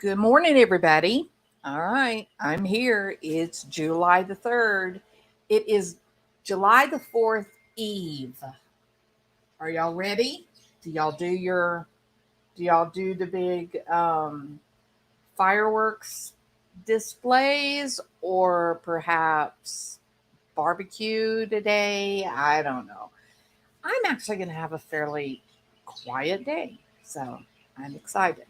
Good morning, everybody. All right, I'm here. It's July the 3rd. It is July the 4th Eve. Are y'all ready? Do y'all do your do y'all do the big fireworks displays or perhaps barbecue today? I don't know. I'm actually going to have a fairly quiet day, so I'm excited.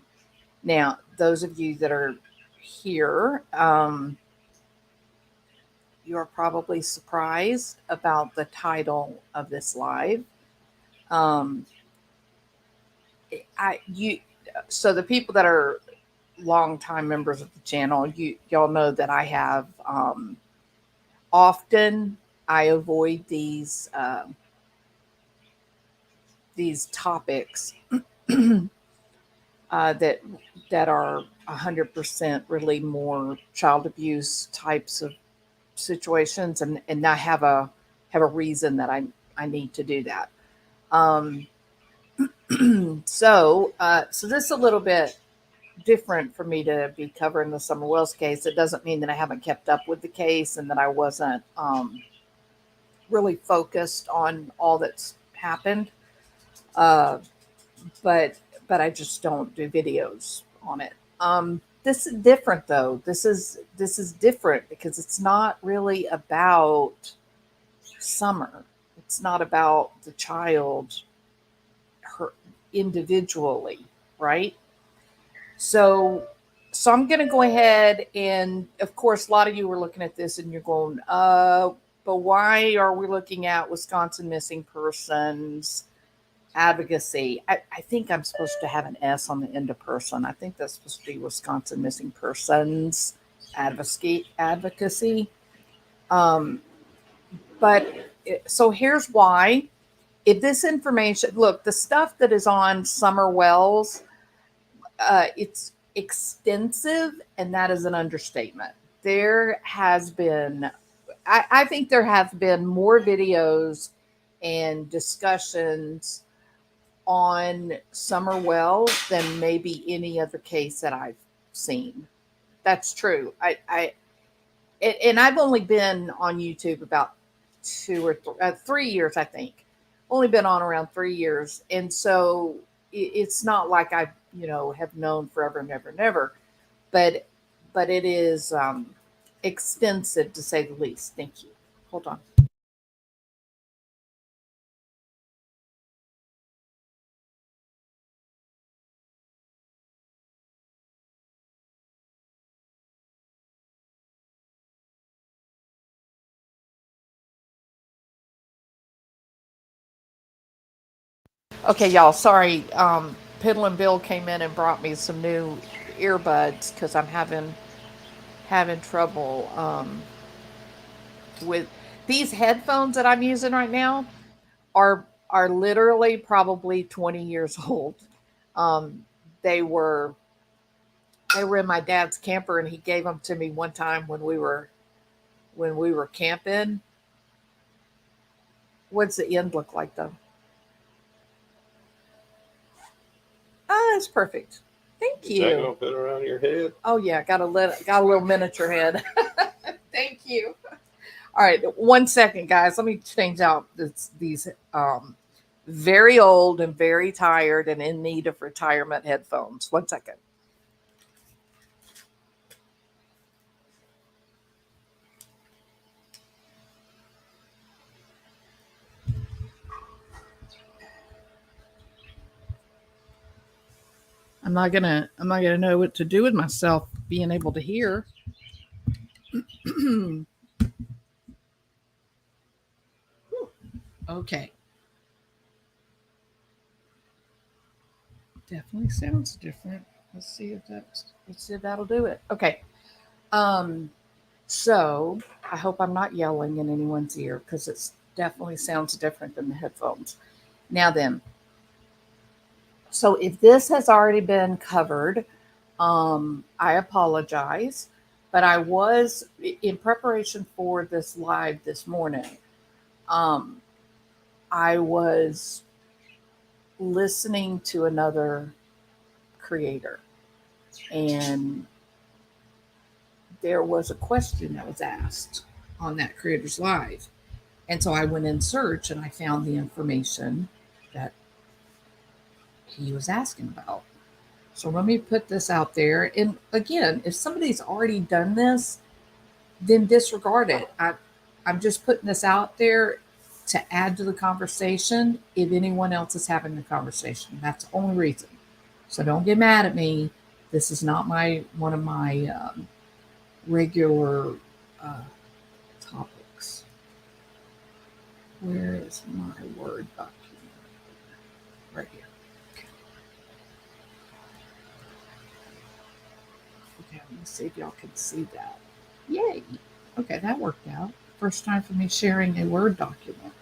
Now, those of you that are here, you're probably surprised about the title of this live. Um, I you so the people that are longtime members of the channel, y'all know that I have often I avoid these topics that are 100% really more child abuse types of situations, and I have a reason that I need to do that. Um, so this is a little bit different for me to be covering the Summer Wells case. It doesn't mean that I haven't kept up with the case and that I wasn't really focused on all that's happened. Uh, but I just don't do videos on it. This is different though. This is different because it's not really about Summer. It's not about the child, her individually, right? So I'm going to go ahead, and of course a lot of you are looking at this and you're going, but why are we looking at Wisconsin missing persons advocacy? I think I'm supposed to have an S on the end of person. I think that's supposed to be Wisconsin missing persons advocacy. Um, but so here's why. If this information, look, the stuff that is on Summer Wells, it's extensive, and that is an understatement. There has been, I think there have been more videos and discussions on Summer Wells than maybe any other case that I've seen. That's true. And I've only been on YouTube about 3 years, I think. Only been on around 3 years, and so it's not like I, have known forever, never, never. But it is extensive to say the least. Thank you. Hold on. Okay, y'all. Sorry. Piddle and Bill came in and brought me some new earbuds because I'm having trouble with these headphones that I'm using right now. Are literally probably 20 years old. Um, they were in my dad's camper, and he gave them to me one time when we were camping. What's the end look like though? Oh, that's perfect. Thank Is that you. gonna fit around your head? Oh yeah, got a little miniature head. Thank you. All right, 1 second, guys. Let me change out these very old and very tired and in need of retirement headphones. 1 second. I'm not gonna know what to do with myself being able to hear. Okay. Definitely sounds different. Let's see if that'll do it. Okay. Um so I hope I'm not yelling in anyone's ear because it definitely sounds different than the headphones. Now then, so if this has already been covered, I apologize. But I was in preparation for this live this morning. Um, I was listening to another creator, And there was a question that was asked on that creator's live. And so I went in search and I found the information that he was asking about. So let me put this out there. And again, if somebody's already done this, then disregard it. I'm just putting this out there to add to the conversation if anyone else is having the conversation. That's the only reason. So don't get mad at me. This is not one of my regular topics. Where is my Word document? Right here. Okay, let me see if y'all can see that. Yay. Okay, that worked out. First time for me sharing a Word document.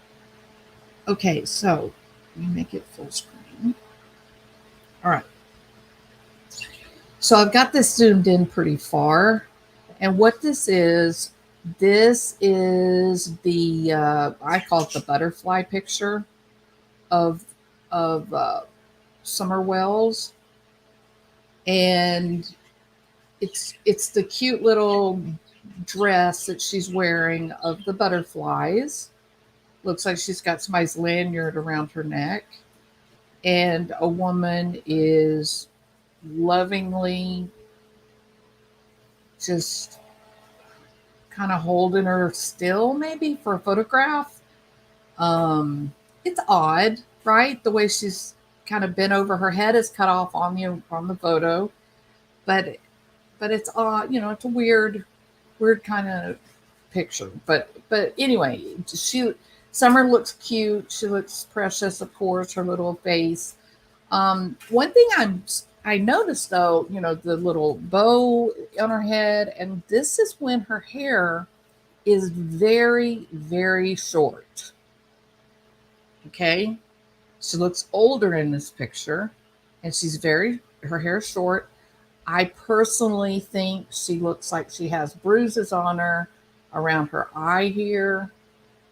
Okay, so let me make it full screen. All right. So I've got this zoomed in pretty far. And what this is the, I call it the butterfly picture of Summer Wells. And it's the cute little dress that she's wearing of the butterflies. Looks like she's got somebody's lanyard around her neck. And a woman is lovingly just kind of holding her still, maybe for a photograph. It's odd, right? The way she's kind of bent over, her head is cut off on the photo, but it's odd. It's a weird kind of picture. But anyway, Summer looks cute. She looks precious, of course. Her little face. One thing I noticed though, the little bow on her head, and this is when her hair is very, very short. Okay. She looks older in this picture, and her hair is short. I personally think she looks like she has bruises on her around her eye here.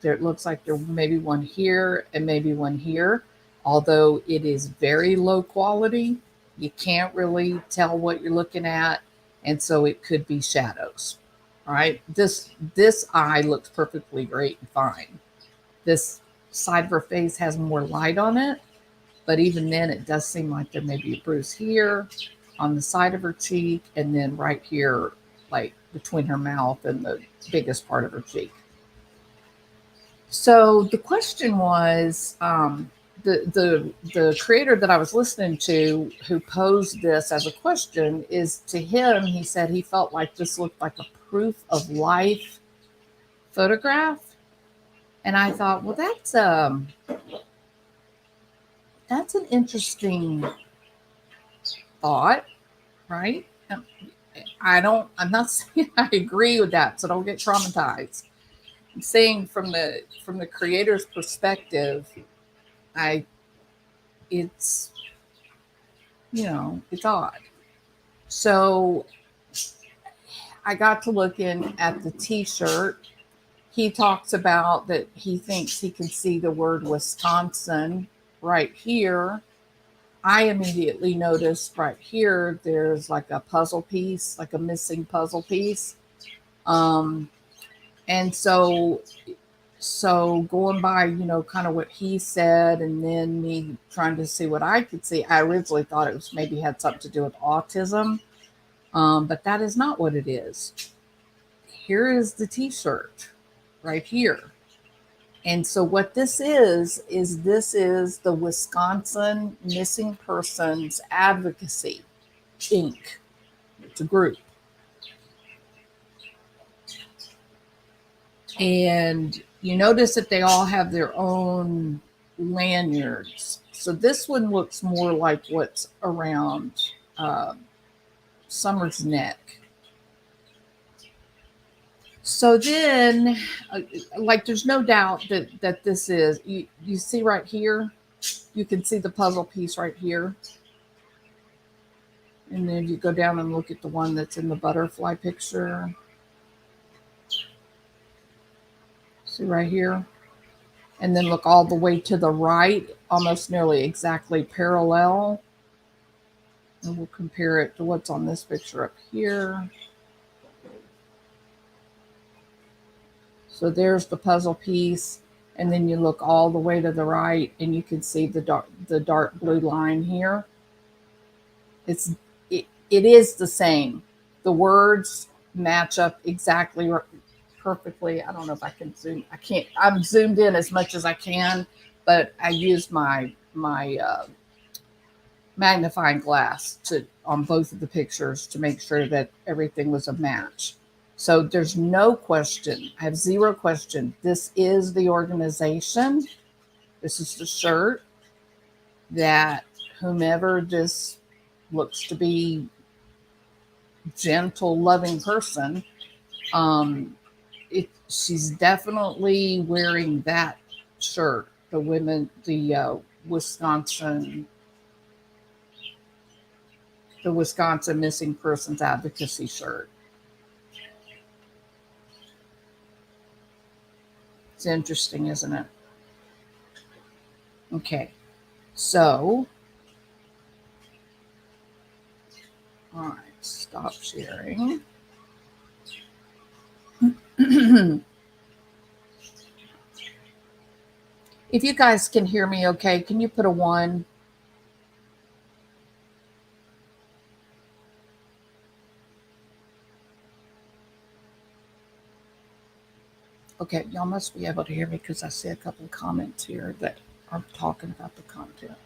It looks like there may be one here and maybe one here. Although it is very low quality, you can't really tell what you're looking at, and so it could be shadows. All right, this eye looks perfectly great and fine. This side of her face has more light on it, but even then, it does seem like there may be a bruise here on the side of her cheek, and then right here, like between her mouth and the biggest part of her cheek. So the question was, the creator that I was listening to who posed this as a question is, to him, he said he felt like this looked like a proof of life photograph. And I thought, well, that's an interesting thought, right? I'm not saying I agree with that, so don't get traumatized. I'm saying from the creator's perspective, it's odd. So I got to looking at the t-shirt. He talks about that he thinks he can see the word Wisconsin right here. I immediately noticed right here there's like a puzzle piece, like a missing puzzle piece. And so going by, kind of what he said, and then me trying to see what I could see, I originally thought it was maybe had something to do with autism. But that is not what it is. Here is the t-shirt right here. And so what this is the Wisconsin Missing Persons Advocacy, Inc. It's a group. And you notice that they all have their own lanyards. So this one looks more like what's around Summer's neck. So then, like, there's no doubt that this is, you see right here, you can see the puzzle piece right here. And then you go down and look at the one that's in the butterfly picture. See right here? And then look all the way to the right, almost nearly exactly parallel. And we'll compare it to what's on this picture up here. So there's the puzzle piece. And then you look all the way to the right and you can see the dark blue line here. It is the same. The words match up exactly perfectly. I don't know if I can zoom. I can't. I'm zoomed in as much as I can, but I used my magnifying glass on both of the pictures to make sure that everything was a match. So there's no question. I have zero question. This is the organization. This is the shirt that whomever this looks to be gentle, loving person, she's definitely wearing that shirt. The Wisconsin Missing Persons Advocacy shirt. It's interesting, isn't it? Okay, so, all right, stop sharing. If you guys can hear me okay, can you put a 1? Okay, y'all must be able to hear me because I see a couple of comments here that are talking about the content.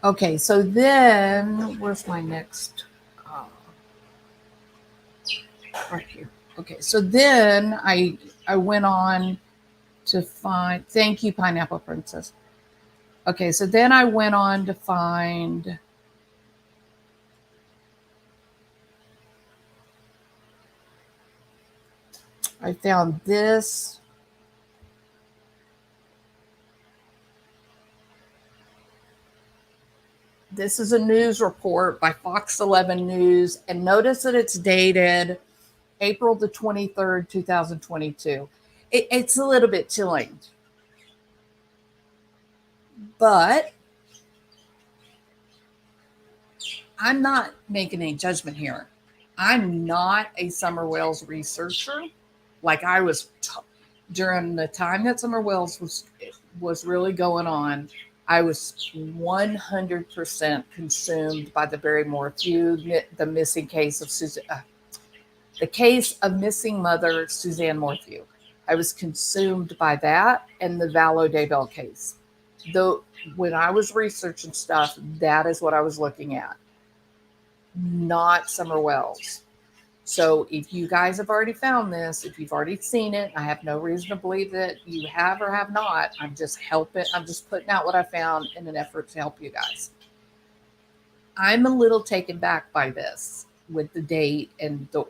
Okay, so then where's my next? Right here. Okay, so then I went on to find. Thank you, Pineapple Princess. Okay, so then I went on to find. I found this. This is a news report by Fox 11 News, and notice that it's dated April the 23rd, 2022. It's a little bit chilling, but I'm not making any judgment here. I'm not a Summer Wells researcher. Like I was during the time that Summer Wells was really going on, I was 100% consumed by the Barrymore feud, the missing case of the case of missing mother Suzanne Morphew. I was consumed by that and the Valo Daybell case. Though when I was researching stuff, that is what I was looking at, not Summer Wells. So if you guys have already found this, if you've already seen it, I have no reason to believe that you have or have not. I'm just putting out what I found in an effort to help you guys. I'm a little taken back by this with the date and the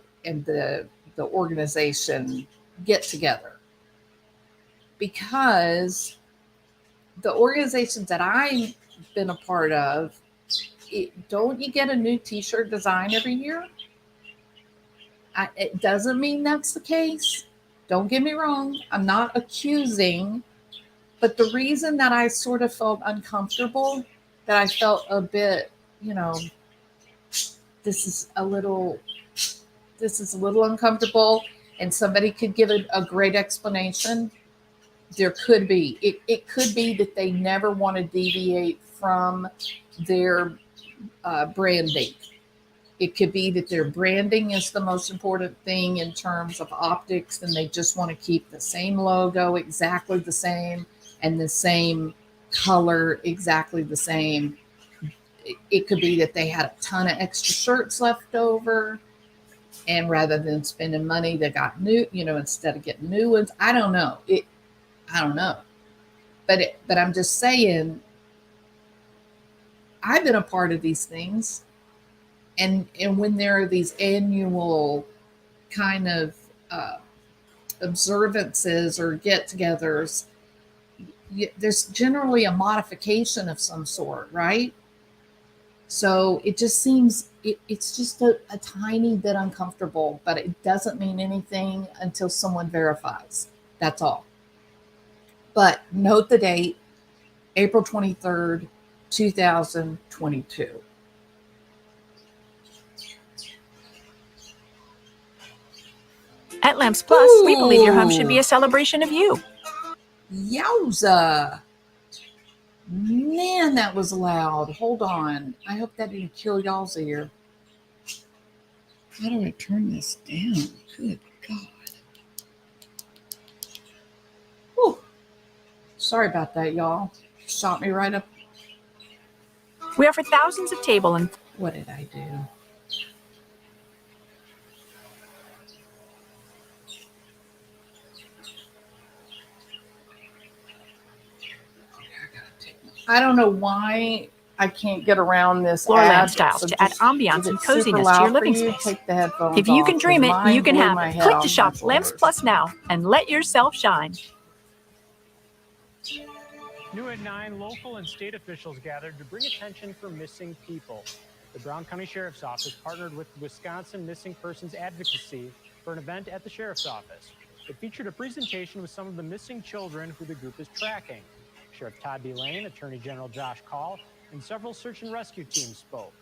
organization get together, because the organizations that I've been a part of, don't you get a new t-shirt design every year? It doesn't mean that's the case. Don't get me wrong. I'm not accusing, but the reason that I sort of felt uncomfortable, that I felt a bit, this is a little uncomfortable, and somebody could give a great explanation. There could be. It could be that they never want to deviate from their branding. It could be that their branding is the most important thing in terms of optics, and they just want to keep the same logo exactly the same and the same color exactly the same. It could be that they had a ton of extra shirts left over, and rather than spending money, they got new, instead of getting new ones. I don't know. I don't know. But I'm just saying, I've been a part of these things. And when there are these annual kind of observances or get-togethers, there's generally a modification of some sort, right? So it just seems, it's just a tiny bit uncomfortable, but it doesn't mean anything until someone verifies. That's all. But note the date, April 23rd, 2022. At Lamps Plus, we believe your home should be a celebration of you. Yowza. Man, that was loud. Hold on. I hope that didn't kill y'all's ear. How do I turn this down? Good God. Whew. Sorry about that, y'all. Shot me right up. We offer thousands of table and... What did I do? I don't know why I can't get around this floor ad. lamp styles to add ambiance and coziness to your living space. Take the headphones if you off, can dream it, you can have it. Click to shop Lamps shoulders. Plus now and let yourself shine. New at 9, local and state officials gathered to bring attention for missing people. The Brown County Sheriff's Office partnered with Wisconsin Missing Persons Advocacy for an event at the Sheriff's Office. It featured a presentation with some of the missing children who the group is tracking. Sheriff Todd B. Lane, Attorney General Josh Call, and several search and rescue teams spoke.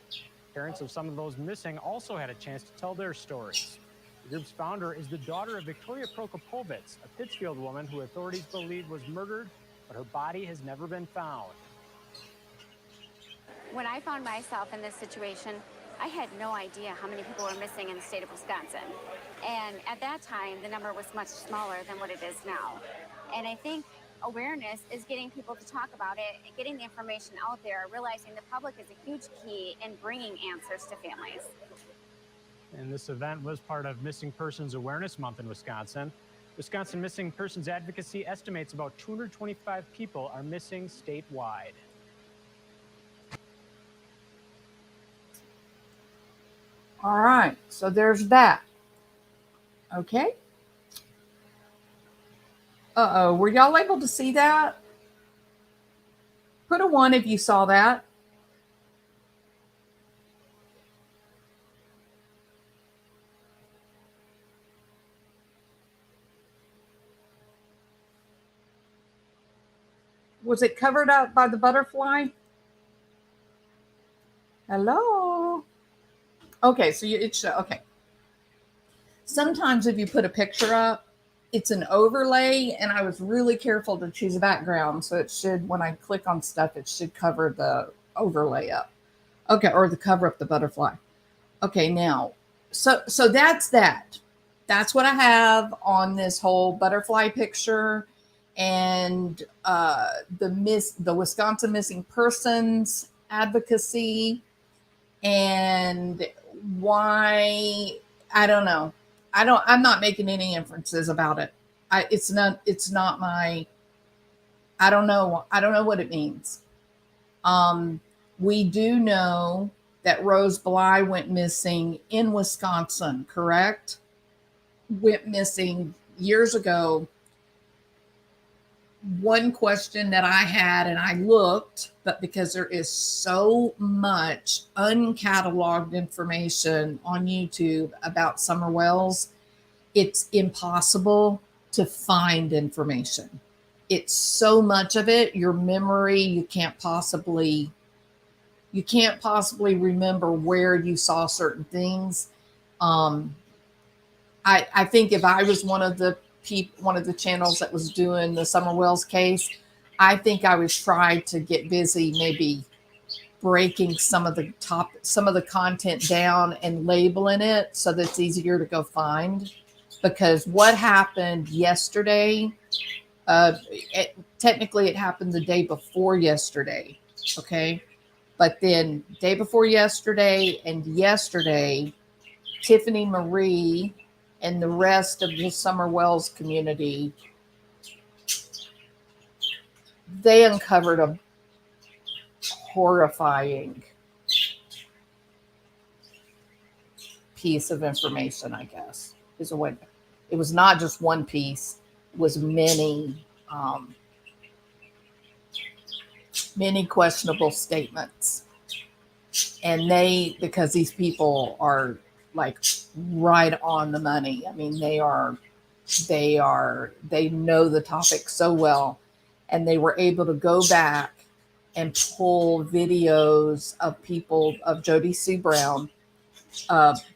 Parents of some of those missing also had a chance to tell their stories. The group's founder is the daughter of Victoria Prokopovits, a Pittsfield woman who authorities believe was murdered, but her body has never been found. When I found myself in this situation, I had no idea how many people were missing in the state of Wisconsin. And at that time, the number was much smaller than what it is now. And I think awareness is getting people to talk about it, getting the information out there, realizing the public is a huge key in bringing answers to families. And this event was part of Missing Persons Awareness Month in Wisconsin. Wisconsin Missing Persons Advocacy estimates about 225 people are missing statewide. All right, so there's that. Okay. Uh-oh, were y'all able to see that? Put a 1 if you saw that. Was it covered up by the butterfly? Hello? Okay, so okay. Sometimes if you put a picture up, it's an overlay, and I was really careful to choose a background, so it should, when I click on stuff, it should cover the overlay up. Okay, or the cover up the butterfly. Okay, now, so that's that. That's what I have on this whole butterfly picture, and the Wisconsin Missing Persons Advocacy, and why, I don't know. I'm not making any inferences about it. It's not my, I don't know what it means. We do know that Rose Bly went missing in Wisconsin, correct? Went missing years ago. One question that I had, and I looked, but because there is so much uncatalogued information on YouTube about Summer Wells, it's impossible to find information. It's so much of it, your memory, you can't possibly remember where you saw certain things. I think if I was one of the channels that was doing the Summer Wells case, I think I would try to get busy, maybe breaking some of the content down and labeling it so that it's easier to go find. Because what happened yesterday, technically it happened the day before yesterday, okay? But then day before yesterday and yesterday, Tiffany Maried and the rest of the Summer Wells community, they uncovered a horrifying piece of information, I guess, is a way. It was not just one piece, it was many questionable statements. And because these people are like right on the money. I mean, they know the topic so well, and they were able to go back and pull videos of people, of Jodi Sue Brown,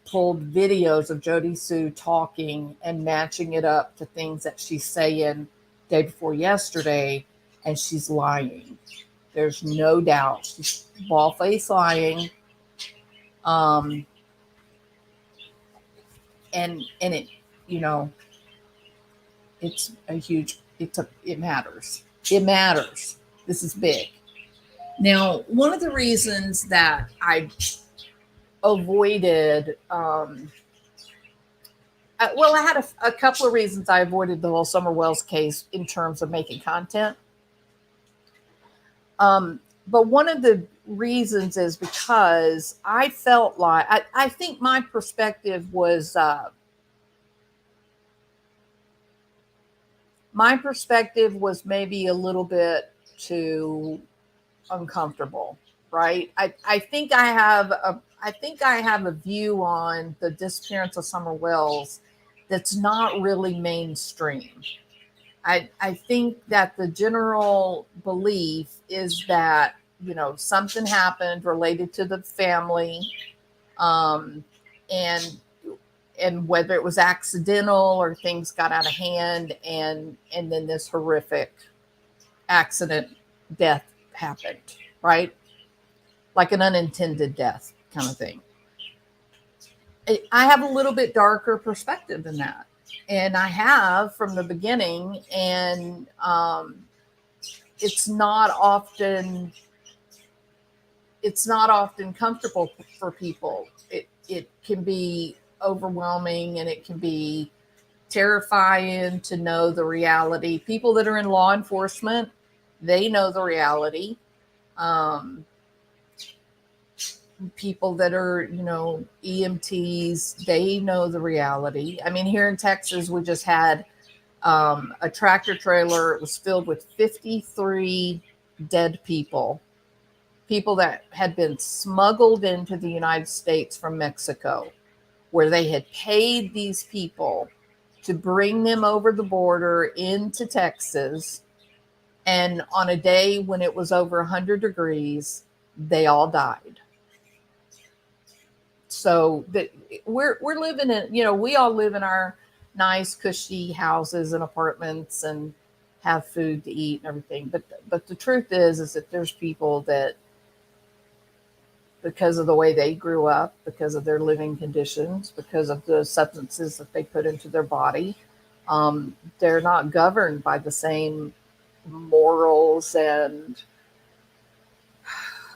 pulled videos of Jodi Sue talking and matching it up to things that she's saying day before yesterday, and she's lying. There's no doubt she's bald-faced lying. And it, you know, it's a huge, it matters. It matters. This is big. Now, one of the reasons that I avoided, I had a couple of reasons I avoided the whole Summer Wells case in terms of making content. But one of the reasons is because I felt like, I think my perspective was maybe a little bit too uncomfortable, right? I think I have a view on the disappearance of Summer Wells that's not really mainstream. I think that the general belief is that, you know, something happened related to the family, and whether it was accidental or things got out of hand, and then this horrific accident death happened, right? Like an unintended death kind of thing. I have a little bit darker perspective than that. And I have from the beginning, and it's not often comfortable for people. It can be overwhelming, and it can be terrifying to know the reality. People that are in law enforcement, they know the reality. People that are, you know, EMTs, they know the reality. I mean, here in Texas, we just had a tractor trailer. It was filled with 53 dead people that had been smuggled into the United States from Mexico, where they had paid these people to bring them over the border into Texas. And on a day when it was over 100 degrees, they all died. So that we're living in, you know, we all live in our nice, cushy houses and apartments and have food to eat and everything. But the truth is that there's people that, because of the way they grew up, because of their living conditions, because of the substances that they put into their body, they're not governed by the same morals and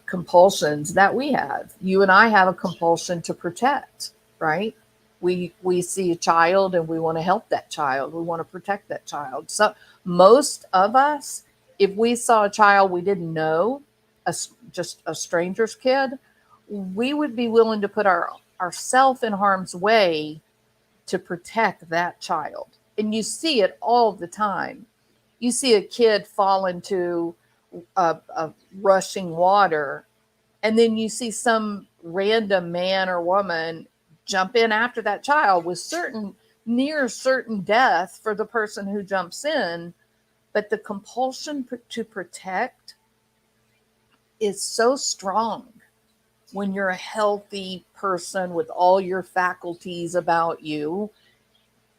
compulsions that we have. You and I have a compulsion to protect, right? We see a child and we want to help that child. We want to protect that child. So most of us, if we saw a child we didn't know, just a stranger's kid, we would be willing to put ourselves in harm's way to protect that child. And you see it all the time. You see a kid fall into a rushing water, and then you see some random man or woman jump in after that child with near certain death for the person who jumps in. But the compulsion to protect is so strong when you're a healthy person with all your faculties about you.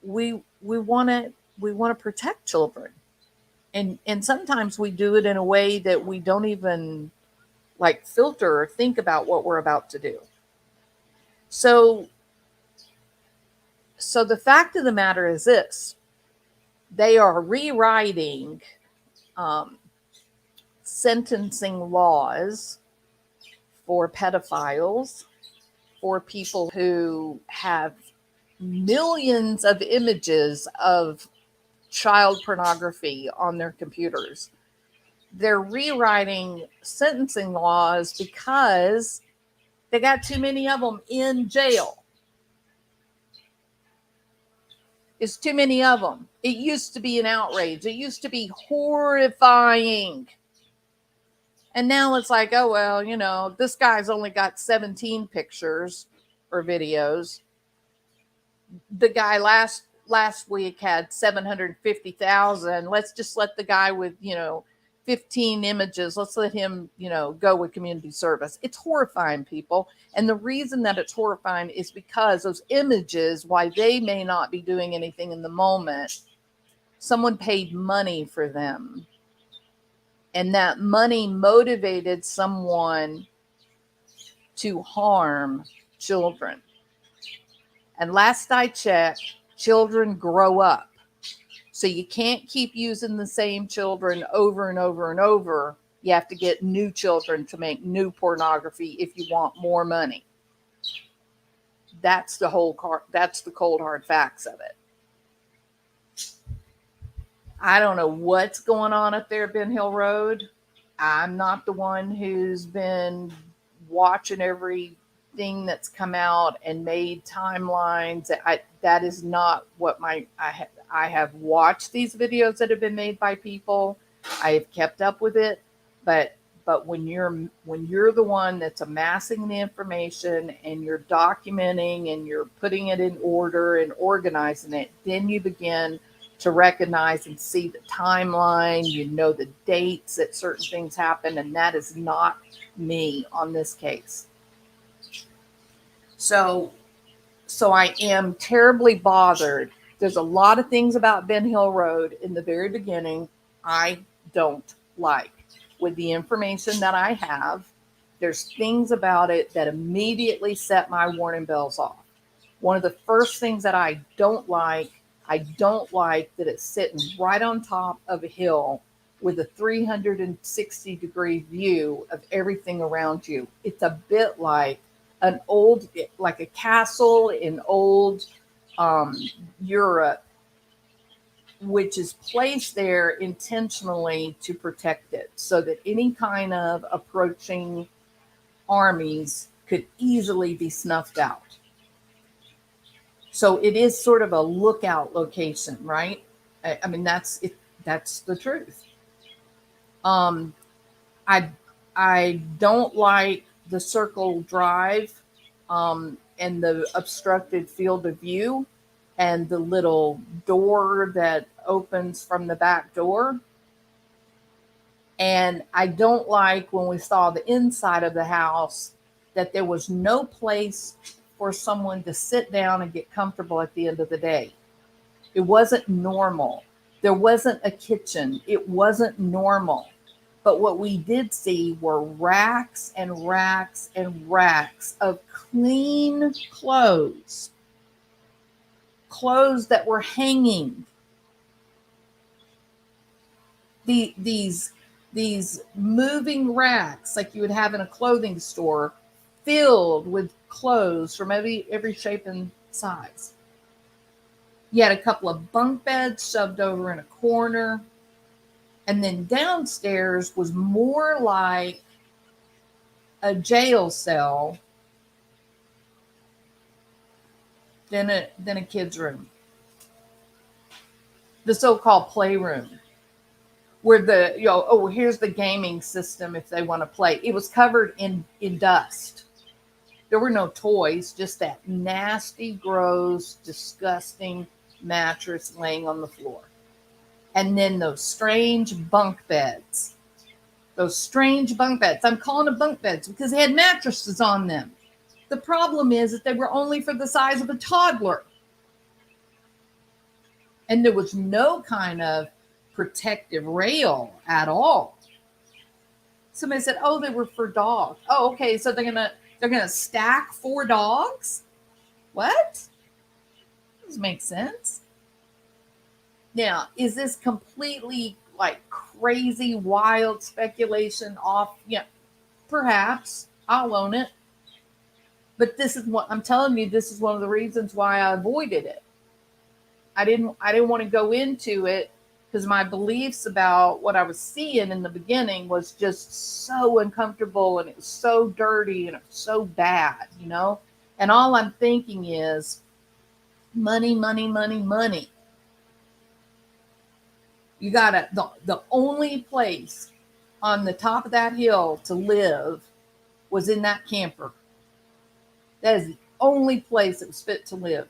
We want to protect children. And sometimes we do it in a way that we don't even like filter or think about what we're about to do. So the fact of the matter is this: they are rewriting sentencing laws for pedophiles, for people who have millions of images of child pornography on their computers. They're rewriting sentencing laws because they got too many of them in jail. It's too many of them. It used to be an outrage. It used to be horrifying. And now it's like, oh, well, you know, this guy's only got 17 pictures or videos. The guy last week had 750,000. Let's just let the guy with, you know, 15 images. Let's let him, go with community service. It's horrifying, people. And the reason that it's horrifying is because those images, why they may not be doing anything in the moment, someone paid money for them. And that money motivated someone to harm children. And last I checked, children grow up. So you can't keep using the same children over and over and over. You have to get new children to make new pornography if you want more money. That's the cold hard facts of it. I don't know what's going on up there at Ben Hill Road. I'm not the one who's been watching everything that's come out and made timelines. That is not what I have watched these videos that have been made by people. I have kept up with it, but when you're the one that's amassing the information and you're documenting and you're putting it in order and organizing it, then you begin to recognize and see the timeline, the dates that certain things happen, and that is not me on this case. So I am terribly bothered. There's a lot of things about Ben Hill Road in the very beginning I don't like. With the information that I have, there's things about it that immediately set my warning bells off. One of the first things that I don't like that it's sitting right on top of a hill with a 360-degree view of everything around you. It's a bit like a castle in old Europe, which is placed there intentionally to protect it so that any kind of approaching armies could easily be snuffed out. So it is sort of a lookout location, right? I mean, that's it. That's the truth. I don't like the circle drive, and the obstructed field of view, and the little door that opens from the back door. And I don't like when we saw the inside of the house that there was no place for someone to sit down and get comfortable at the end of the day. It wasn't normal. There wasn't a kitchen. It wasn't normal. But what we did see were racks and racks and racks of clean clothes that were hanging. These moving racks like you would have in a clothing store, filled with clothes from every shape and size. You had a couple of bunk beds shoved over in a corner. And then downstairs was more like a jail cell than a kid's room. The so-called playroom, where here's the gaming system if they want to play. It was covered in dust. There were no toys, just that nasty, gross, disgusting mattress laying on the floor. And then those strange bunk beds. I'm calling them bunk beds because they had mattresses on them. The problem is that they were only for the size of a toddler. And there was no kind of protective rail at all. Somebody said, "Oh, they were for dogs." Oh, okay. So they're gonna stack 4 dogs? What? Doesn't make sense. Now, is this completely like crazy, wild speculation off? Yeah, perhaps. I'll own it. But this is what I'm telling you. This is one of the reasons why I avoided it. I didn't want to go into it because my beliefs about what I was seeing in the beginning was just so uncomfortable, and it was so dirty, and it was so bad, And all I'm thinking is money, money, money, money. You got the only place on the top of that hill to live was in that camper. That is the only place that was fit to live.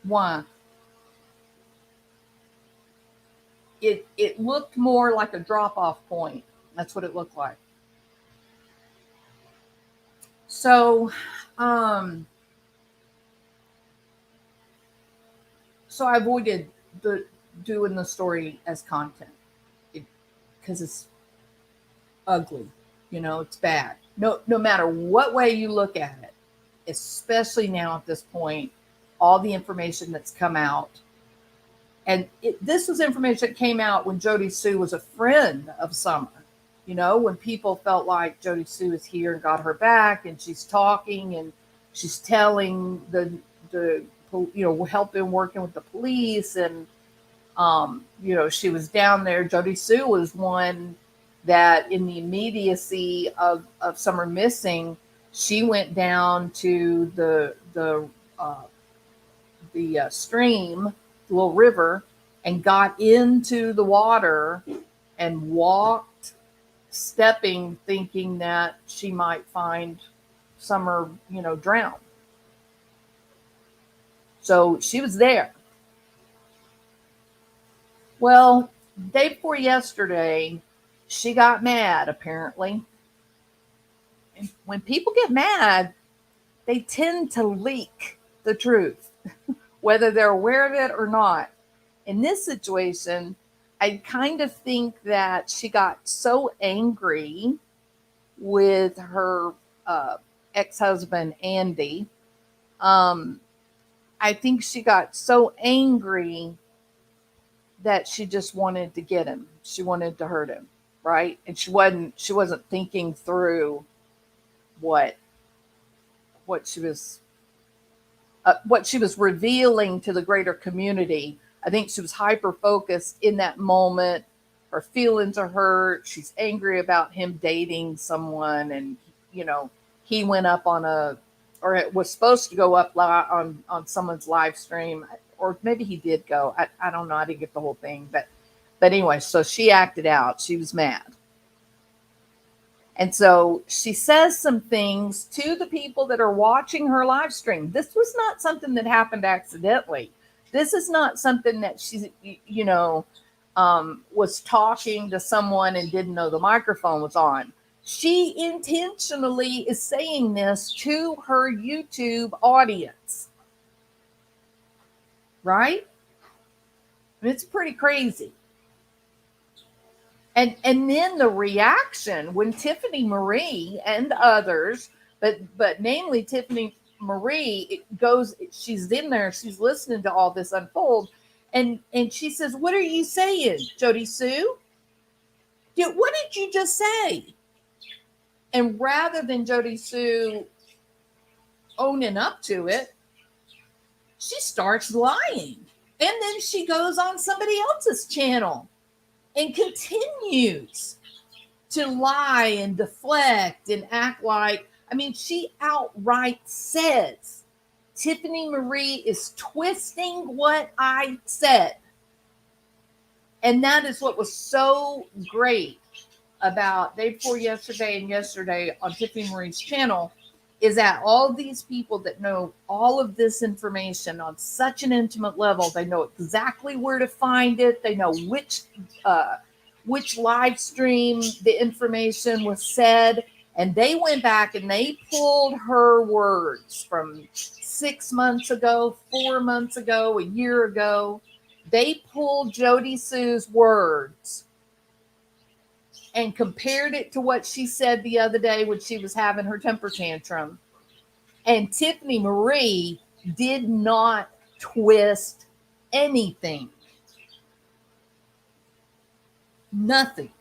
Why? it looked more like a drop-off point. That's what it looked like. So, so I avoided doing the story as content because it's ugly. It's bad. No matter what way you look at it, especially now at this point, all the information that's come out. And this was information that came out when Jodi Sue was a friend of Summer. When people felt like Jodi Sue is here and got her back, and she's talking and she's telling the helping working with the police, and she was down there. Jodi Sue was one that, in the immediacy of Summer missing, she went down to the stream, the little river, and got into the water and walked, stepping, thinking that she might find Summer, drowned. So she was there. Well, day before yesterday, she got mad, apparently. And when people get mad, they tend to leak the truth, whether they're aware of it or not. In this situation, I kind of think that she got so angry with her ex-husband, Andy. I think she got so angry that she just wanted to get him. She wanted to hurt him, right? And she wasn't thinking through what she was revealing to the greater community. I think she was hyper focused in that moment. Her feelings are hurt. She's angry about him dating someone, and he went up or it was supposed to go up on someone's live stream, or maybe he did go. I don't know. I didn't get the whole thing, but anyway, so she acted out. She was mad. And so she says some things to the people that are watching her live stream. This was not something that happened accidentally. This is not something that she, was talking to someone and didn't know the microphone was on. She intentionally is saying this to her YouTube audience. Right? It's pretty crazy. And then the reaction when Tiffany Maried and others, but namely Tiffany Maried, she's in there, she's listening to all this unfold, and she says, "What are you saying, Jodi Sue? What did you just say?" And rather than Jodi Sue owning up to it, she starts lying. And then she goes on somebody else's channel and continues to lie and deflect and act like, she outright says, Tiffany Maried is twisting what I said. And that is what was so great about day before yesterday and yesterday on Tiffany Maried's channel, is that all these people that know all of this information on such an intimate level, they know exactly where to find it. They know which live stream the information was said. And they went back and they pulled her words from 6 months ago, 4 months ago, a year ago. They pulled Jodi Sue's words and compared it to what she said the other day when she was having her temper tantrum. And Tiffany Maried did not twist anything. Nothing.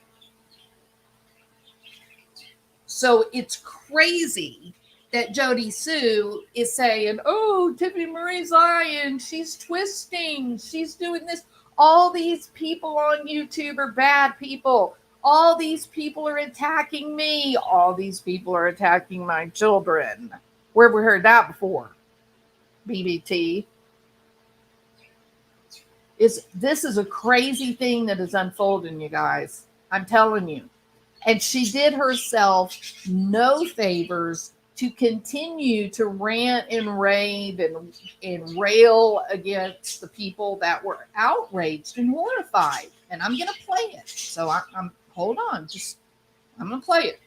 So it's crazy that Jodi Sue is saying, "Oh, Tiffany Marie's lying. She's twisting. She's doing this." All these people on YouTube are bad people. All these people are attacking me. All these people are attacking my children. Where have we heard that before? BBT. This is a crazy thing that is unfolding, you guys. I'm telling you. And she did herself no favors to continue to rant and rave and rail against the people that were outraged and horrified and I'm going to play it. So I'm hold on, I'm going to play it.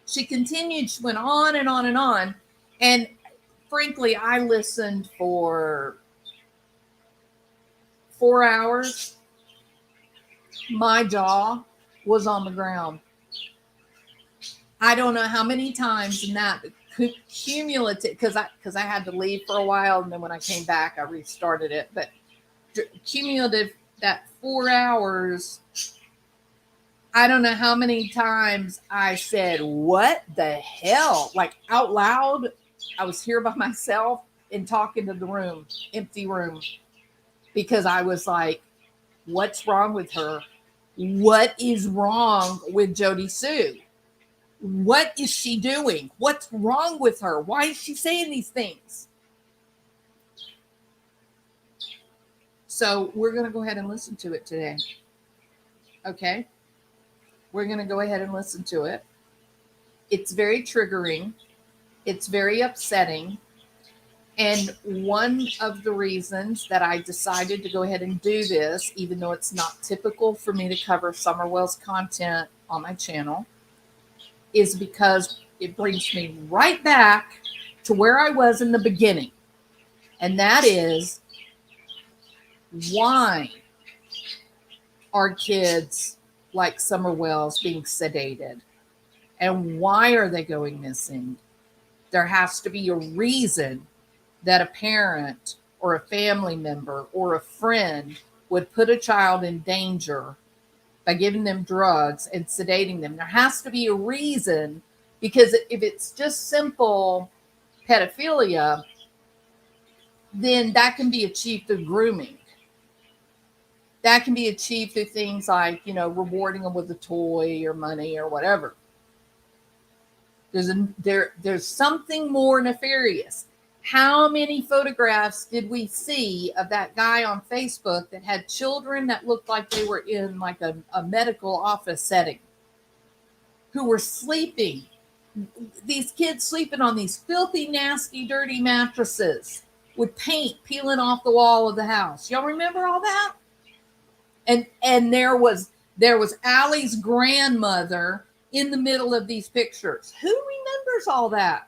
She continued, she went on and on and on. And frankly, I listened for 4 hours. My jaw was on the ground. I don't know how many times in that cumulative, because I had to leave for a while, and then when I came back, I restarted it. But cumulative, that 4 hours, I don't know how many times I said, what the hell? Like out loud. I was here by myself and talking to the room, empty room, because I was like, what's wrong with her? What is wrong with Jodi Sue? What is she doing? What's wrong with her? Why is she saying these things? So we're going to go ahead and listen to it today. Okay? We're going to go ahead and listen to it. It's very triggering. It's very upsetting. And one of the reasons that I decided to go ahead and do this, even though it's not typical for me to cover Summerwell's content on my channel, is because it brings me right back to where I was in the beginning. And that is, why are kids like Summerwell's being sedated? And why are they going missing? There has to be a reason that a parent or a family member or a friend would put a child in danger by giving them drugs and sedating them. There has to be a reason, because if it's just simple pedophilia, then that can be achieved through grooming. That can be achieved through things like, rewarding them with a toy or money or whatever. There's something more nefarious. How many photographs did we see of that guy on Facebook that had children that looked like they were in like a medical office setting, who were sleeping? These kids sleeping on these filthy, nasty, dirty mattresses with paint peeling off the wall of the house. Y'all remember all that? And there was Allie's grandmother in the middle of these pictures. Who remembers all that?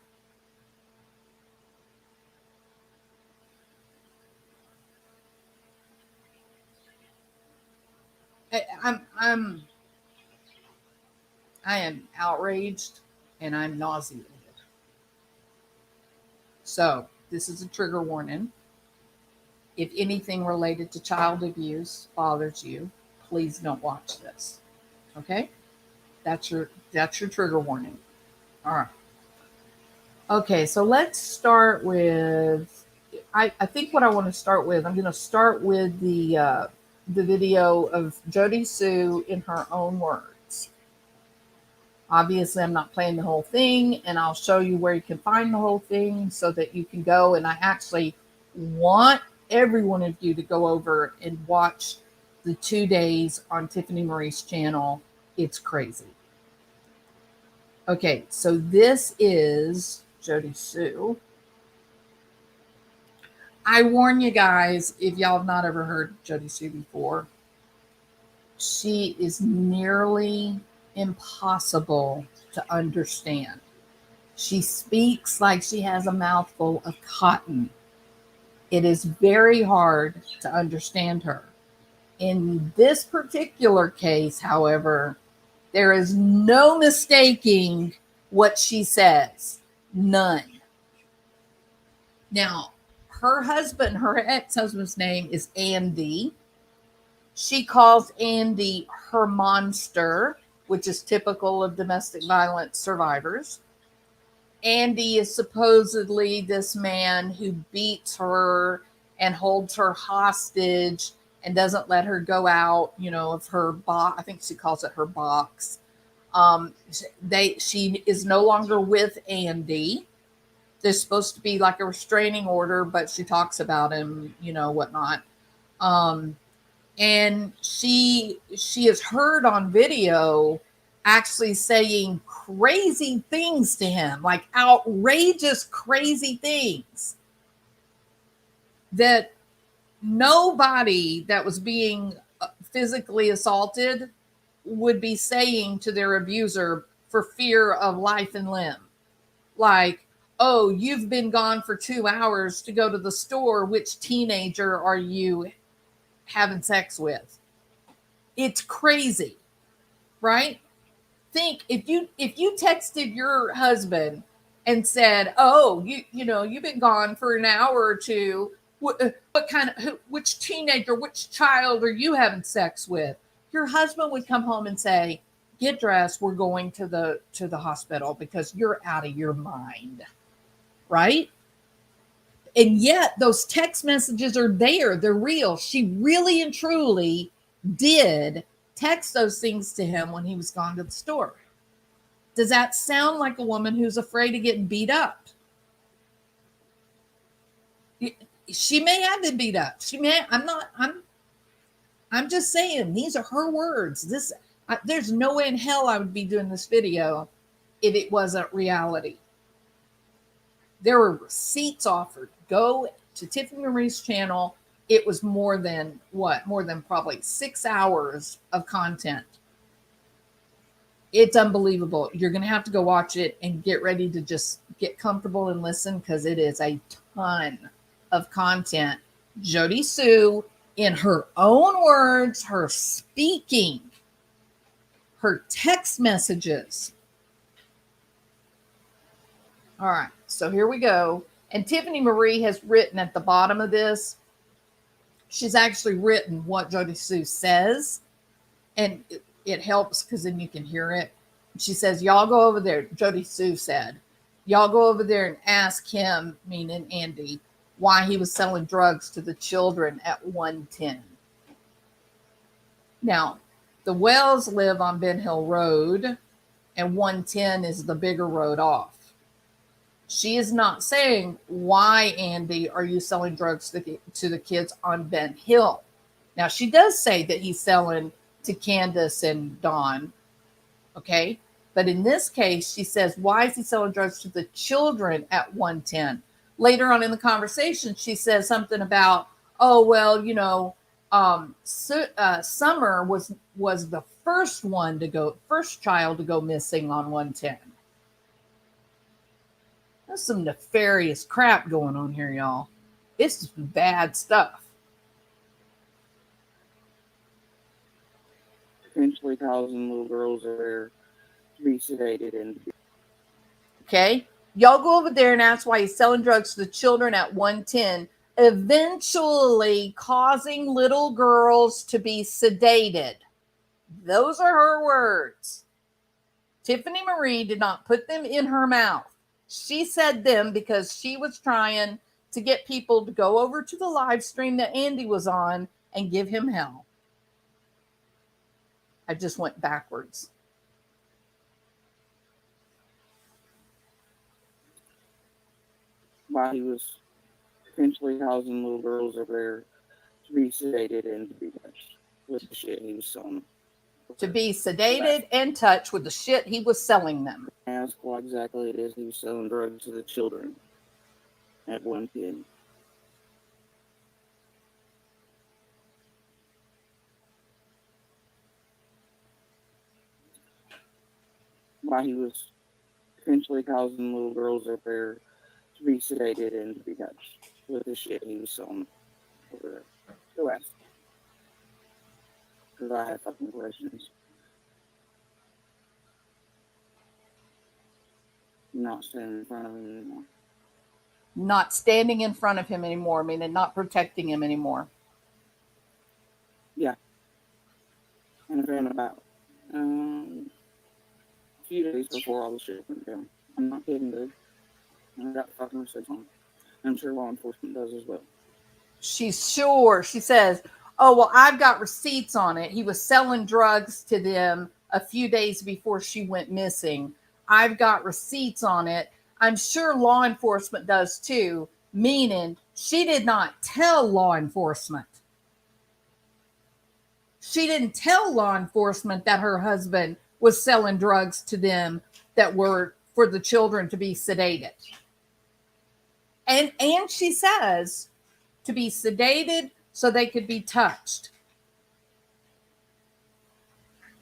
I am outraged and I'm nauseated. So this is a trigger warning. If anything related to child abuse bothers you, please don't watch this. Okay? That's your trigger warning. All right. Okay, so let's start with, I think what I want to start with, I'm going to start with the video of Jodi Sue in her own words. Obviously, I'm not playing the whole thing, and I'll show you where you can find the whole thing so that you can go. And I actually want every one of you to go over and watch the 2 days on Tiffany Maried's channel. It's crazy. Okay, so this is Jodi Sue. I warn you guys, if y'all have not ever heard Jodi Sue before, she is nearly impossible to understand. She speaks like she has a mouthful of cotton. It is very hard to understand her. In this particular case, however, there is no mistaking what she says. None. Now, her ex-husband's name is Andy. She calls Andy her monster, which is typical of domestic violence survivors. Andy is supposedly this man who beats her and holds her hostage and doesn't let her go out, of her box. I think she calls it her box. She is no longer with Andy. There's supposed to be like a restraining order, but she talks about him, whatnot. And she is heard on video actually saying crazy things to him, like outrageous, crazy things that nobody that was being physically assaulted would be saying to their abuser for fear of life and limb, like, oh, you've been gone for 2 hours to go to the store. Which teenager are you having sex with? It's crazy, right? Think if you texted your husband and said, oh, you've been gone for an hour or two. Which teenager, which child are you having sex with? Your husband would come home and say, get dressed. We're going to the hospital because you're out of your mind. Right? And yet those text messages are there. They're real. She really and truly did text those things to him when he was gone to the store. Does that sound like a woman who's afraid of getting beat up? She may have been beat up. I'm just saying, these are her words. There's no way in hell I would be doing this video if it wasn't reality. There were receipts offered. Go to Tiffany Marie's channel. It was more than probably 6 hours of content. It's unbelievable. You're going to have to go watch it and get ready to just get comfortable and listen, because it is a ton of content. Jodi Sue, in her own words, her speaking, her text messages. All right, so here we go. And Tiffany Marie has written at the bottom of this, she's actually written what Jodi Sue says, and it helps because then you can hear it. She says, y'all go over there. Jodi Sue said, y'all go over there and ask him, meaning Andy, why he was selling drugs to the children at 110. Now, the Wells live on Ben Hill Road, and 110 is the bigger road off. She is not saying, why, Andy, are you selling drugs to the kids on Ben Hill? Now, she does say that he's selling to Candace and Dawn, okay? But in this case, she says, why is he selling drugs to the children at 110? Later on in the conversation, she says something about, oh, well, Summer was the first child to go missing on 110. There's some nefarious crap going on here, y'all. It's bad stuff. Potentially causing little girls there to be sedated and. Okay, y'all go over there and ask why he's selling drugs to the children at 110, eventually causing little girls to be sedated. Those are her words. Tiffany Marie did not put them in her mouth. She said them because she was trying to get people to go over to the live stream that Andy was on and give him hell. I just went backwards. While he was potentially causing little girls over there to be sedated and to be touched with the shit he was selling. To be sedated and touched with the shit he was selling them. Ask what exactly it is he was selling drugs to the children at 110. While he was potentially causing little girls up there to be sedated and to be touched with the shit he was selling over there. Go ask. Because I have fucking questions. Not standing in front of him anymore. Not standing in front of him anymore, meaning not protecting him anymore. Yeah. And then about a few days before all the shit went down. I'm not kidding, dude. I got fucking receipts on. I'm sure law enforcement does as well. She's sure. She says, oh, well, I've got receipts on it. He was selling drugs to them a few days before she went missing. I've got receipts on it. I'm sure law enforcement does too, meaning she did not tell law enforcement. She didn't tell law enforcement that her husband was selling drugs to them that were for the children to be sedated. And she says to be sedated so they could be touched.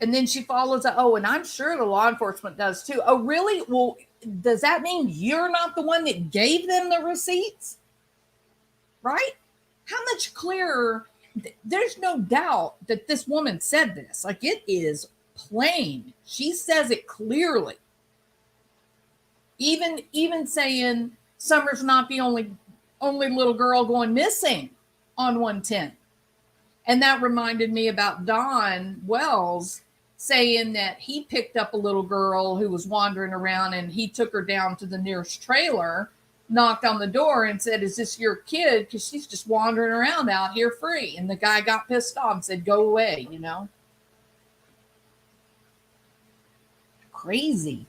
And then she follows up, oh, and I'm sure the law enforcement does too. Oh, really? Well, does that mean you're not the one that gave them the receipts? Right? How much clearer? There's no doubt that this woman said this. Like, it is plain. She says it clearly. Even saying Summer's not the only little girl going missing on 110. And that reminded me about Don Wells saying that he picked up a little girl who was wandering around, and he took her down to the nearest trailer, knocked on the door and said, is this your kid? Because she's just wandering around out here free. And the guy got pissed off and said, go away, you know? Crazy.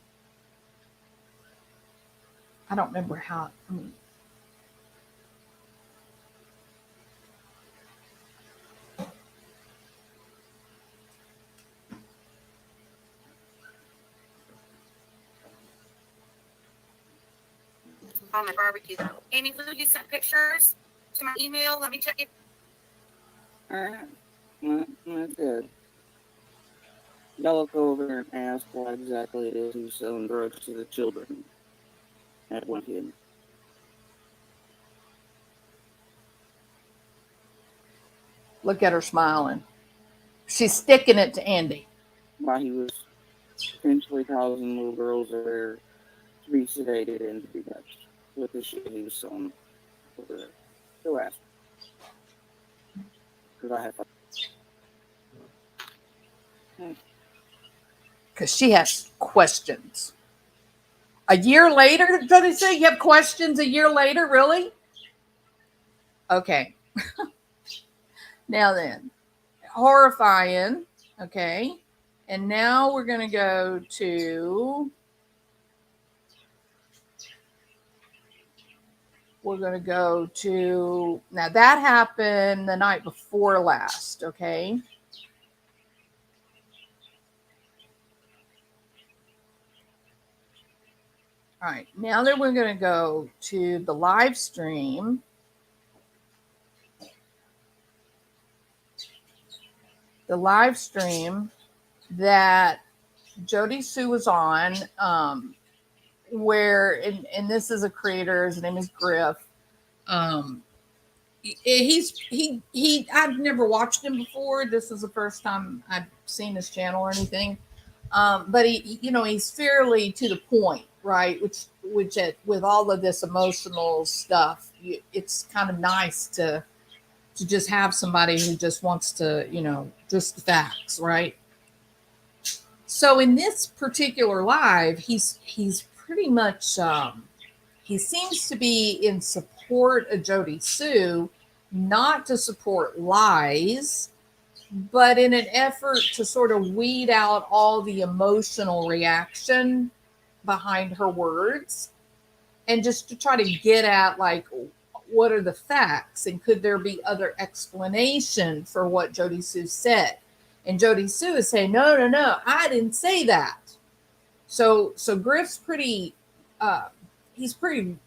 I don't remember how, I mean, on my barbecue though. Amy, will you send pictures to my email? Let me check it. All right. That's good. Y'all look over and ask what exactly it is he's selling drugs to the children at 110. look at her smiling. She's sticking it to Andy. Why he was potentially causing little girls there to be sedated and to be touched with the shit he was selling over there. Go ask. Because I have. Because she has questions. A year later, did they say you have questions a year later? Really? Okay. Now then, horrifying. Okay. And now we're going to go to, now that happened the night before last. Okay. All right, now that we're going to go to the live stream. The live stream that Jodi Sue was on, where, and this is a creator, his name is Griff. I've never watched him before. This is the first time I've seen his channel or anything. But he's fairly to the point, right? Which with all of this emotional stuff, it's kind of nice to just have somebody who just wants to, just the facts, right? So in this particular live, he's pretty much, he seems to be in support of Jodi Sue, not to support lies, but in an effort to sort of weed out all the emotional reaction behind her words, and just to try to get at, like, what are the facts, and could there be other explanation for what Jodi Sue said? And Jodi Sue is saying, no, I didn't say that. So Griff's pretty, he's pretty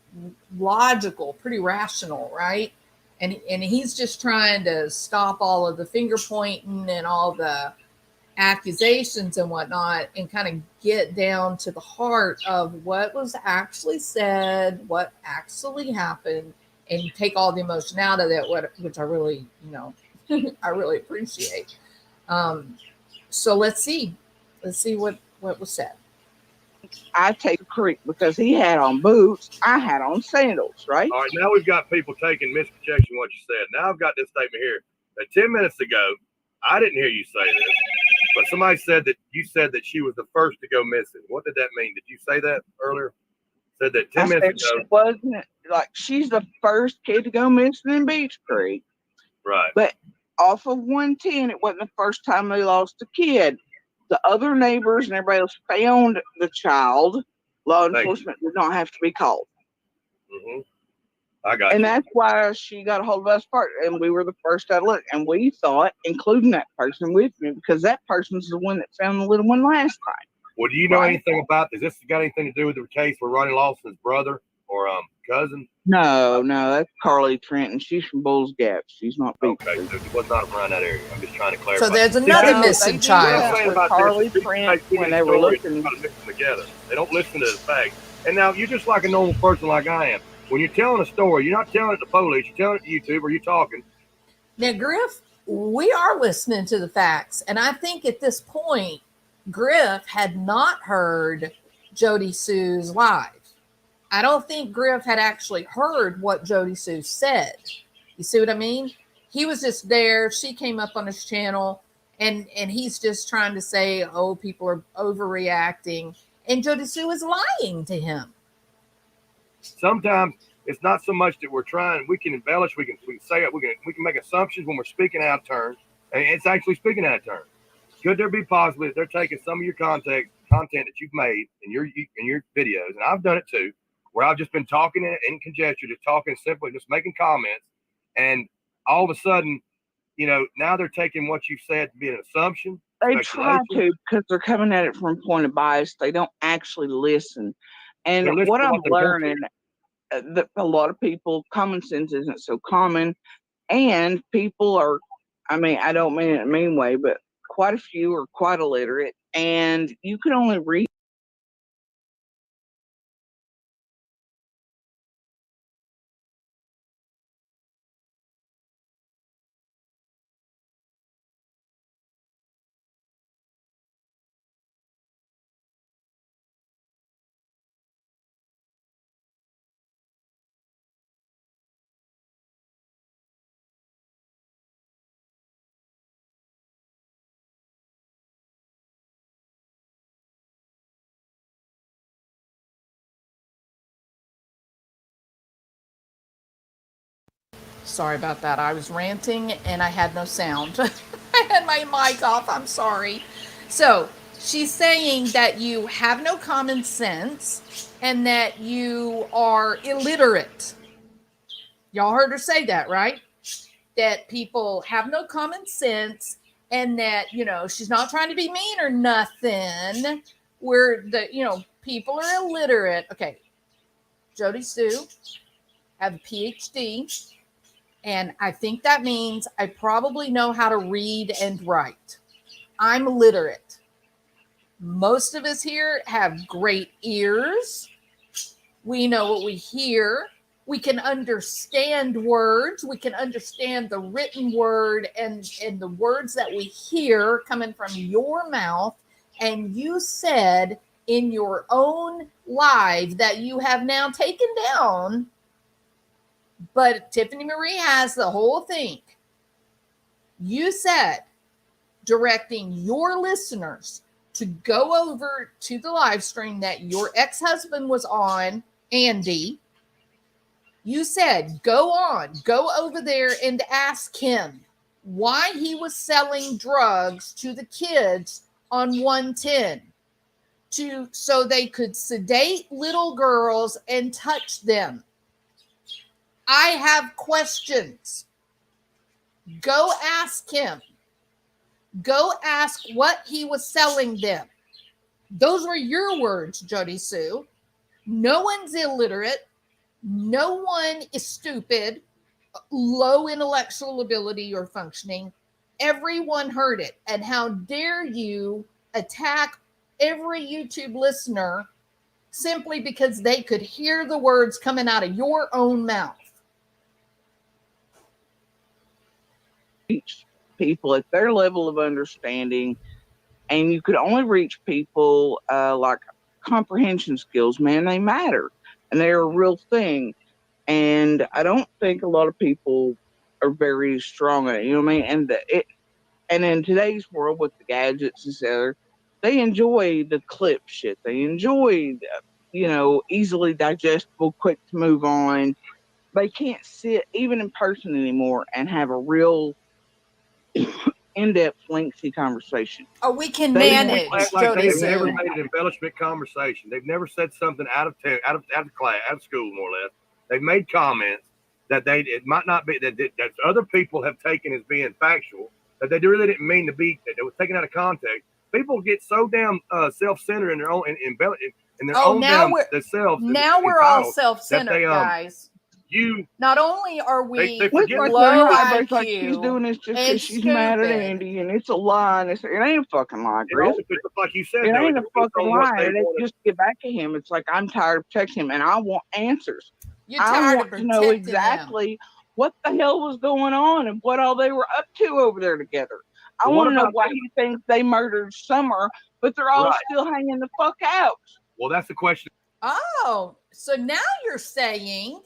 logical, pretty rational, right? And he's just trying to stop all of the finger pointing and all the accusations and whatnot, and kind of get down to the heart of what was actually said, what actually happened, and take all the emotion out of it, which I really, I really appreciate. So let's see what was said. I take a creek because he had on boots, I had on sandals, right? All right, now we've got people taking misprojection what you said. Now I've got this statement here that 10 minutes ago, I didn't hear you say this, but somebody said that you said that she was the first to go missing. What did that mean? Did you say that earlier? Said that 10 minutes ago. She wasn't, like, she's the first kid to go missing in Beach Creek. Right. But off of 110, it wasn't the first time they lost a kid. The other neighbors and everybody else found the child. Law enforcement did not have to be called. Mm-hmm. I got and you. that's why she got a hold of us first, and we were the first to look. And we thought, including that person with me, because that person's the one that found the little one last time. Well, do you know anything about this? This got anything to do with the case where Ronnie lost his brother, or cousin? No, that's Carly Trenton. She's from Bulls Gap. She's not Beach Okay, Street. so it was not around that area. I'm just trying to clarify. So there's See, another that's- No, missing they did What I'm child. that saying with about Carly this, people Trent take too when many they were stories looking. and try to mix them together. They don't listen to the facts. And now you're just like a normal person like I am. When you're telling a story, you're not telling it to police, you're telling it to YouTube, or you're talking. Now, Griff, we are listening to the facts. And I think at this point, Griff had not heard Jodi Sue's live. I don't think Griff had actually heard what Jodi Sue said. You see what I mean? He was just there. She came up on his channel, and he's just trying to say, oh, people are overreacting. And Jodi Sue is lying to him. Sometimes it's not so much that we're trying. We can embellish. We can say it. We can make assumptions when we're speaking out of turn, and it's actually speaking out of turn. Could there be possibly that they're taking some of your content that you've made in your videos, and I've done it too, where I've just been talking in conjecture, just talking simply, just making comments, and all of a sudden, now they're taking what you've said to be an assumption. They try to because they're coming at it from a point of bias. They don't actually listen. And what I'm learning, that a lot of people, common sense isn't so common, and people are, I don't mean it in a mean way, but quite a few are quite illiterate, and you can only read. Sorry about that. I was ranting and I had no sound. I had my mic off. I'm sorry. So she's saying that you have no common sense and that you are illiterate. Y'all heard her say that, right? That people have no common sense and that, she's not trying to be mean or nothing. People are illiterate. Okay. Jodi Sue have a PhD. And I think that means I probably know how to read and write. I'm literate. Most of us here have great ears. We know what we hear. We can understand words. We can understand the written word and the words that we hear coming from your mouth. And you said in your own live that you have now taken down, but Tiffany Maried has the whole thing. You said, directing your listeners to go over to the live stream that your ex-husband was on, Andy. You said, go over there and ask him why he was selling drugs to the kids on 110 so they could sedate little girls and touch them. I have questions. Go ask him. Go ask what he was selling them. Those were your words, Jodi Sue. No one's illiterate. No one is stupid, low intellectual ability or functioning. Everyone heard it. And how dare you attack every YouTube listener simply because they could hear the words coming out of your own mouth? Reach people at their level of understanding, and you could only reach people like comprehension skills. Man, they matter, and they're a real thing. And I don't think a lot of people are very strong at it. You know what I mean? And in today's world with the gadgets, etc., they enjoy the clip shit. They enjoy, easily digestible, quick to move on. They can't sit even in person anymore and have a real in-depth, lengthy conversation. Oh, we can They manage, Act like Jodi they've never Sue. made an embellishment conversation. They've never said something out of class, out of school, more or less. They've made comments that it might not be that other people have taken as being factual, that they really didn't mean to be, that it was taken out of context. People get so damn self-centered in their own and in their Oh, own now damn we're themselves. now we're all entitled self-centered, they, guys. You Not only are we they With forget like what their low high base, like she's IQ doing this just and because she's mad at stupid, Andy, and it's a lie, and it ain't a fucking lie, it Chris. all depends, like you said, It though, it ain't a depends fucking on what lie. they And it's want. just to get back to him. It's like I'm tired of texting him, and I want answers. you're I tired want of to know protecting them. exactly what the hell was going on and what all they were up to over there together. I Well, want what to know about why them? he thinks they murdered Summer, but they're all Right. still hanging the fuck out. Well, that's the question. Oh, so now you're saying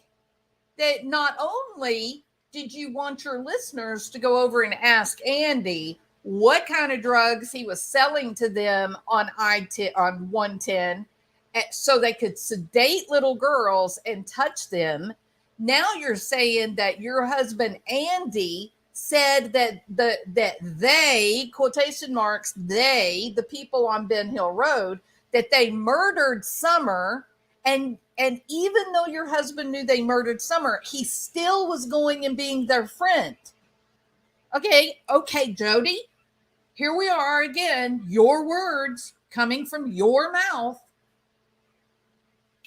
that not only did you want your listeners to go over and ask Andy what kind of drugs he was selling to them on 110 so they could sedate little girls and touch them. Now you're saying that your husband Andy said that they, quotation marks, they, the people on Ben Hill Road, that they murdered Summer. And even though your husband knew they murdered Summer, he still was going and being their friend. Okay, Jodi, here we are again, your words coming from your mouth.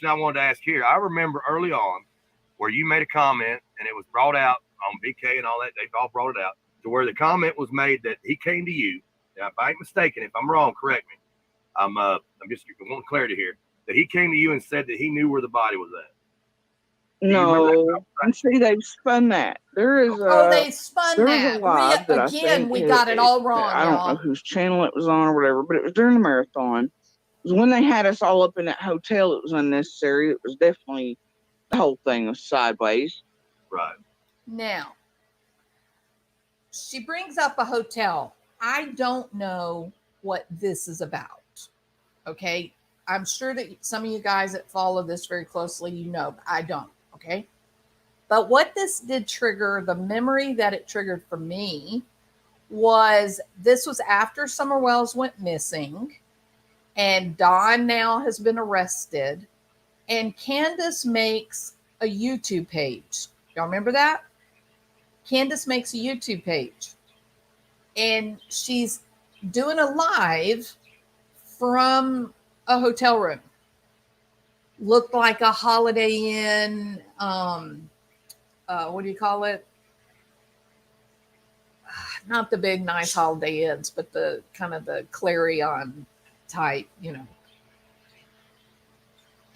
I wanted to ask here. I remember early on where you made a comment and it was brought out on BK and all that. They all brought it out to where the comment was made that he came to you. Now, if I ain't mistaken, if I'm wrong, correct me. I'm just wanting clarity here. That he came to you and said that he knew where the body was at. No, and see, they've spun that. There is they spun a live that I think we got it all wrong. I don't know whose channel it was on or whatever, but it was during the marathon. It was when they had us all up in that hotel. It was unnecessary. It was definitely, the whole thing was sideways. Right. Now, she brings up a hotel. I don't know what this is about. Okay. I'm sure that some of you guys that follow this very closely, you know, but I don't. Okay. But what this did trigger, the memory that it triggered for me was this was after Summer Wells went missing and Don now has been arrested and Candace makes a YouTube page. Y'all remember that? Candace makes a YouTube page and she's doing a live from a hotel room. Looked like a Holiday Inn, what do you call it? Not the big nice Holiday Inns, but the kind of the Clarion type, you know.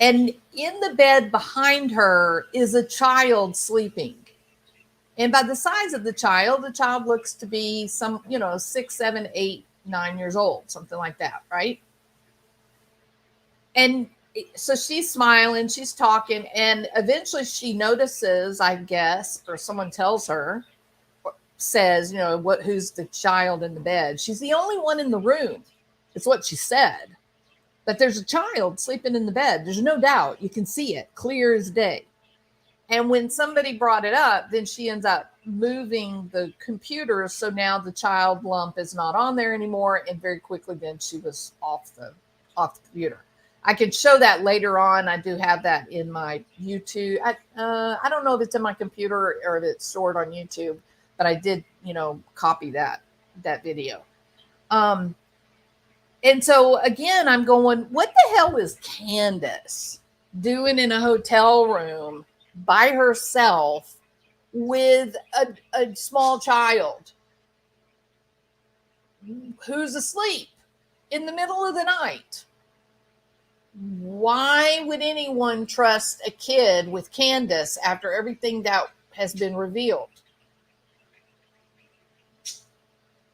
And in the bed behind her is a child sleeping. And by the size of the child looks to be 6, 7, 8, 9 years old, something like that, right? And so she's smiling, she's talking, and eventually she notices, I guess, or someone tells her, says, who's the child in the bed? She's the only one in the room. It's what she said. But there's a child sleeping in the bed. There's no doubt. You can see it clear as day. And when somebody brought it up, then she ends up moving the computer. So now the child lump is not on there anymore. And very quickly then she was off the computer. I can show that later on. I do have that in my YouTube. I don't know if it's in my computer or if it's stored on YouTube, but I did, copy that video. And so again, I'm going, what the hell is Candace doing in a hotel room by herself with a small child who's asleep in the middle of the night? Why would anyone trust a kid with Candace after everything that has been revealed?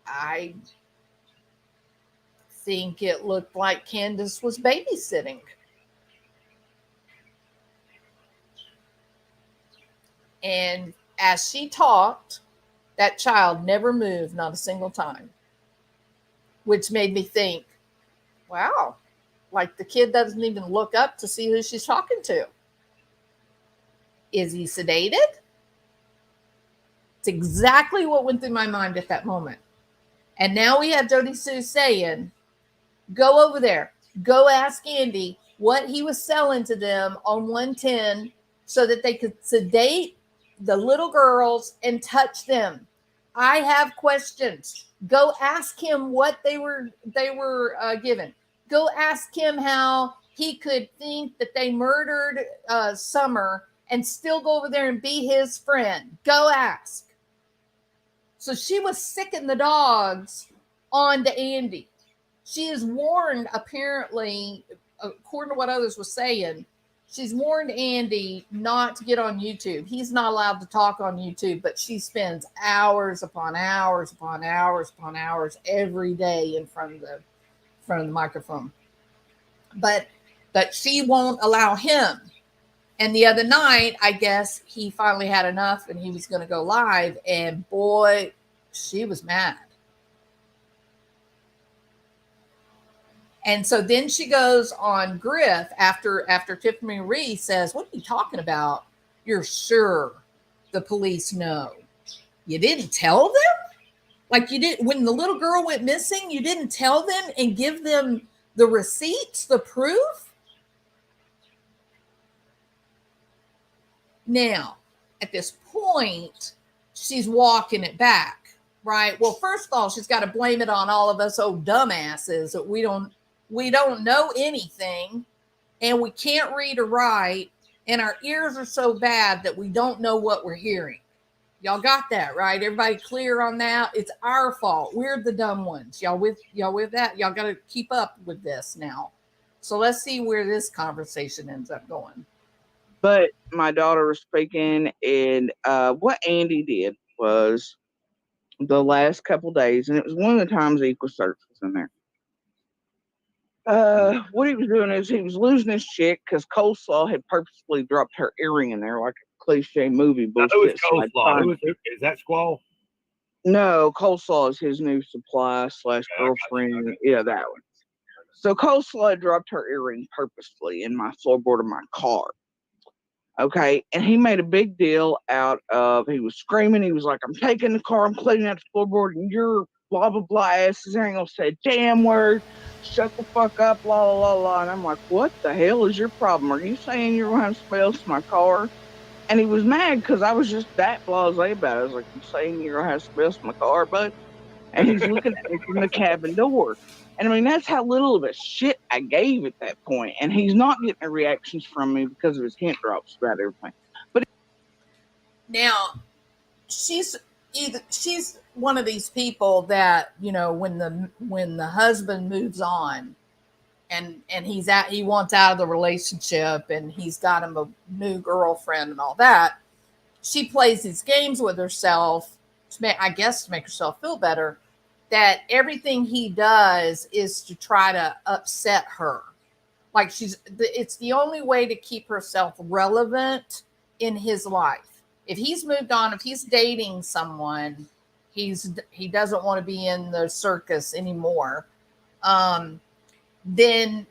I think it looked like Candace was babysitting. And as she talked, that child never moved, not a single time, which made me think, wow, like the kid doesn't even look up to see who she's talking to. Is he sedated? It's exactly what went through my mind at that moment. And now we have Jodi Sue saying, go over there, go ask Andy what he was selling to them on 110 so that they could sedate the little girls and touch them. I have questions. Go ask him what they were given. Go ask him how he could think that they murdered Summer and still go over there and be his friend. Go ask. So she was sicking the dogs on to Andy. She is warned, apparently, according to what others were saying, she's warned Andy not to get on YouTube. He's not allowed to talk on YouTube, but she spends hours upon hours upon hours upon hours every day in front of the microphone. But she won't allow him. And the other night, I guess he finally had enough and he was going to go live. And boy, she was mad. And so then she goes on Griff after Tiffany Maried says, "What are you talking about? You're sure the police know? You didn't tell them? Like you did when the little girl went missing, you didn't tell them and give them the receipts, the proof?" Now, at this point, she's walking it back, right? Well, first of all, she's got to blame it on all of us old dumbasses that we don't know anything and we can't read or write and our ears are so bad that we don't know what we're hearing. Y'all got that, right? Everybody clear on that? It's our fault. We're the dumb ones. Y'all with that? Y'all got to keep up with this now. So let's see where this conversation ends up going. But my daughter was speaking, and what Andy did was the last couple days, and it was one of the times Equal Search was in there. What he was doing is he was losing his chick because Coleslaw had purposely dropped her earring in there like a cliche movie bullshit. Who is Coleslaw? Is that Squall? No, Coleslaw is his new supply / girlfriend. Yeah, that one. So Coleslaw dropped her earring purposefully in my floorboard of my car. Okay, and he made a big deal out of, he was screaming, he was like, "I'm taking the car, I'm cleaning out the floorboard, and you're blah, blah, blah, asses ain't gonna say a damn word, shut the fuck up, blah, blah, blah, blah." And I'm like, "What the hell is your problem? Are you saying you're gonna have spells to my car?" And he was mad because I was just that blasé about it. I was like, "You saying you're gonna have spells to my car, bud?" And he's looking at me from the cabin door. And I mean, that's how little of a shit I gave at that point. And he's not getting the reactions from me because of his hint drops about everything. But now, she's one of these people that, you know, when the husband moves on and he wants out of the relationship and he's got him a new girlfriend and all that, she plays these games with herself to make herself feel better, that everything he does is to try to upset her. Like it's the only way to keep herself relevant in his life. If he's moved on, if he's dating someone, he doesn't want to be in the circus anymore. Then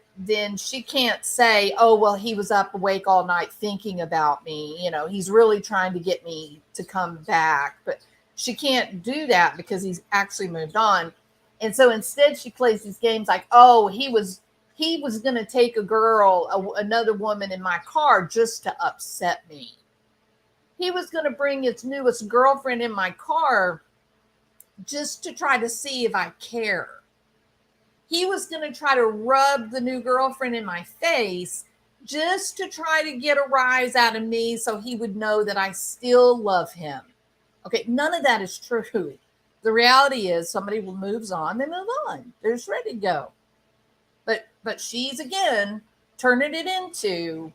she can't say, "Oh, well, he was up awake all night thinking about me. You know, he's really trying to get me to come back." But she can't do that because he's actually moved on. And so instead she plays these games like, "Oh, he was going to take another woman in my car just to upset me. He was going to bring his newest girlfriend in my car just to try to see if I care. He was going to try to rub the new girlfriend in my face just to try to get a rise out of me so he would know that I still love him." Okay, none of that is true. The reality is somebody moves on, they move on. They're just ready to go. But she's, again, turning it into,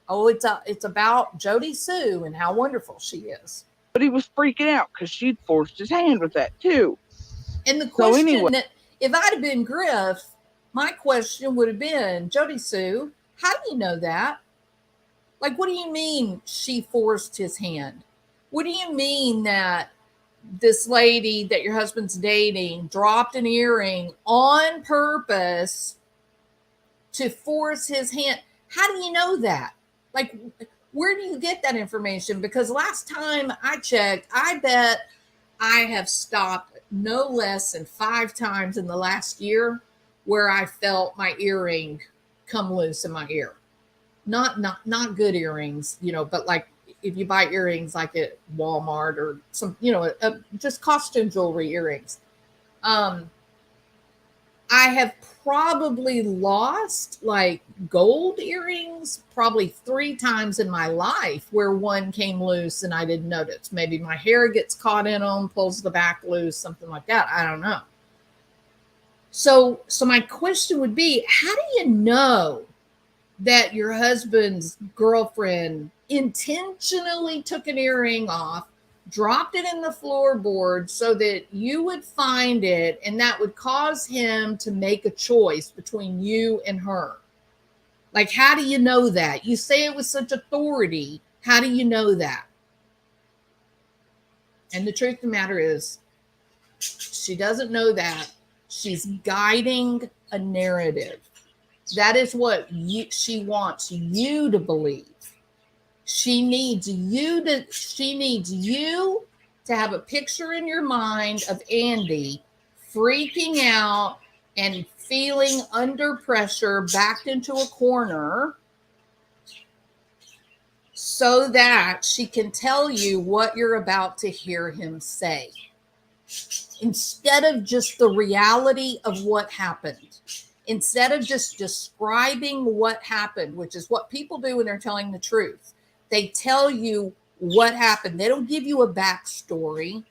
oh, it's about Jodi Sue and how wonderful she is. But he was freaking out because she'd forced his hand with that, too. And the question that, if I'd have been Griff, my question would have been, "Jodi Sue, how do you know that? Like, what do you mean she forced his hand? What do you mean that this lady that your husband's dating dropped an earring on purpose to force his hand? How do you know that? Like, where do you get that information? Because last time I checked, I bet I have stopped no less than 5 times in the last year where I felt my earring come loose in my ear. Not good earrings, you know, but like if you buy earrings like at Walmart or some, you know, just costume jewelry earrings. I I have probably lost like gold earrings probably 3 times in my life where one came loose and I didn't notice. Maybe my hair gets caught in them, pulls the back loose, something like that. I don't know. So my question would be, how do you know that your husband's girlfriend intentionally took an earring off, dropped it in the floorboard so that you would find it, and that would cause him to make a choice between you and her? Like, how do you know that? You say it with such authority. How do you know that? And the truth of the matter is, she doesn't know that. She's guiding a narrative. That is what she wants you to believe. She needs you to have a picture in your mind of Andy freaking out and feeling under pressure, backed into a corner, so that she can tell you what you're about to hear him say, instead of just the reality of what happened. Instead of just describing what happened, which is what people do when they're telling the truth. They tell you what happened. They don't give you a backstory.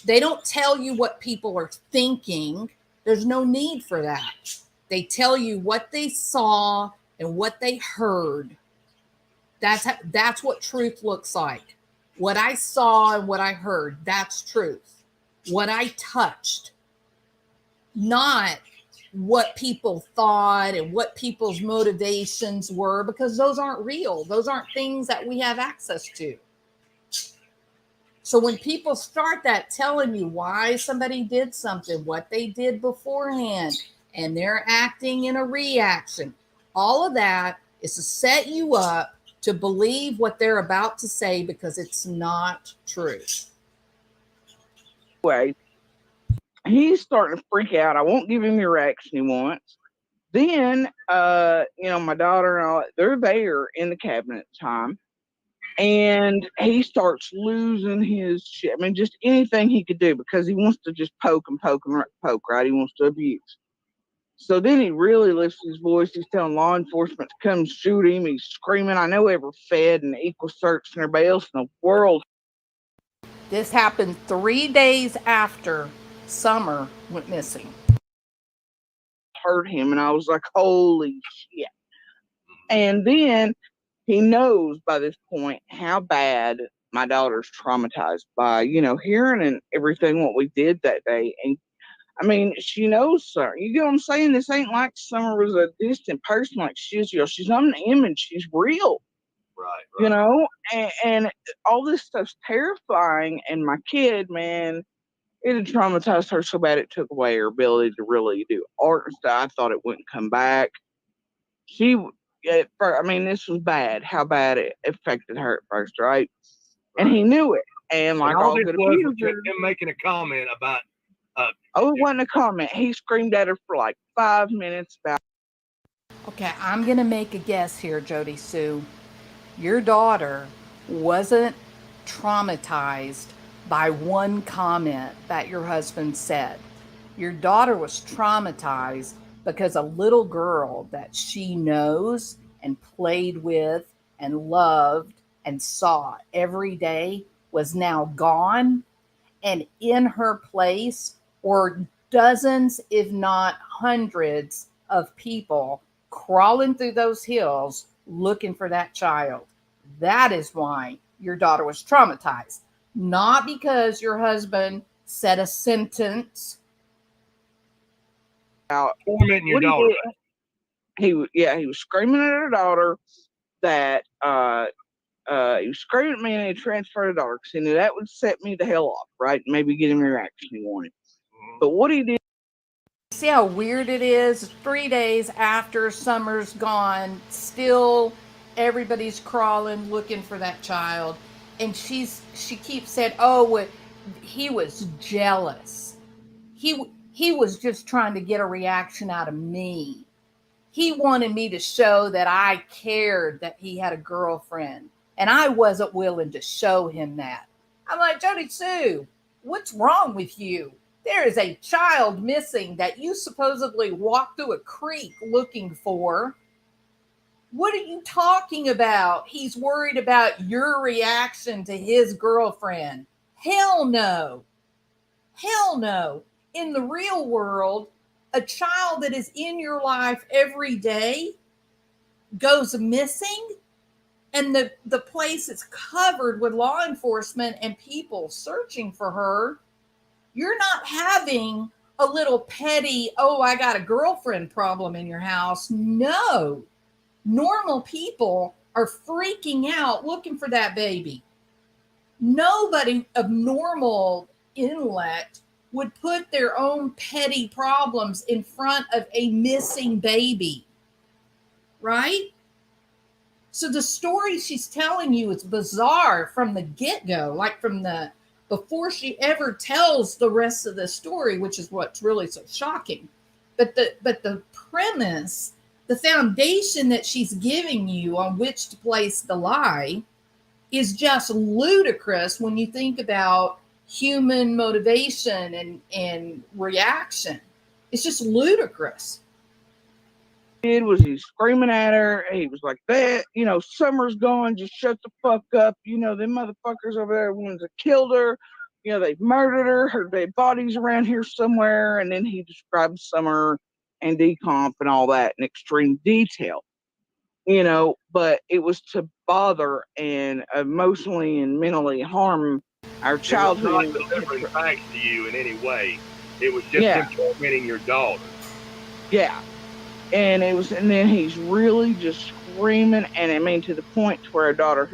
They don't tell you what people are thinking. There's no need for that. They tell you what they saw and what they heard. That's what truth looks like. What I saw and what I heard, that's truth. What I touched, not what people thought and what people's motivations were, because those aren't real. Those aren't things that we have access to. So when people start that telling you why somebody did something, what they did beforehand, and they're acting in a reaction, all of that is to set you up to believe what they're about to say, because it's not true. Anyway, he's starting to freak out. I won't give him the erection he wants. Then, my daughter and all, they're there in the cabinet at the time. And he starts losing his shit. I mean, just anything he could do, because he wants to just poke, right? He wants to abuse. So then he really lifts his voice. He's telling law enforcement to come shoot him. He's screaming, "I know every Fed and equal search and everybody else in the world." This happened 3 days after Summer went missing. Heard him, and I was like, holy shit. And then he knows by this point how bad my daughter's traumatized by, hearing and everything what we did that day. And I mean, she knows, sir. You get what I'm saying? This ain't like Summer was a distant person. Like she's not an image. She's real. Right. And all this stuff's terrifying. And my kid, man, it had traumatized her so bad it took away her ability to really do art and stuff. I thought it wouldn't come back. This was bad, how bad it affected her at first, right? And he knew it. And like all good abusers, him making a comment about it wasn't a comment. He screamed at her for like 5 minutes about. Okay, I'm going to make a guess here, Jodi Sue. Your daughter wasn't traumatized by one comment that your husband said. Your daughter was traumatized because a little girl that she knows and played with and loved and saw every day was now gone, and in her place were dozens, if not hundreds, of people crawling through those hills looking for that child. That is why your daughter was traumatized, not because your husband said a sentence. Tormenting your daughter. He was screaming at her daughter that he was screaming at me, and he transferred the daughter because he knew that would set me the hell off, right? Maybe get him the reaction he wanted. But what he did. See how weird it is? 3 days after Summer's gone, still everybody's crawling looking for that child, and she keeps saying, "Oh, he was jealous. He was just trying to get a reaction out of me. He wanted me to show that I cared that he had a girlfriend, and I wasn't willing to show him that." I'm like, Jodi Sue, what's wrong with you? There is a child missing that you supposedly walked through a creek looking for. What are you talking about? He's worried about your reaction to his girlfriend. Hell no. Hell no. In the real world, a child that is in your life every day goes missing, and the place is covered with law enforcement and people searching for her. You're not having a little petty, oh, I got a girlfriend problem in your house. No. Normal people are freaking out looking for that baby. Nobody of normal intellect would put their own petty problems in front of a missing baby, right? So the story she's telling you is bizarre from the get-go, like before she ever tells the rest of the story, which is what's really so shocking. But the premise, the foundation that she's giving you on which to place the lie is just ludicrous when you think about human motivation and reaction. It's just ludicrous. Did was he screaming at her? He was like, that, Summer's gone, just shut the fuck up. Them motherfuckers over there, ones that killed her, they've murdered her. Her dead body's around here somewhere. And then he described Summer and decomp and all that in extreme detail. But it was to bother and emotionally and mentally harm our childhood. It was not delivering facts to you in any way. It was just him tormenting your daughter. Yeah. And then he's really just screaming, and I mean, to the point where our daughter,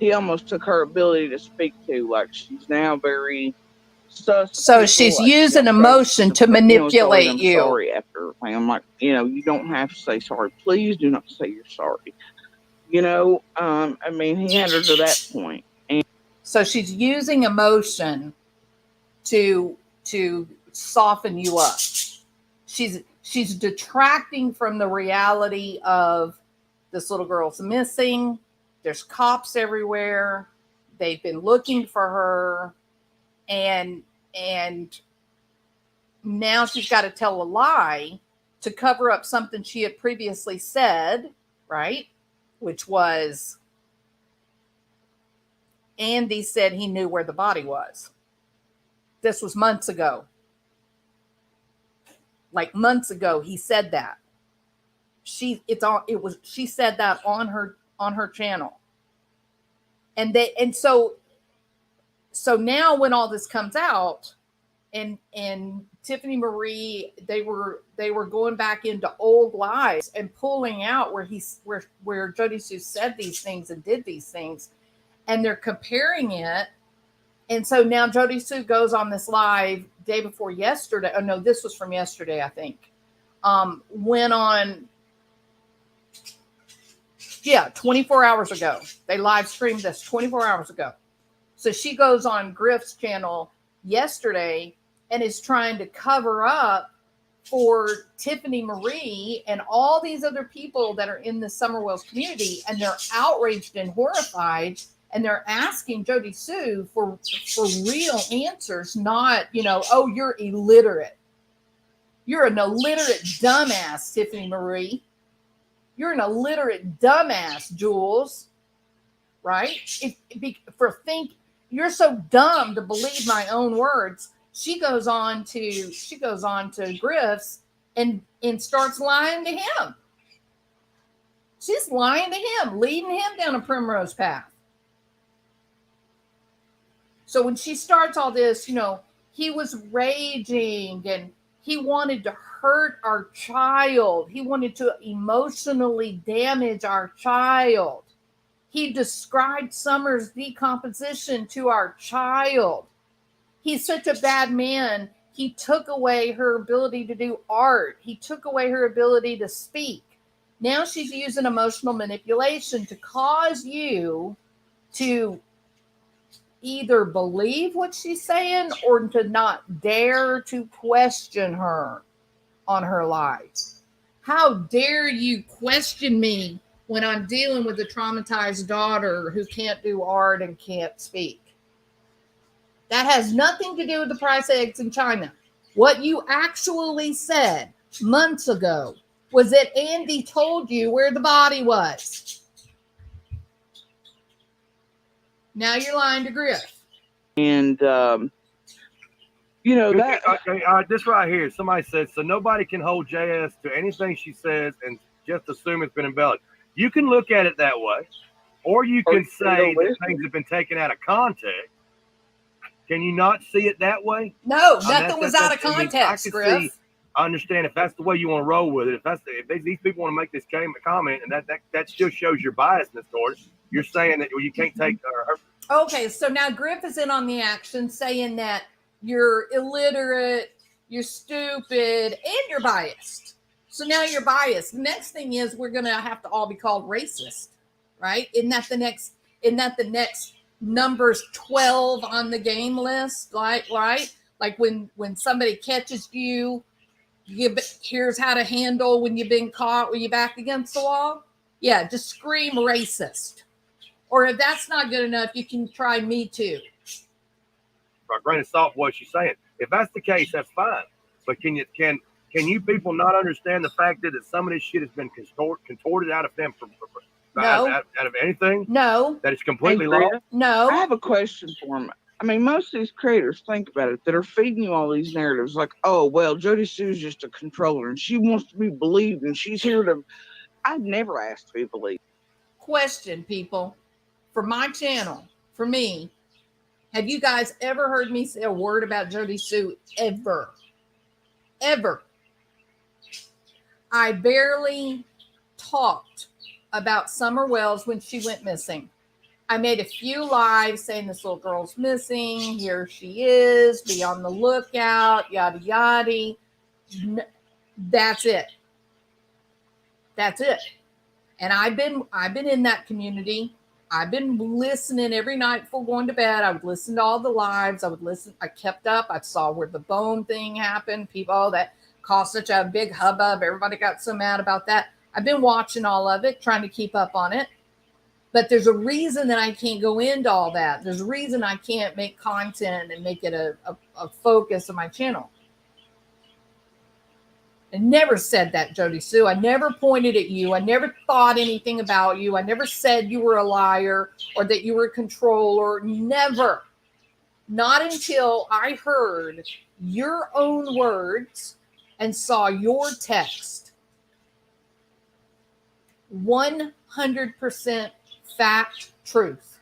he almost took her ability to speak to, like she's now very sus. So she's using emotion to manipulate you. Sorry after, I'm like, you don't have to say sorry. Please do not say you're sorry. I mean, he had her to that point. And so she's using emotion to soften you up. She's detracting from the reality of this little girl's missing. There's cops everywhere. They've been looking for her. And now she's got to tell a lie to cover up something she had previously said, right? Which was, Andy said he knew where the body was. This was months ago. Like months ago, he said that. She said that on her channel. And so now when all this comes out, and Tiffany Maried, they were going back into old lies and pulling out where Jodi Sue said these things and did these things, and they're comparing it. And so now Jodi Sue goes on this live day before yesterday. Oh no, this was from yesterday, I think. Went on, 24 hours ago. They live streamed this 24 hours ago. So she goes on Griff's channel yesterday and is trying to cover up for Tiffany Maried and all these other people that are in the Summer Wells community, and they're outraged and horrified. And they're asking Jodi Sue for real answers, not, oh, you're illiterate. You're an illiterate dumbass, Tiffany Maried. You're an illiterate dumbass, Jules. Right? You're so dumb to believe my own words. She goes on to Griff's and starts lying to him. She's lying to him, leading him down a primrose path. So when she starts all this, he was raging and he wanted to hurt our child. He wanted to emotionally damage our child. He described Summer's decomposition to our child. He's such a bad man. He took away her ability to do art. He took away her ability to speak. Now she's using emotional manipulation to cause you to either believe what she's saying or to not dare to question her on her lies. How dare you question me when I'm dealing with a traumatized daughter who can't do art and can't speak? That has nothing to do with the price of eggs in China. What you actually said months ago was that Andy told you where the body was. Now you're lying to Griff. And, you know, that. Okay, all right, this right here. Somebody said, so nobody can hold JS to anything she says and just assume it's been embellished. You can look at it that way, or you can say that things have been taken out of context. Can you not see it that way? No, nothing was out of context, Griff. I understand if that's the way you want to roll with it. If these people want to make this comment, and that still shows your biasness towards it. You're saying that you can't take her. Okay, so now Griff is in on the action, saying that you're illiterate, you're stupid, and you're biased. So now you're biased. The next thing is we're gonna have to all be called racist, right? Isn't that the next numbers 12 on the game list? Like, right? Like when somebody catches you, here's how to handle when you've been caught, when you're back against the wall. Yeah, just scream racist. Or if that's not good enough, you can try me too. For a grain of salt, what she's saying. If that's the case, that's fine. But can you people not understand the fact that some of this shit has been contorted out of them out of anything? No. That it's completely lost? No. I have a question for them. I mean, most of these creators, think about it, that are feeding you all these narratives like, oh, well, Jodi Sue's just a controller and she wants to be believed and she's here to. I've never asked to be believed. Question, people. For my channel, for me, have you guys ever heard me say a word about Jodi Sue? Ever. I barely talked about Summer Wells when she went missing. I made a few lives saying this little girl's missing. Here she is. Be on the lookout. Yada yada. That's it. And I've been in that community. I've been listening every night before going to bed. I would listen to all the lives. I kept up. I saw where the bone thing happened. People that caused such a big hubbub. Everybody got so mad about that. I've been watching all of it, trying to keep up on it. But there's a reason that I can't go into all that. There's a reason I can't make content and make it a focus of my channel. I never said that, Jodi Sue. I never pointed at you. I never thought anything about you. I never said you were a liar or that you were a controller. Never. Not until I heard your own words and saw your text. 100% fact, truth.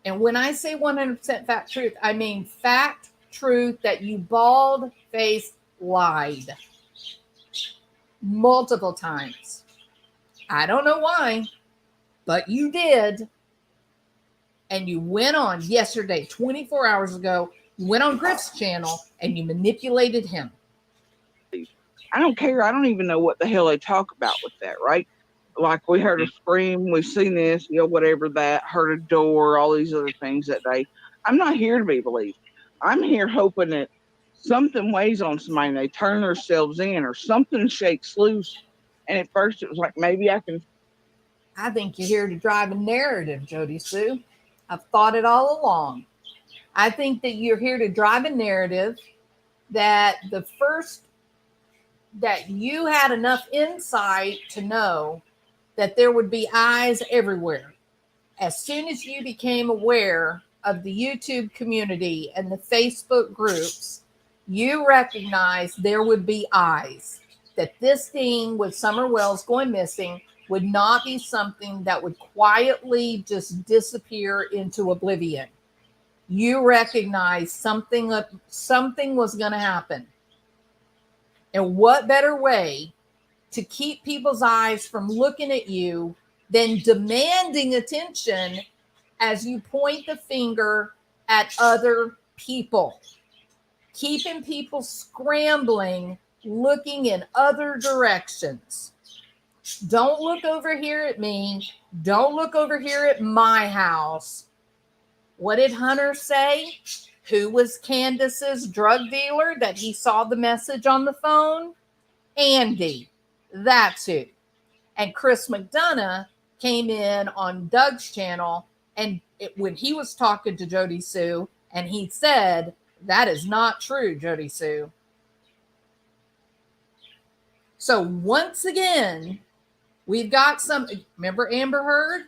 And when I say 100% fact, truth, I mean fact, truth that you bald-faced lied multiple times. I don't know why, but you did. And you went on yesterday, 24 hours ago, you went on Griff's channel and you manipulated him. I don't care. I don't even know what the hell they talk about with that, right? Like we heard a scream, we've seen this, whatever that, heard a door, all these other things that day. I'm not here to be believed. I'm here hoping that something weighs on somebody and they turn themselves in or something shakes loose. And at first it was like, maybe I can. I think you're here to drive a narrative, Jodi Sue. I've thought it all along. I think that you're here to drive a narrative that that you had enough insight to know that there would be eyes everywhere. As soon as you became aware of the YouTube community and the Facebook groups, you recognized there would be eyes, that this thing with Summer Wells going missing would not be something that would quietly just disappear into oblivion. You recognized something was going to happen. And what better way to keep people's eyes from looking at you than demanding attention as you point the finger at other people, keeping people scrambling, looking in other directions. Don't look over here at me. Don't look over here at my house. What did Hunter say? Who was Candace's drug dealer that he saw the message on the phone? Andy. That's who. And Chris McDonough came in on Doug's channel and when he was talking to Jodi Sue And he said, that is not true, Jodi Sue. So once again, we've got some, remember Amber Heard?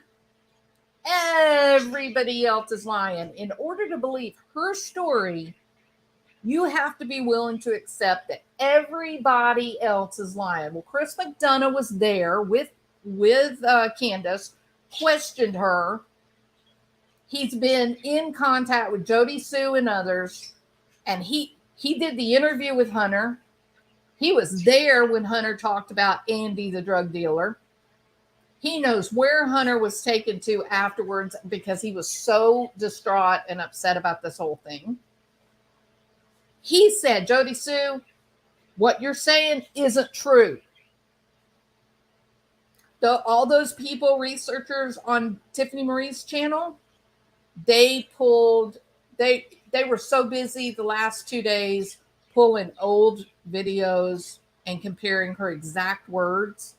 Everybody else is lying. In order to believe her story, you have to be willing to accept that everybody else is lying. Well, Chris McDonough was there with Candace, questioned her. He's been in contact with Jodi Sue and others, and he did the interview with Hunter. He was there when Hunter talked about Andy, the drug dealer. He knows where Hunter was taken to afterwards because he was so distraught and upset about this whole thing. He said, Jodi Sue, what you're saying isn't true. All those people, researchers on Tiffany Marie's channel, they were so busy the last 2 days pulling old videos and comparing her exact words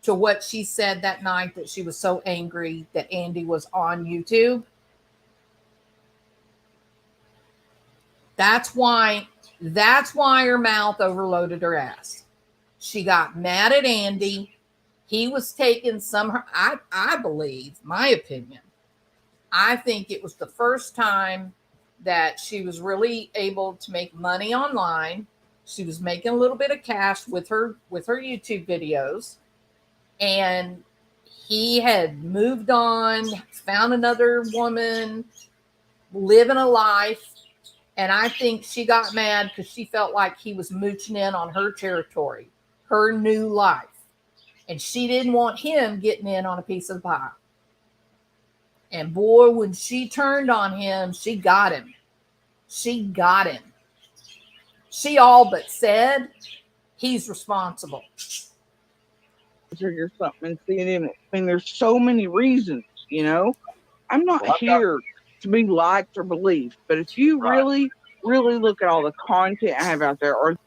to what she said that night that she was so angry that Andy was on YouTube. That's why her mouth overloaded her ass. She got mad at Andy. He was taking I believe, my opinion, I think it was the first time that she was really able to make money online. She was making a little bit of cash with her YouTube videos. And he had moved on, found another woman, living a life. And I think she got mad because she felt like he was mooching in on her territory, her new life. And she didn't want him getting in on a piece of the pie. And boy, when she turned on him, she got him. She got him. She all but said he's responsible. Or something and seeing him. I mean, there's so many reasons, you know. I'm not here to be liked or believed, but if you really look at all the content I have out there, or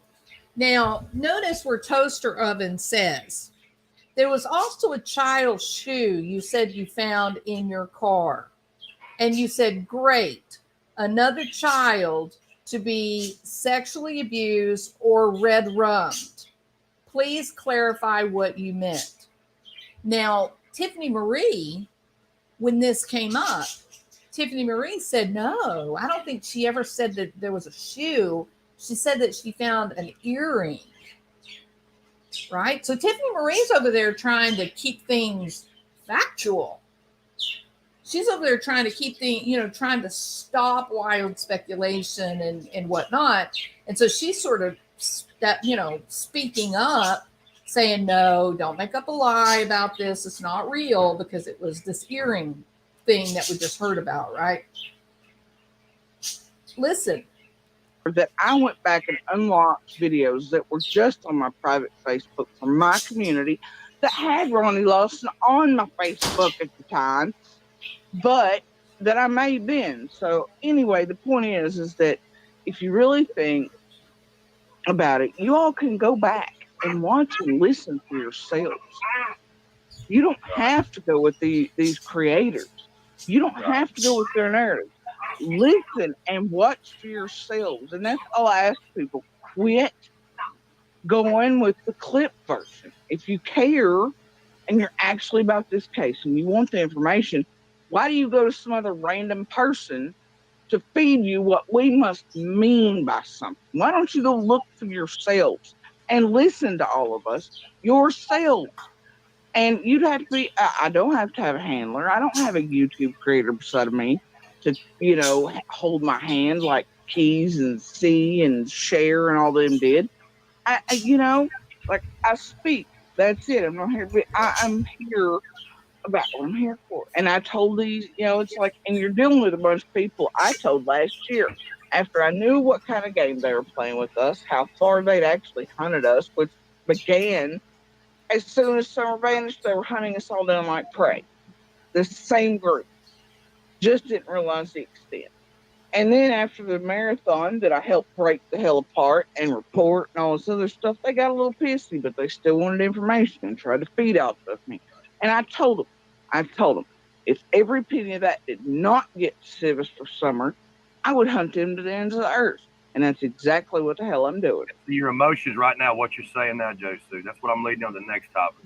now notice where Toaster Oven says there was also a child's shoe you said you found in your car, and you said, great, another child to be sexually abused or red-rummed. Please clarify what you meant. Now, Tiffany Marie, when this came up, Tiffany Marie said, no, I don't think she ever said that there was a shoe. She said that she found an earring, right? So Tiffany Marie's over there trying to keep things factual. She's over there trying to keep things, trying to stop wild speculation and whatnot. And so she's sort of speaking up, saying, no, don't make up a lie about this. It's not real, because it was this earring thing that we just heard about, right? Listen. That I went back and unlocked videos that were just on my private Facebook from my community that had Ronnie Lawson on my Facebook at the time, but that I made then. So anyway, the point is that if you really think about it, you all can go back and watch and listen for yourselves. You don't have to go with these creators. You don't have to go with their narrative. Listen and watch for yourselves. And that's all I ask people. Quit going with the clip version. If you care and you're actually about this case and you want the information, why do you go to some other random person to feed you what we must mean by something? Why don't you go look for yourselves and listen to all of us yourselves? And you'd have to be, I don't have to have a handler. I don't have a YouTube creator beside of me to, hold my hand like Keys and C and Share and all them did. I speak. That's it. I'm not here to be, I'm here about what I'm here for. And I told these, it's like, and you're dealing with a bunch of people I told last year after I knew what kind of game they were playing with us, how far they'd actually hunted us, which began as soon as summer vanished. They were hunting us all down like prey. The same group. Just didn't realize the extent. And then after the marathon that I helped break the hell apart and report and all this other stuff, they got a little pissy, but they still wanted information and tried to feed off of me. And I told them, if every penny of that did not get to Civis for summer, I would hunt him to the ends of the earth. And that's exactly what the hell I'm doing. Your emotions right now, what you're saying now, Jodi Sue, that's what I'm leading on to the next topic.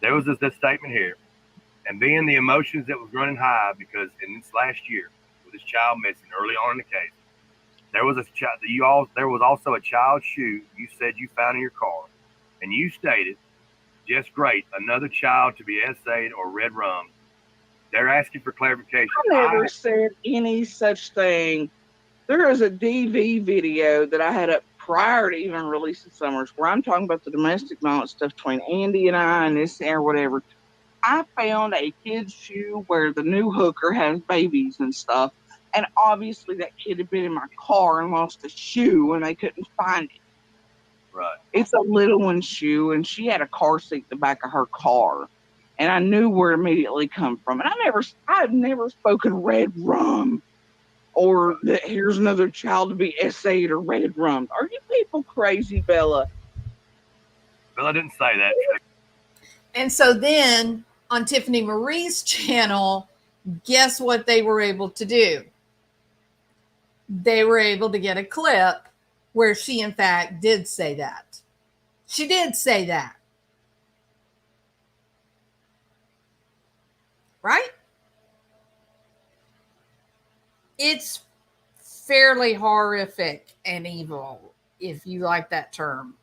There was this statement here, and being the emotions that was running high because in this last year, with this child missing early on in the case, there was there was also a child's shoe you said you found in your car, and you stated, just great, another child to be essayed or red rum. They're asking for clarification. I never said any such thing. There is a DV video that I had up prior to even releasing Summers where I'm talking about the domestic violence stuff between Andy and I and this or whatever. I found a kid's shoe where the new hooker has babies and stuff. And obviously that kid had been in my car and lost a shoe and they couldn't find it. Right. It's a little one's shoe and she had a car seat in the back of her car. And I knew where it immediately come from. And I've never spoken red rum. Or that here's another child to be essayed or red rummed. Are you people crazy, Bella? Bella didn't say that. And so then on Tiffany Marie's channel, guess what they were able to do? They were able to get a clip where she, in fact, did say that. She did say that. Right? It's fairly horrific and evil, if you like that term.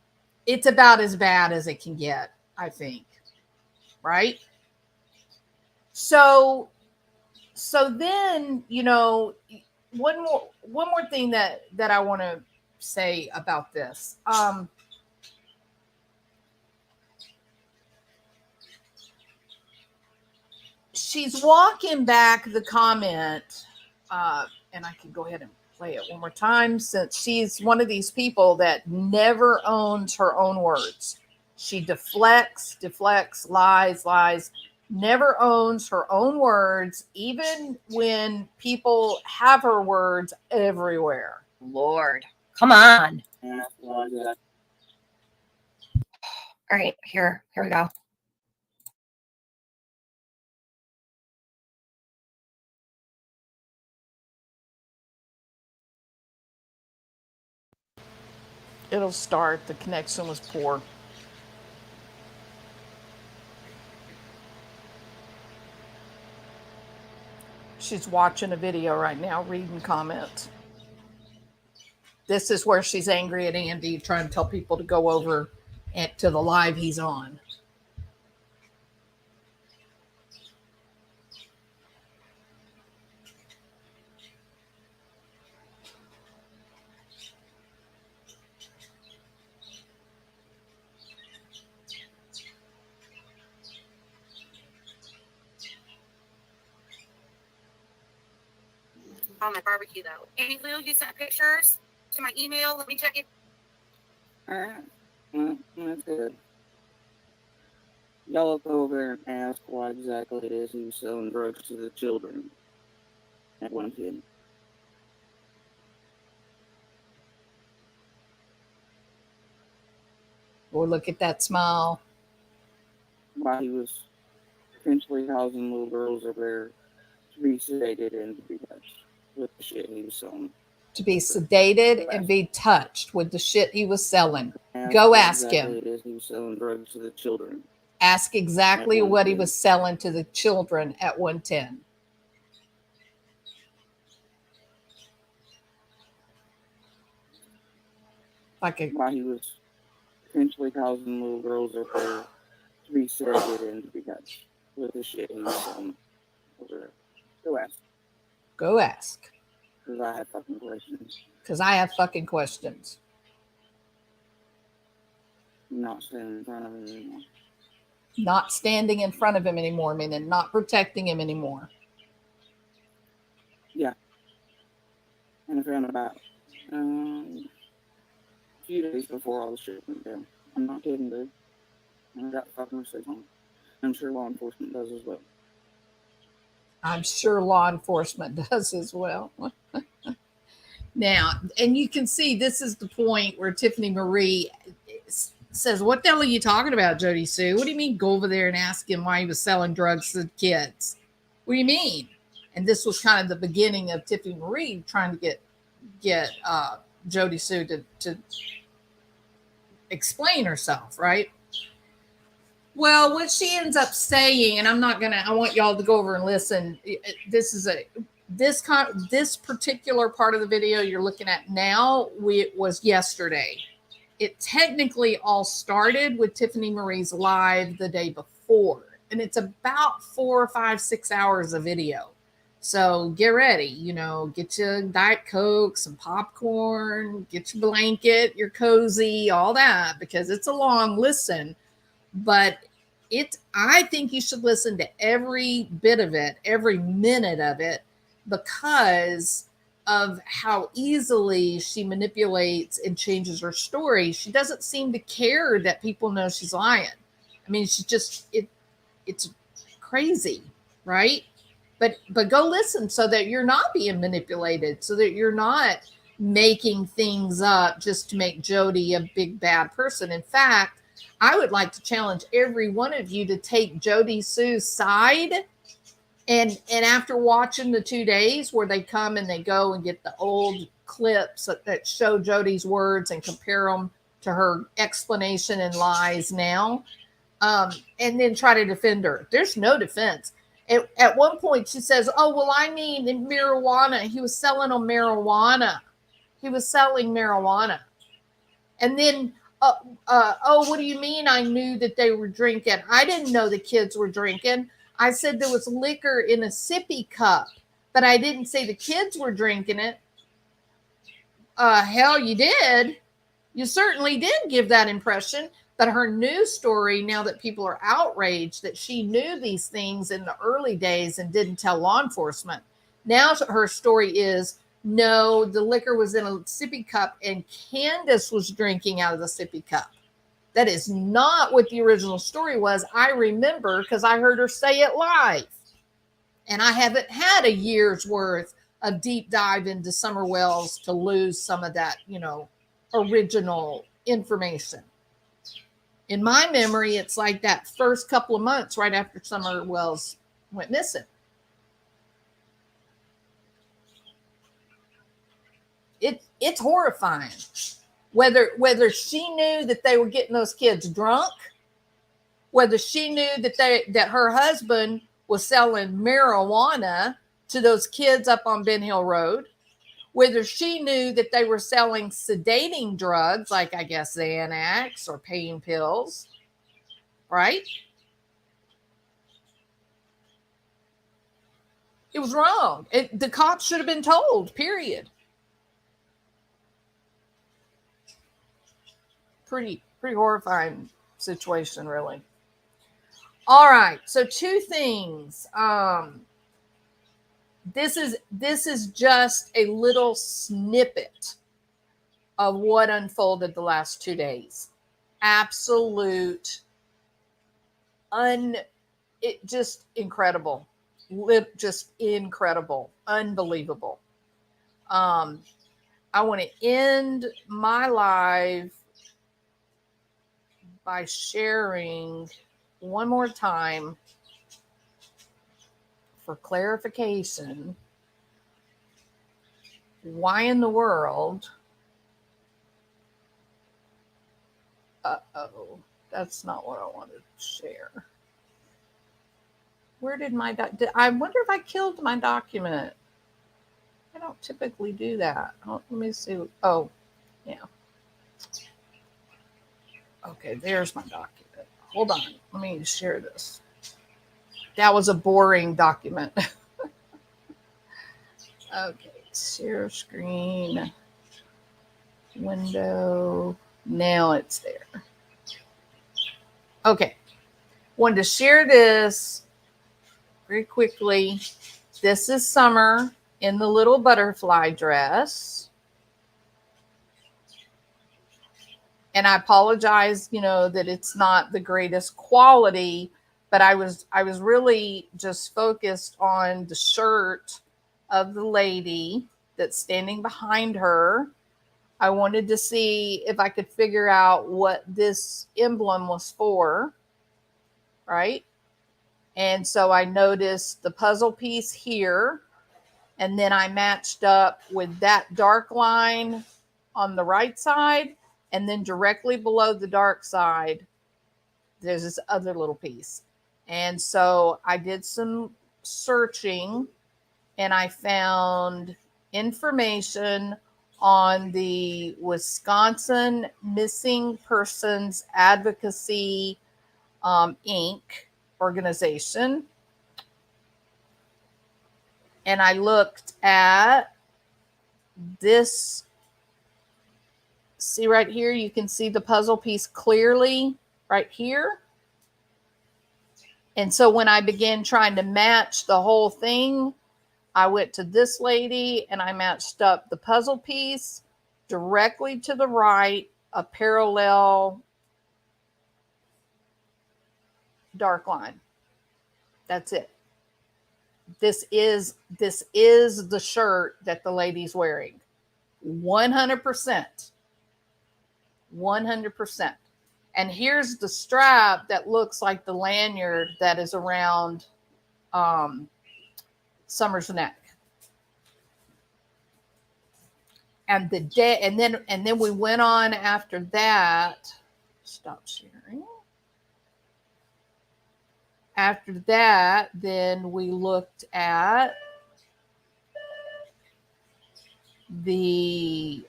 It's about as bad as it can get, I think. Right? So then, you know, one more thing that I want to say about this. She's walking back the comment, and I can go ahead and play it one more time since she's one of these people that never owns her own words. She deflects, lies, never owns her own words, even when people have her words everywhere. Lord, come on. Yeah, well, yeah. All right, here we go. It'll start. The connection was poor. She's watching a video right now, reading comments. This is where she's angry at Andy, trying to tell people to go over to the live he's on. On my barbecue though. Amy Lou, you sent pictures to my email. Let me check it. All right. Well, that's good. Y'all look over there and ask why exactly it is he was selling drugs to the children at 110. Boy, look at that smile. Why he was potentially housing little girls over there to be sedated and to be touched with the shit he was selling. To be sedated and be touched with the shit he was selling. Ask Go what ask exactly him. It is he was selling drugs to the children. Ask exactly At what he 110. was selling to the children at 110. Why he was potentially causing little girls over there to be sedated and to be touched with the shit he was selling over there. Go ask. Go ask. Because I have fucking questions. Because I have fucking questions. Not standing in front of him anymore. Not standing in front of him anymore, meaning not protecting him anymore. Yeah. And I found about a few days before all the shit went down. I'm not kidding, dude. And I got fucking receipts on it. I'm sure law enforcement does as well. I'm sure law enforcement does as well. Now, and you can see this is the point where Tiffany Marie says, what the hell are you talking about, Jodi Sue? What do you mean go over there and ask him why he was selling drugs to kids? What do you mean? And this was kind of the beginning of Tiffany Marie trying to get get Jodi Sue to explain herself, right? Well, what she ends up saying, and I want y'all to go over and listen. This particular part of the video you're looking at now, it was yesterday. It technically all started with Tiffany Marie's live the day before, and it's about 4 or 5, 6 hours of video. So get ready, get your Diet Coke, some popcorn, get your blanket, your cozy, all that, because it's a long listen. But I think you should listen to every bit of it, every minute of it, because of how easily she manipulates and changes her story. She doesn't seem to care that people know she's lying. I mean, it's crazy, right? But go listen so that you're not being manipulated, so that you're not making things up just to make Jodi a big bad person. In fact, I would like to challenge every one of you to take Jodi Sue's side. And after watching the 2 days where they come and they go and get the old clips that show Jodi's words and compare them to her explanation and lies now, and then try to defend her. There's no defense. At one point she says, oh, well, I mean, in marijuana, he was selling on marijuana. He was selling marijuana. And then, oh, what do you mean I knew that they were drinking? I didn't know the kids were drinking. I said there was liquor in a sippy cup, but I didn't say the kids were drinking it. Hell, you did. You certainly did give that impression. But her news story, now that people are outraged that she knew these things in the early days and didn't tell law enforcement, now her story is, no, the liquor was in a sippy cup and Candace was drinking out of the sippy cup. That is not what the original story was. I remember because I heard her say it live. And I haven't had a year's worth of deep dive into Summer Wells to lose some of that, original information. In my memory, it's like that first couple of months right after Summer Wells went missing. It's horrifying. Whether she knew that they were getting those kids drunk, whether she knew that her husband was selling marijuana to those kids up on Ben Hill Road, whether she knew that they were selling sedating drugs, like I guess Xanax or pain pills, right? It was wrong. The cops should have been told, period. Pretty horrifying situation, really. All right, so 2 things. This is just a little snippet of what unfolded the last 2 days. Absolute, just incredible, just incredible, unbelievable. I want to end my live by sharing one more time for clarification why in the world that's not what I wanted to share. Where did my I wonder if I killed my document. I don't typically do that. Let me see. Oh, yeah. Okay, there's my document. Hold on. Let me share this. That was a boring document. Okay, share screen, window. Now it's there. Okay, wanted to share this very quickly. This is Summer in the little butterfly dress. And I apologize, that it's not the greatest quality, but I was really just focused on the shirt of the lady that's standing behind her. I wanted to see if I could figure out what this emblem was for, right? And so I noticed the puzzle piece here, And then I matched up with that dark line on the right side. And then directly below the dark side, there's this other little piece. And so I did some searching and I found information on the Wisconsin Missing Persons Advocacy Inc. organization. And I looked at this. See right here, you can see the puzzle piece clearly right here. And so when I began trying to match the whole thing, I went to this lady and I matched up the puzzle piece directly to the right, a parallel dark line. That's it. This is the shirt that the lady's wearing. 100%. 100%. And here's the strap that looks like the lanyard that is around Summer's neck. And then we went on after that. Stop sharing. After that, then we looked at the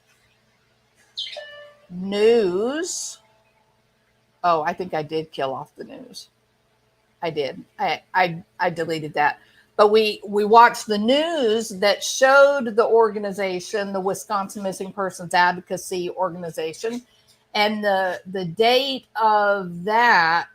news. Oh, I think I did kill off the news. I did. I deleted that. But we watched the news that showed the organization, the Wisconsin Missing Persons Advocacy Organization, and the date of that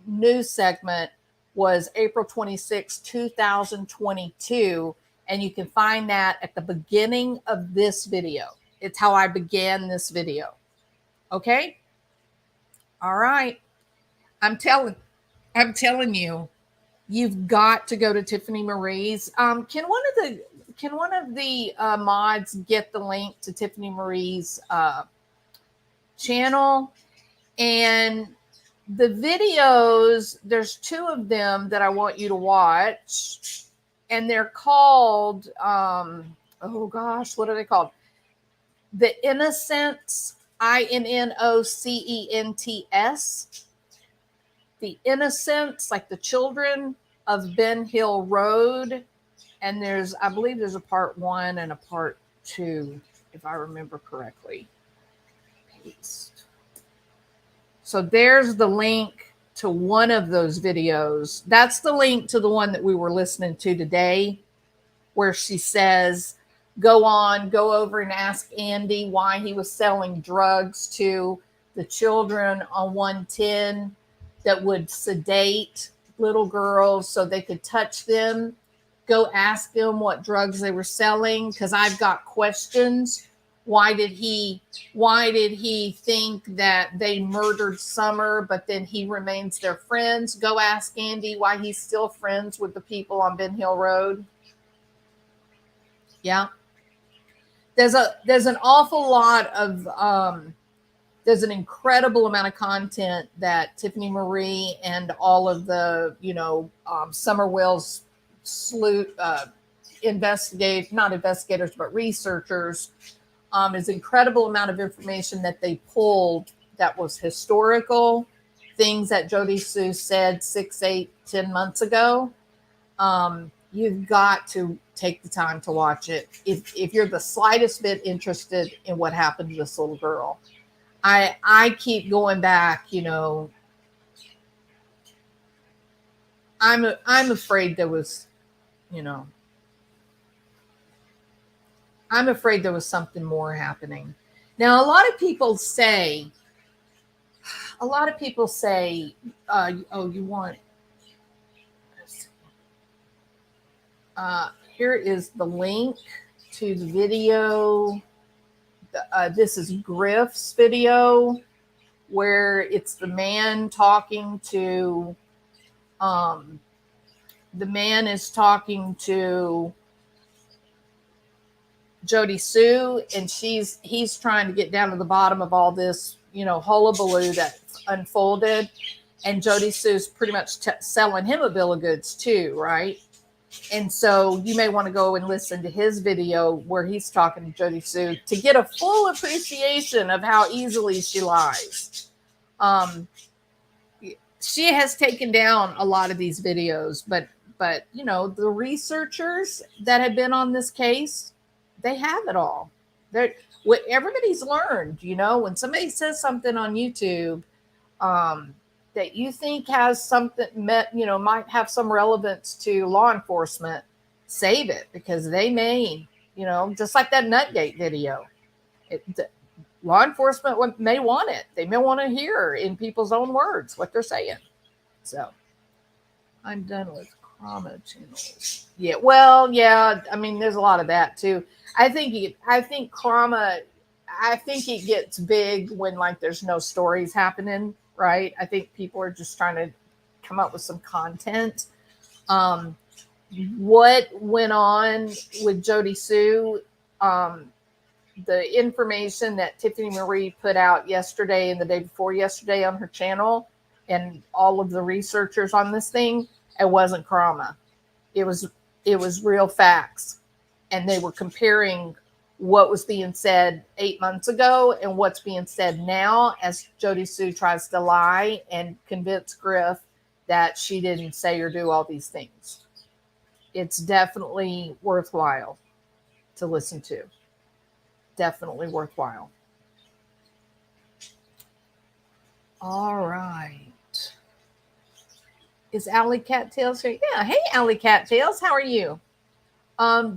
news segment was April 26, 2022. And you can find that at the beginning of this video. It's how I began this video. Okay? All right. I'm telling you, you've got to go to Tiffany Marie's. Can one of the mods get the link to Tiffany Marie's channel? And the videos, there's two of them that I want you to watch, and they're called, oh gosh, what are they called? The Innocents, INNOCENTS. The Innocents, like the children of Ben Hill Road. And I believe there's a part 1 and a part 2, if I remember correctly. Paste. So there's the link to one of those videos. That's the link to the one that we were listening to today, where she says, go over and ask Andy why he was selling drugs to the children on 110 that would sedate little girls so they could touch them. Go ask him what drugs they were selling, because I've got questions. Why did he think that they murdered Summer, but then he remains their friends? Go ask Andy why he's still friends with the people on Ben Hill Road. Yeah. There's an awful lot of there's an incredible amount of content that Tiffany Marie and all of the Summer Wells not investigators but researchers, is incredible amount of information that they pulled that was historical, things that Jodi Sue said 6, 8, 10 months ago. You've got to take the time to watch it if you're the slightest bit interested in what happened to this little girl. I keep going back, I'm afraid there was, I'm afraid there was something more happening. Now, a lot of people say, you want, here is the link to the video. This is Griff's video, where it's the man talking to, Jodi Sue, and he's trying to get down to the bottom of all this, hullabaloo that unfolded. And Jodi Sue's pretty much selling him a bill of goods too, right? And so you may want to go and listen to his video where he's talking to Jodi Sue to get a full appreciation of how easily she lies. She has taken down a lot of these videos, but you know, the researchers that have been on this case, they have it all. What everybody's learned, you know, when somebody says something on YouTube that you think has something, you know, might have some relevance to law enforcement, save it, because they may, you know, just like that Nutgate video. Law enforcement may want it. They may want to hear in people's own words what they're saying. So I'm done with Chroma channels. Yeah, well, yeah. I mean, there's a lot of that too. I think Chroma. I think it gets big when like there's no stories happening, right? I think people are just trying to come up with some content. What went on with Jodi Sue? The information that Tiffany Maried put out yesterday and the day before yesterday on her channel, and all of the researchers on this thing, it wasn't Chroma. It was real facts. And they were comparing what was being said 8 months ago and what's being said now, as Jodi Sue tries to lie and convince Griff that she didn't say or do all these things. It's definitely worthwhile to listen to. Definitely worthwhile. All right. Is Alley Cattails here? Yeah. Hey, Alley Cattails. How are you?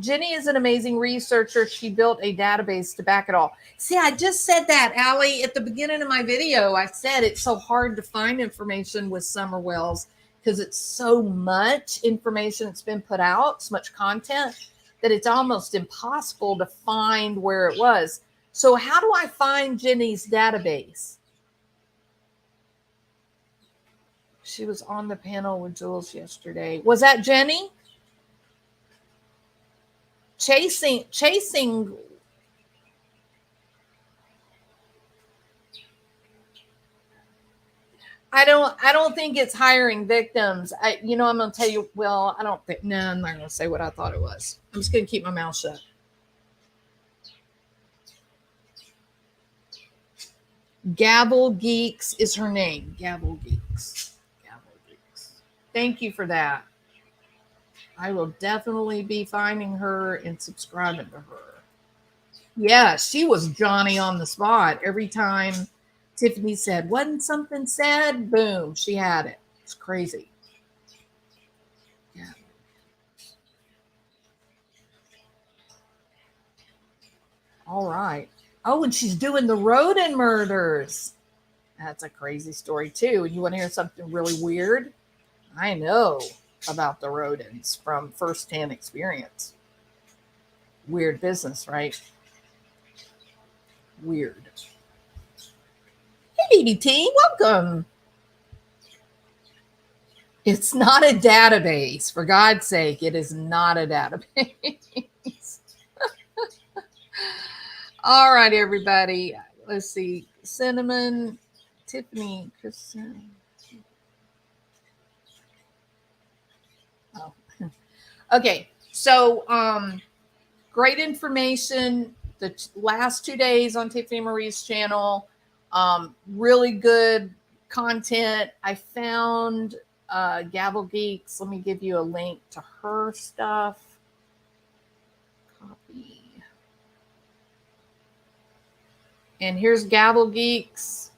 Jenny is an amazing researcher. She built a database to back it all. See, I just said that, Allie, at the beginning of my video. I said it's so hard to find information with Summer Wells because it's so much information that's been put out, so much content, that it's almost impossible to find where it was. So how do I find Jenny's database? She was on the panel with Jules yesterday. Was that Jenny? Chasing. I don't think it's hiring victims. I'm going to tell you, well, I don't think, no, I'm not going to say what I thought it was. I'm just going to keep my mouth shut. Gavel Geeks is her name. Gavel Geeks. Thank you for that. I will definitely be finding her and subscribing to her. Yeah, she was Johnny on the spot. Every time Tiffany said, wasn't something said, boom, she had it. It's crazy. Yeah. All right. Oh, and she's doing the Rodin murders. That's a crazy story, too. And you want to hear something really weird? I know about the Rodins from firsthand experience. Weird business, right? Weird. Hey, DDT, welcome. It's not a database. For God's sake, it is not a database. All right, everybody. Let's see. Cinnamon, Tiffany, Kristen. Oh. Okay. So, great information. The last 2 days on Tiffany Marie's channel. Really good content. I found Gavel Geeks. Let me give you a link to her stuff. Copy. And here's Gavel Geeks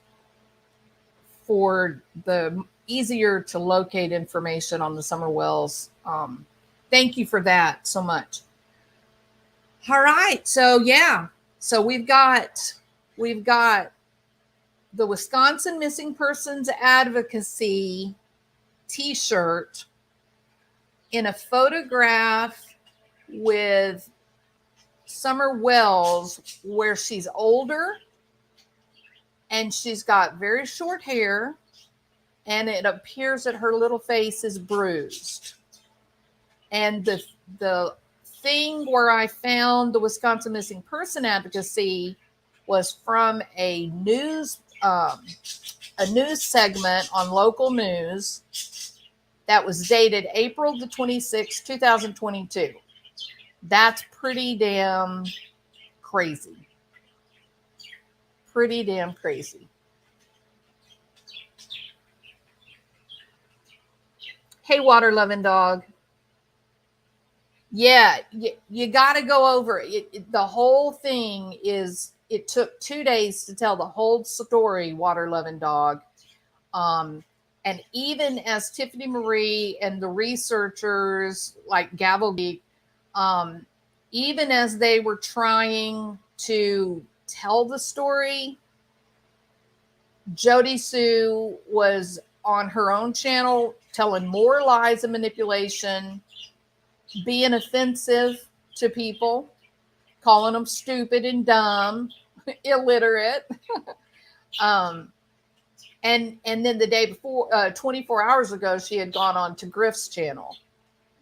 for the easier to locate information on the Summer Wells. Thank you for that so much. All right. So yeah. So we've got the Wisconsin Missing Persons Advocacy t-shirt in a photograph with Summer Wells where she's older and she's got very short hair and it appears that her little face is bruised. And the thing where I found the Wisconsin Missing Person Advocacy was from a news segment on local news. that was dated April the 26th, 2022. That's pretty damn crazy. Pretty damn crazy. Hey, water loving dog. Yeah, you got to go over it. The whole thing is, it took 2 days to tell the whole story, water loving dog. And even as Tiffany Maried and the researchers like Gavel Geek, even as they were trying to tell the story, Jodi Sue was on her own channel telling more lies and manipulation, being offensive to people, calling them stupid and dumb, illiterate. And then the day before, 24 hours ago, she had gone on to Griff's channel.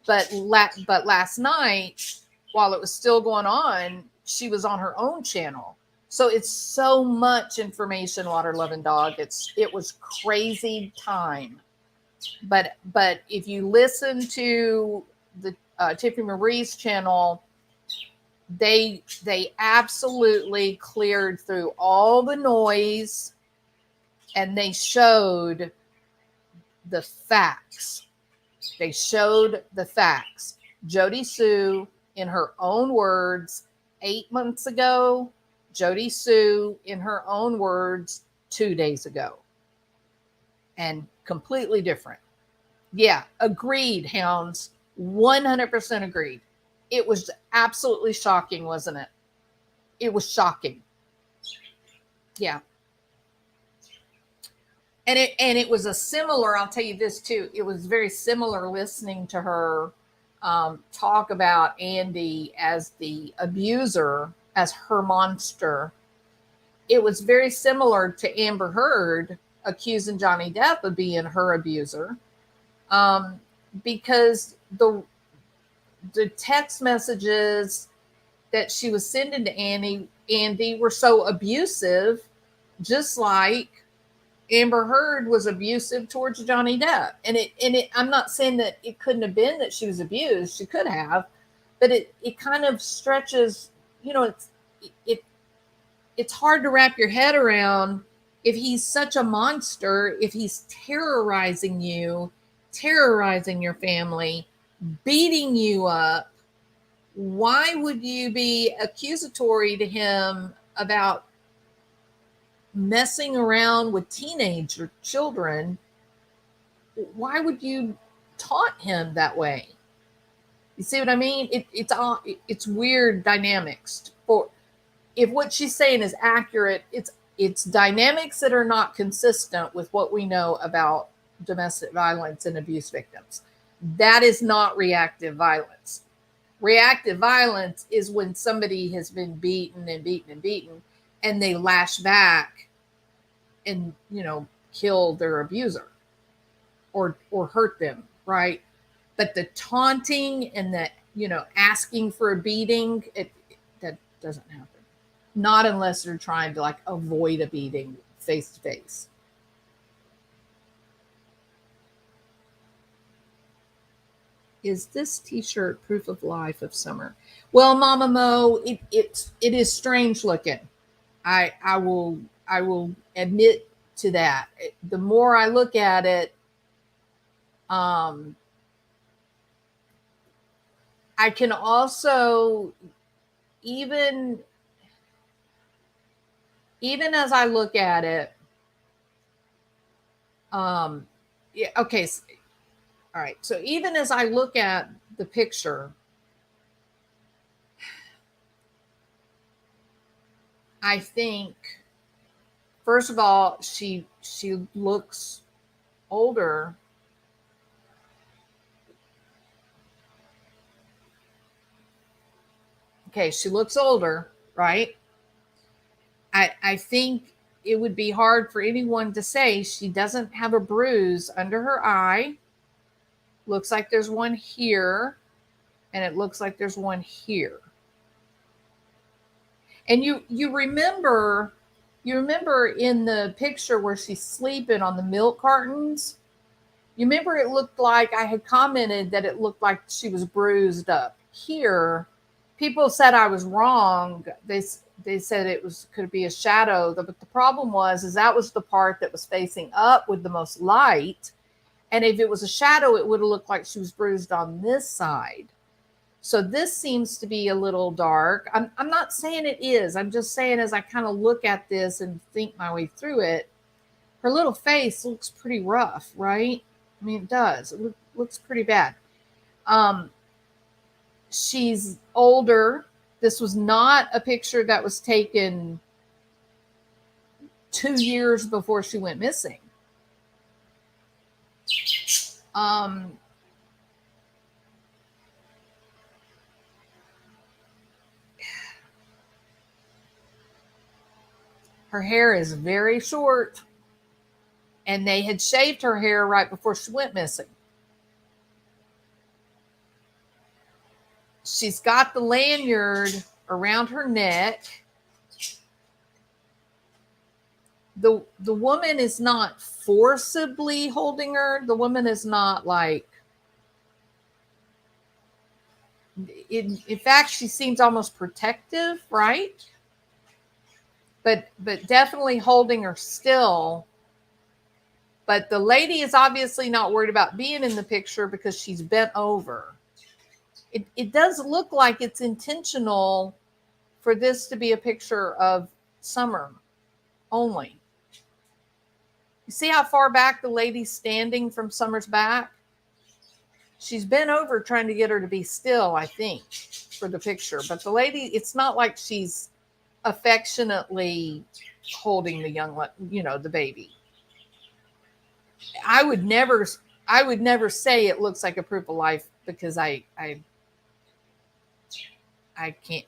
But last night, while it was still going on, she was on her own channel. So it's so much information, water loving dog. It was crazy time. But if you listen to the Tiffany Marie's channel, they absolutely cleared through all the noise, and they showed the facts. They showed the facts. Jodi Sue, in her own words, 8 months ago. Jodi Sue, in her own words, 2 days ago. And completely different. Yeah, agreed, hounds. 100% agreed. It was absolutely shocking, wasn't it? It was shocking. Yeah. And it was a similar, I'll tell you this too, it was very similar listening to her talk about Andy as the abuser, as her monster. It was very similar to Amber Heard accusing Johnny Depp of being her abuser, because the text messages that she was sending to Andy were so abusive, just like Amber Heard was abusive towards Johnny Depp. And I'm not saying that it couldn't have been that she was abused. She could have, but it kind of stretches, it's hard to wrap your head around. If he's such a monster, if he's terrorizing you, terrorizing your family, beating you up, why would you be accusatory to him about messing around with teenager children? Why would you taunt him that way? You see what I mean? It's weird dynamics. For if what she's saying is accurate, it's dynamics that are not consistent with what we know about domestic violence and abuse victims. That is not reactive violence. Reactive violence is when somebody has been beaten and beaten and beaten, and they lash back and kill their abuser or hurt them, right? But the taunting and the asking for a beating, that doesn't happen. Not unless they're trying to avoid a beating face to face. Is this t-shirt proof of life of Summer? Well, Mama Mo, it is strange looking. I will admit to that. The more I look at it, I can also, even as I look at it, yeah, okay. All right. So even as I look at the picture, I think, first of all, she looks older. Okay, she looks older, right? I think it would be hard for anyone to say she doesn't have a bruise under her eye. Looks like there's one here, and it looks like there's one here. And you remember in the picture where she's sleeping on the milk cartons, You remember it looked like I had commented that it looked like she was bruised up. Here, people said I was wrong. They said it was could be a shadow. But the problem is that was the part that was facing up with the most light. And if it was a shadow, it would have looked like she was bruised on this side. So this seems to be a little dark. I'm not saying it is. I'm just saying as I kind of look at this and think my way through it, her little face looks pretty rough, right? I mean, it does. It looks pretty bad. She's older. This was not a picture that was taken 2 years before she went missing. Her hair is very short, and they had shaved her hair right before she went missing. She's got the lanyard around her neck. The woman is not forcibly holding her. The woman is not like, in fact, she seems almost protective, right? But definitely holding her still. But the lady is obviously not worried about being in the picture because she's bent over. It does look like it's intentional for this to be a picture of Summer only. You see how far back the lady's standing from Summer's back? She's bent over trying to get her to be still, I think, for the picture. But the lady, it's not like she's affectionately holding the the baby. I would never say it looks like a proof of life because I can't,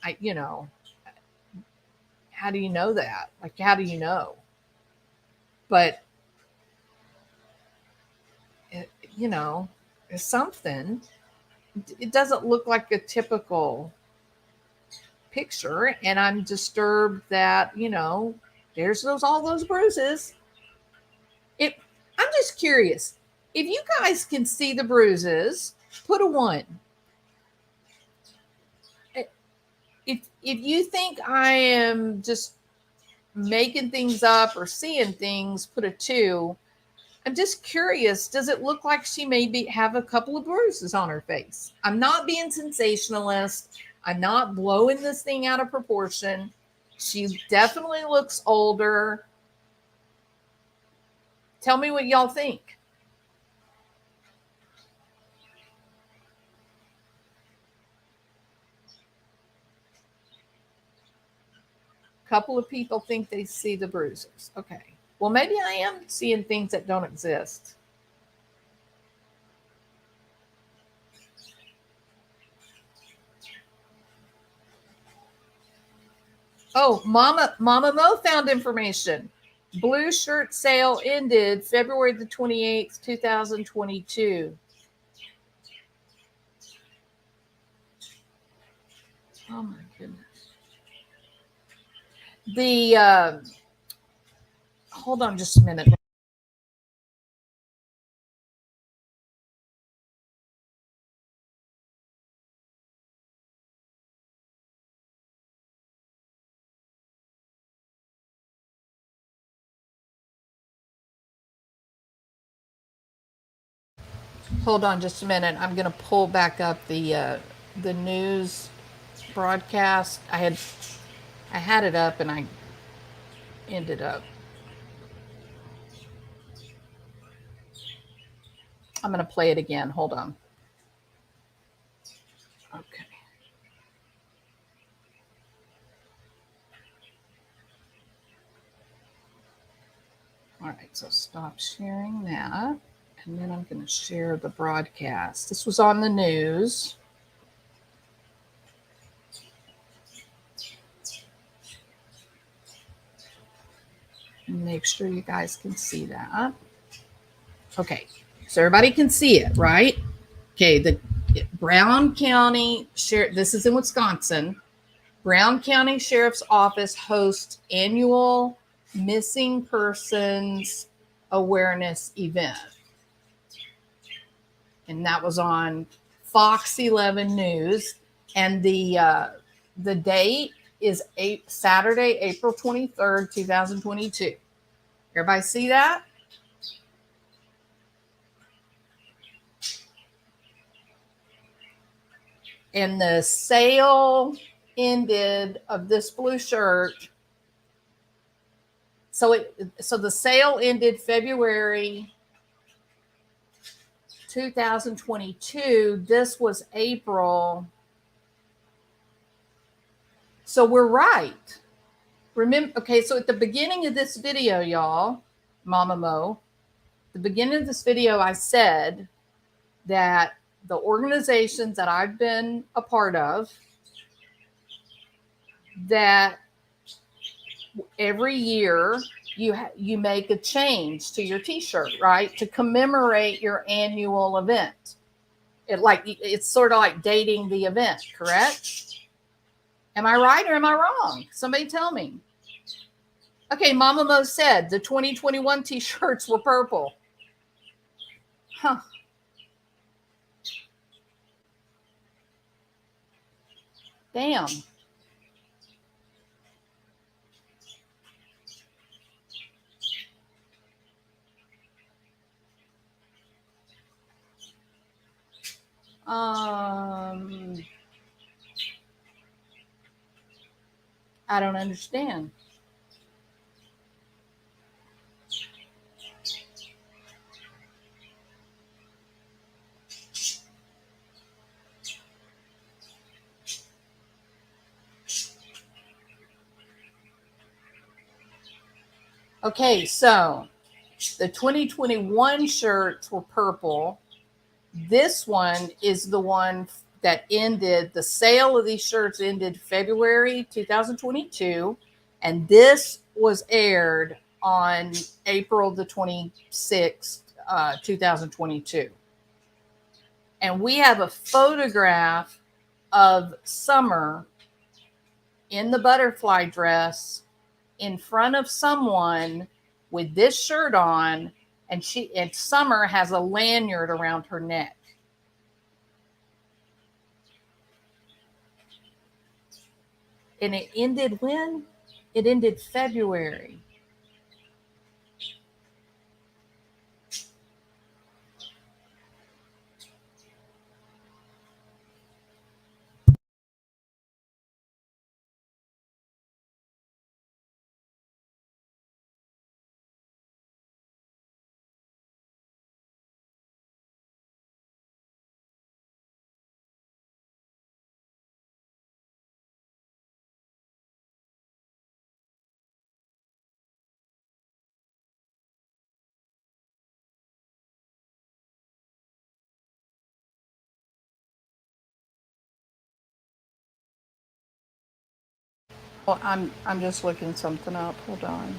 how do you know that? Like, how do you know? But, it's something. It doesn't look like a typical picture. And I'm disturbed that, there's all those bruises. I'm just curious. If you guys can see the bruises, put a 1. If you think I am just making things up or seeing things, put a 2. I'm just curious. Does it look like she maybe have a couple of bruises on her face? I'm not being sensationalist. I'm not blowing this thing out of proportion. She definitely looks older. Tell me what y'all think. A couple of people think they see the bruises. Okay. Well, maybe I am seeing things that don't exist. Oh, Mama Mo found information. Blue shirt sale ended February the 28th, 2022. Oh my goodness. Hold on just a minute. Hold on just a minute. I'm going to pull back up the news broadcast. I had it up and I ended up. I'm going to play it again. Hold on. Okay. All right, so stop sharing that. And then I'm going to share the broadcast. This was on the news. Make sure you guys can see that. Okay, so everybody can see it, right? Okay, the Brown County Sheriff, this is in Wisconsin. Brown County Sheriff's Office hosts annual missing persons awareness event. and that was on Fox 11 News. And the date is Saturday, April 23rd, 2022. Everybody see that? And the sale ended of this blue shirt. So the sale ended February 2022. This was April. So we're right. Remember, okay, so at the beginning of this video, y'all, Mama Mo, the beginning of this video, I said that the organizations that I've been a part of, that every year you make a change to your t-shirt, right, to commemorate your annual event. It's sort of like dating the event, correct? Am I right or am I wrong? Somebody tell me. Okay, Mama Mo said the 2021 t-shirts were purple. Huh. Damn. I don't understand. Okay, so the 2021 shirts were purple. This one is the one that ended, the sale of these shirts ended February 2022. And this was aired on April the 26th, 2022. And we have a photograph of Summer in the butterfly dress in front of someone with this shirt on, and Summer has a lanyard around her neck. And it ended when? It ended February. Well, I'm just looking something up. Hold on.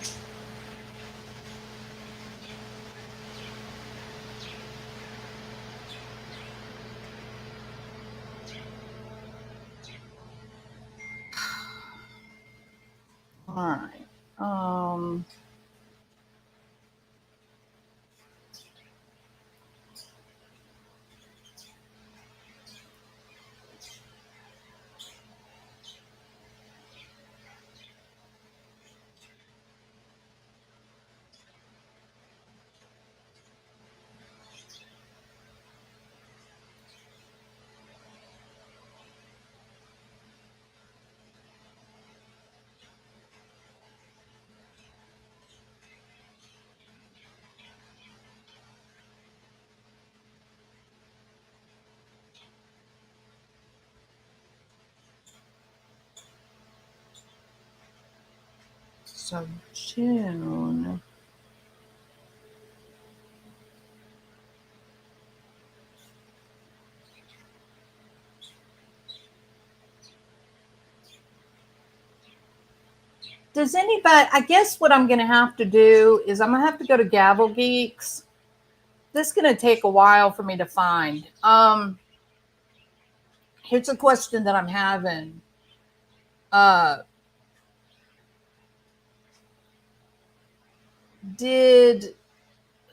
All right. So June. Does anybody, I guess what I'm going to have to do is I'm going to have to go to Gavel Geeks. This is going to take a while for me to find. Here's a question that I'm having. Did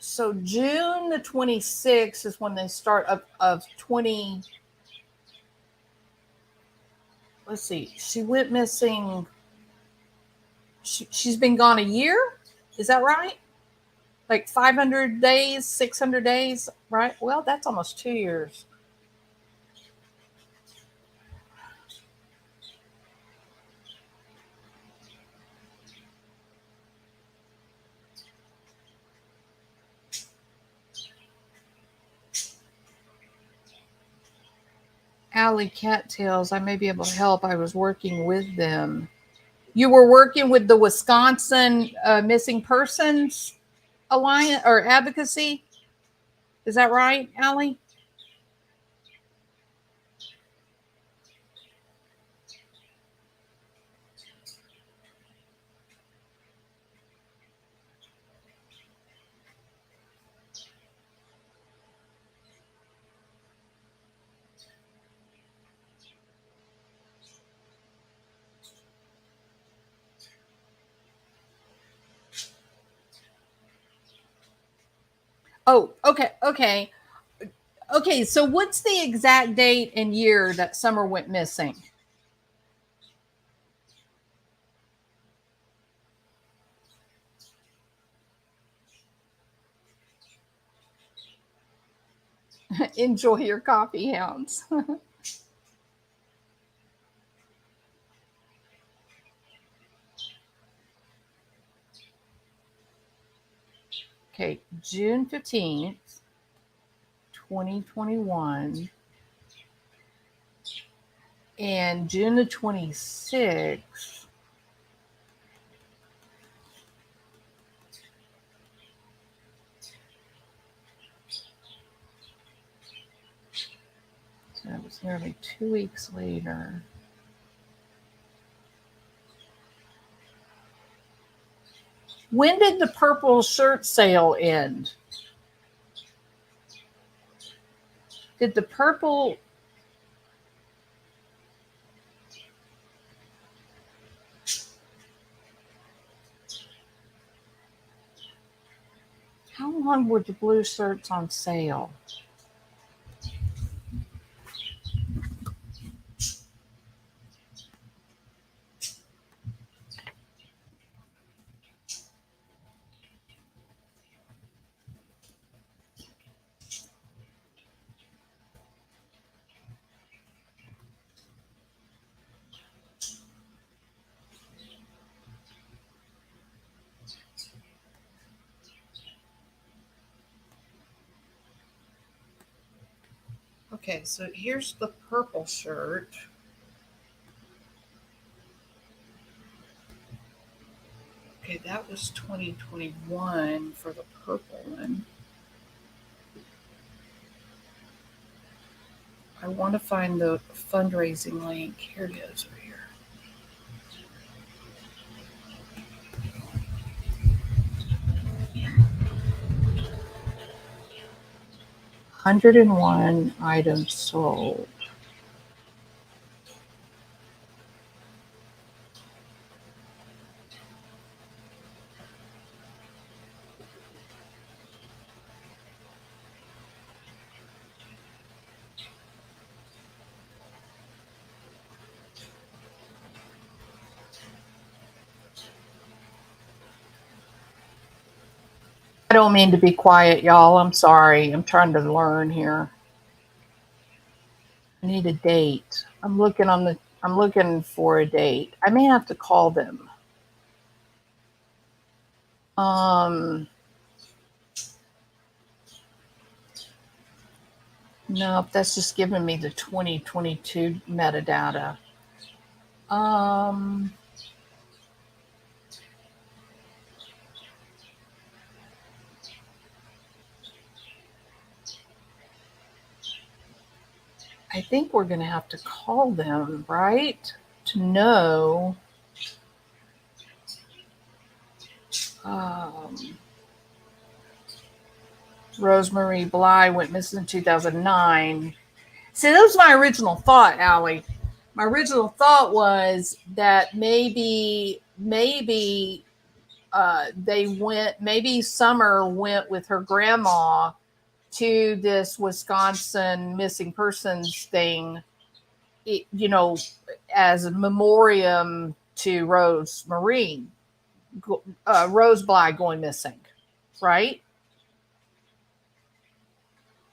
So June the 26th is when they start of 20. Let's see. She went missing. She's been gone a year. Is that right? Like 500 days, 600 days, right? Well, that's almost 2 years. Allie Cattails, I may be able to help. I was working with them. You were working with the Wisconsin Missing Persons Alliance or Advocacy? Is that right, Allie? Oh, okay. So what's the exact date and year that Summer went missing? Enjoy your coffee, hounds. Okay, June 15th, 2021. And June the 26th. So it was nearly 2 weeks later. When did the purple shirt sale end? Did the purple... How long were the blue shirts on sale? Okay, so here's the purple shirt. Okay, that was 2021 for the purple one. I want to find the fundraising link. Here it is right here. $101 items sold. I don't mean to be quiet, y'all. I'm sorry. I'm trying to learn here. I need a date. I'm looking for a date. I may have to call them. Nope, that's just giving me the 2022 metadata. I think we're going to have to call them, right? To know. Rosemary Bly went missing in 2009. See, that was my original thought, Allie. My original thought was that maybe they went, maybe Summer went with her grandma to this Wisconsin missing persons thing, you know, as a memoriam to Rose Bly going missing, right?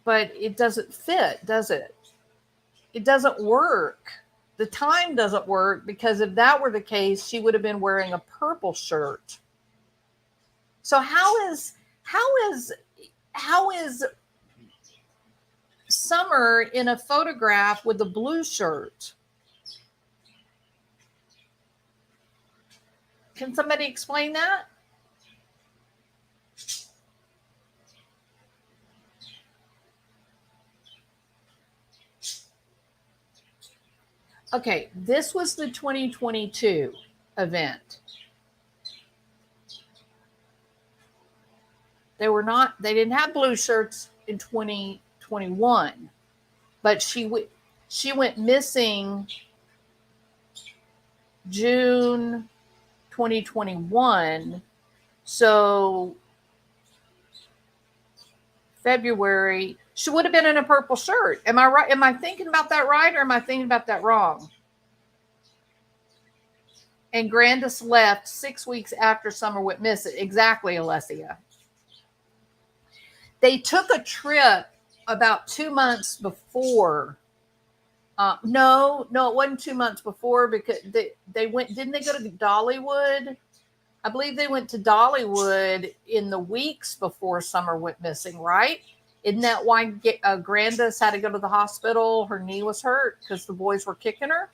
But it doesn't fit, does it? It doesn't work. The time doesn't work, because if that were the case, she would have been wearing a purple shirt. So how is Summer in a photograph with a blue shirt? Can somebody explain that? Okay, this was the 2022 event. They didn't have blue shirts in 2021, but she went missing June 2021. So February, she would have been in a purple shirt. Am I right? Am I thinking about that right, or am I thinking about that wrong? And Grandis left 6 weeks after Summer went missing. Exactly, Alessia. They took a trip about 2 months before. No, it wasn't 2 months before, because they went. Didn't they go to Dollywood? I believe they went to Dollywood in the weeks before Summer went missing, right? Isn't that why Grandis had to go to the hospital? Her knee was hurt because the boys were kicking her.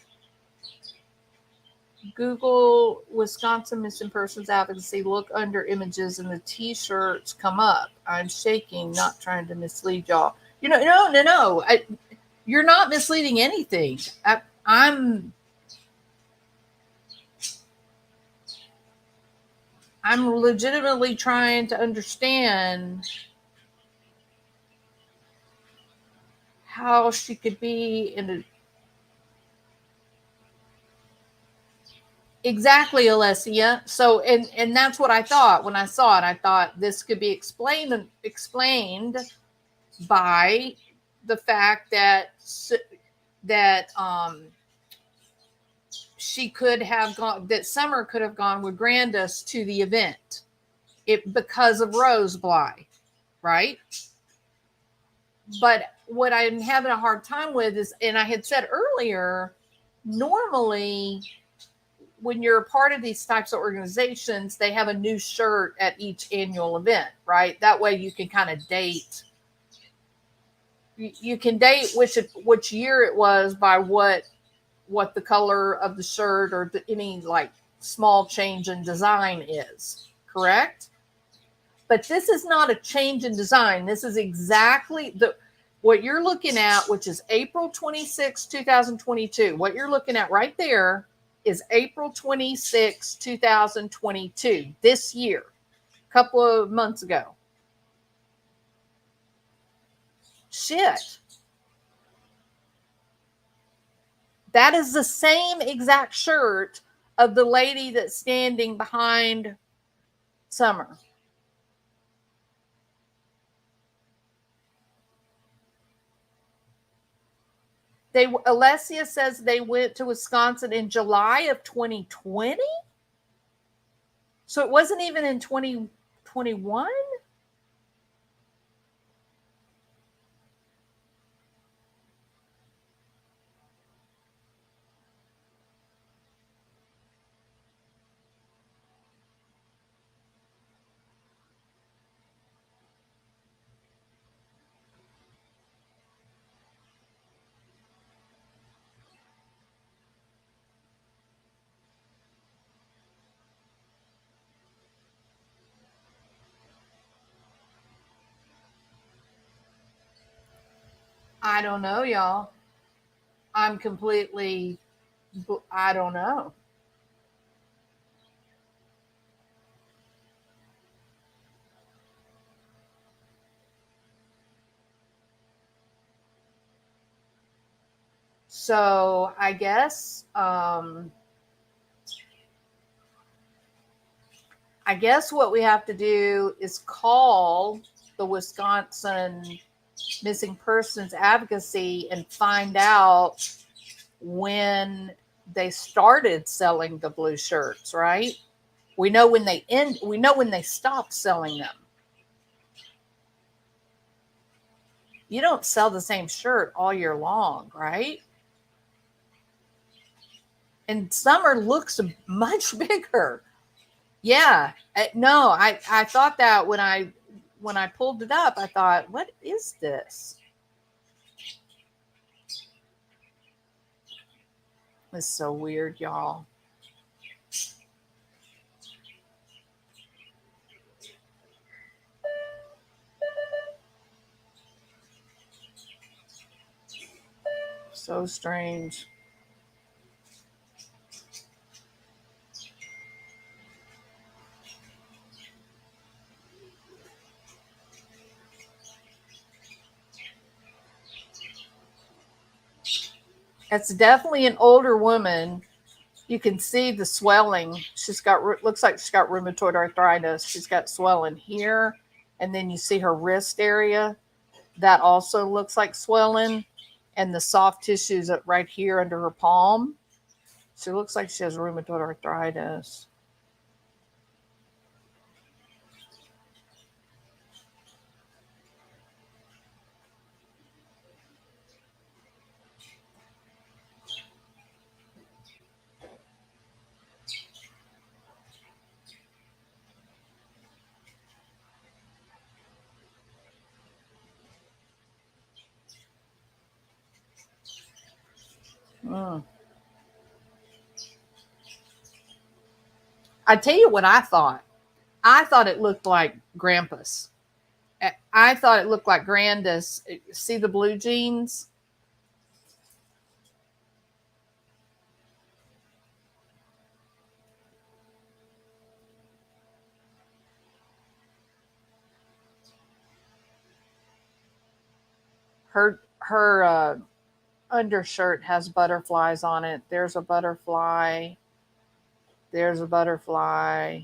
Google Wisconsin Missing Persons Advocacy. Look under images and the T-shirts come up. I'm shaking, not trying to mislead y'all. No. You're not misleading anything. I'm legitimately trying to understand how she could be in a... Exactly, Alessia. So, and that's what I thought when I saw it. I thought this could be explained by the fact that she could have gone, that Summer could have gone with Grandis to the event, because of Rose Bly, right? But what I'm having a hard time with is, and I had said earlier, normally when you're a part of these types of organizations, they have a new shirt at each annual event, right? That way you can kind of date. You can date which year it was by what the color of the shirt or any like small change in design is, correct? But this is not a change in design. This is exactly what you're looking at, which is April 26, 2022. What you're looking at right there is April 26, 2022, this year, a couple of months ago. Shit. That is the same exact shirt of the lady that's standing behind Summer. Alessia says they went to Wisconsin in July of 2020. So it wasn't even in 2021. I don't know, y'all. I don't know. So I guess I guess what we have to do is call the Wisconsin Missing Persons Advocacy and find out when they started selling the blue shirts, right? We know when they stopped selling them. You don't sell the same shirt all year long, right? And summer looks much bigger. Yeah. No, I thought that when I pulled it up, I thought, what is this? It's so weird, y'all. So strange. It's definitely an older woman. You can see the swelling. Looks like she's got rheumatoid arthritis. She's got swelling here, and then you see her wrist area. That also looks like swelling, and the soft tissues right here under her palm. She looks like she has rheumatoid arthritis. Mm. I tell you what I thought. I thought it looked like Grampus. I thought it looked like Grandis. See the blue jeans? Her undershirt has butterflies on it. There's a butterfly. There's a butterfly.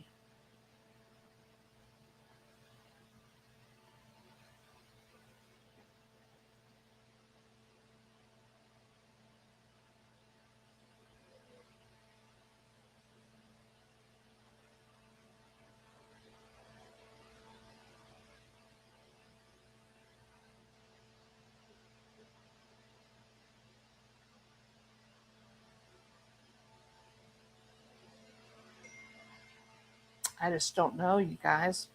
I just don't know, you guys.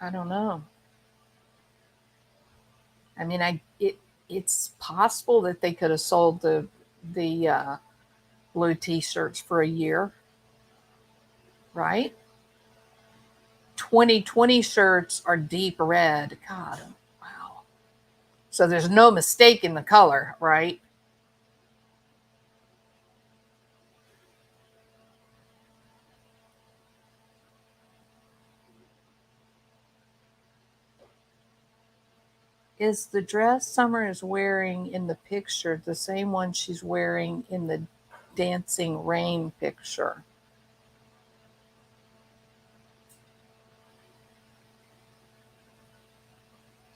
I don't know. I mean, it's possible that they could have sold the blue t-shirts for a year, right? 2020 shirts are deep red. God, wow. So there's no mistake in the color, right? Is the dress Summer is wearing in the picture the same one she's wearing in the Dancing Rain picture?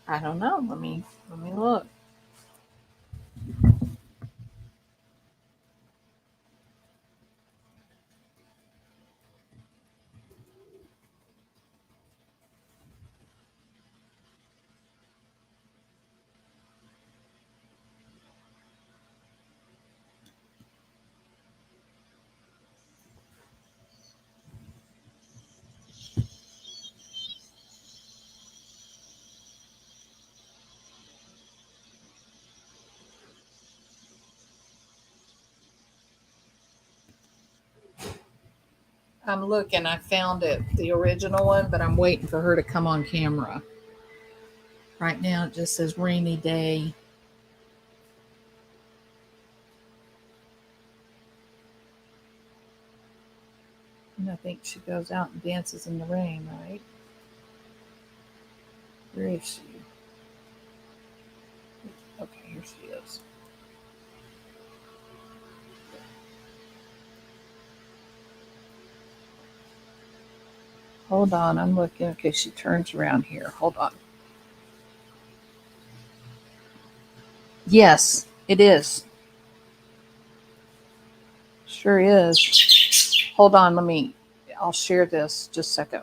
I don't know. Let me look. I'm looking. I found it, the original one, but I'm waiting for her to come on camera. Right now it just says rainy day. And I think she goes out and dances in the rain, right? Where is she? Okay, here she is. Hold on, I'm looking. Okay, she turns around here. Hold on. Yes, it is. Sure is. Hold on, I'll share this just a second.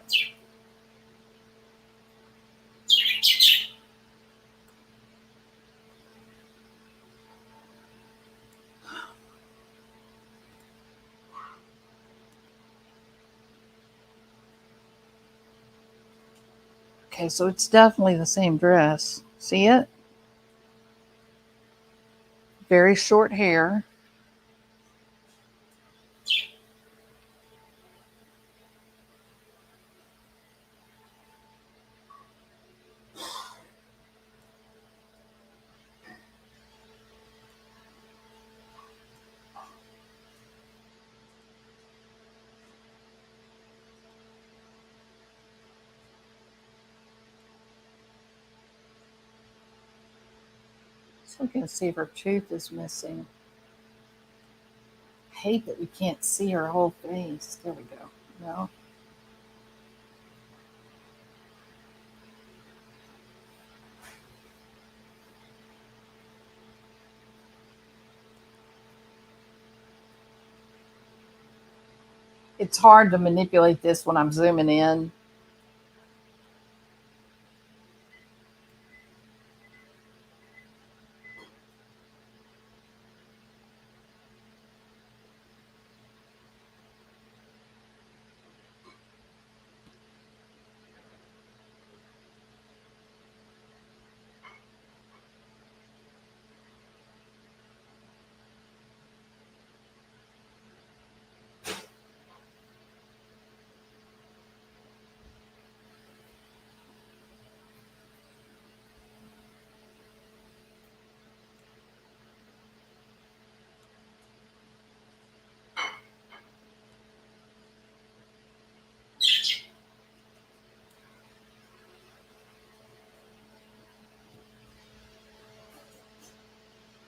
Okay, so it's definitely the same dress. See it? Very short hair. Just looking to see if her tooth is missing. I hate that we can't see her whole face. There we go. No. It's hard to manipulate this when I'm zooming in.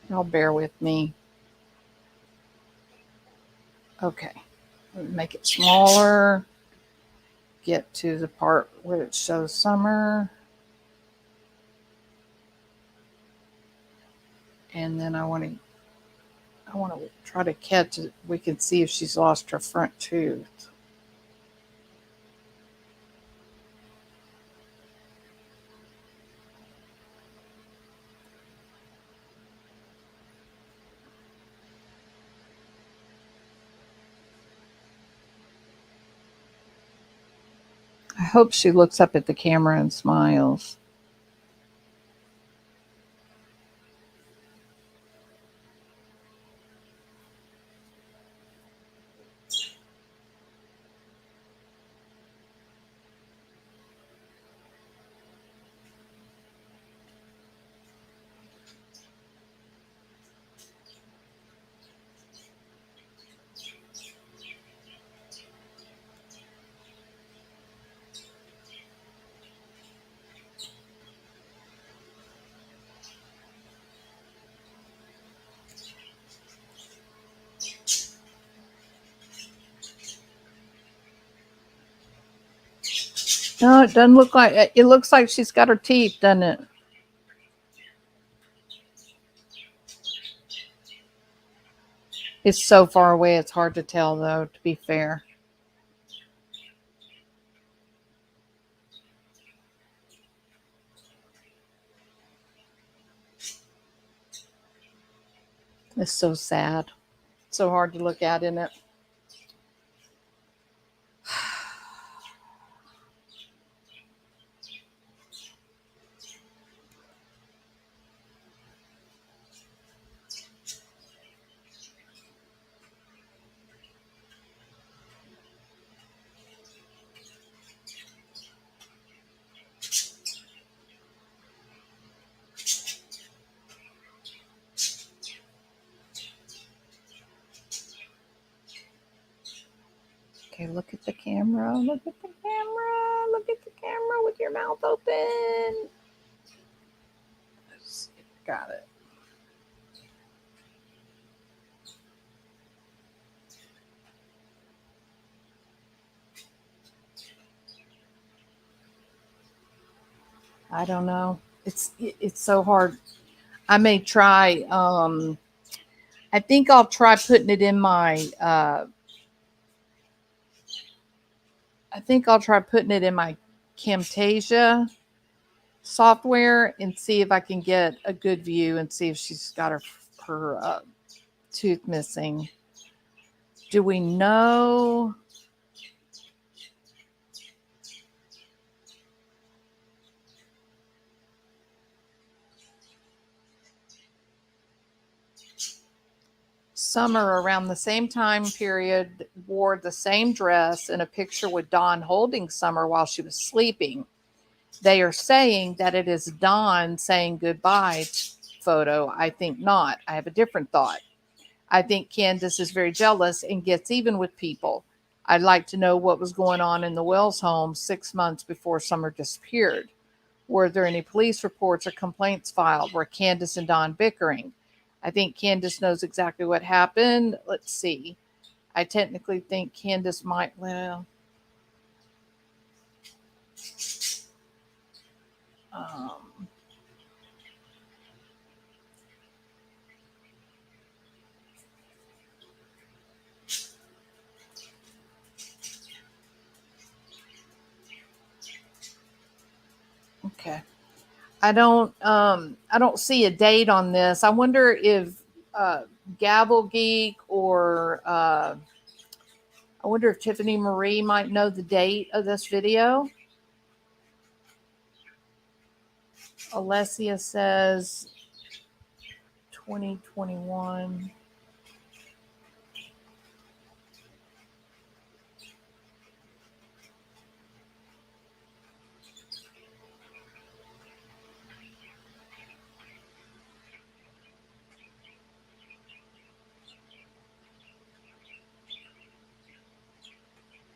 Y'all bear with me. Okay. Make it smaller. Get to the part where it shows summer. And then I want to try to catch it. We can see if she's lost her front tooth. I hope she looks up at the camera and smiles. No, it doesn't look like it. Looks like she's got her teeth, doesn't it? It's so far away, it's hard to tell, though, to be fair. It's so sad. So hard to look at, isn't it? Okay, look at the camera. Look at the camera. Look at the camera with your mouth open. Let's see. Got it. I don't know. It's so hard. I may try. I think I'll try putting it in my. I think I'll try putting it in my Camtasia software and see if I can get a good view and see if she's got her tooth missing. Do we know? Summer, around the same time period, wore the same dress in a picture with Dawn holding Summer while she was sleeping. They are saying that it is Dawn saying goodbye photo. I think not. I have a different thought. I think Candace is very jealous and gets even with people. I'd like to know what was going on in the Wells home 6 months before Summer disappeared. Were there any police reports or complaints filed? Were Candace and Dawn bickering? I think Candace knows exactly what happened. Let's see. I technically think Candace might, well, um, okay. I don't see a date on this. I wonder if Gavel Geek or I wonder if Tiffany Marie might know the date of this video. Alessia says 2021.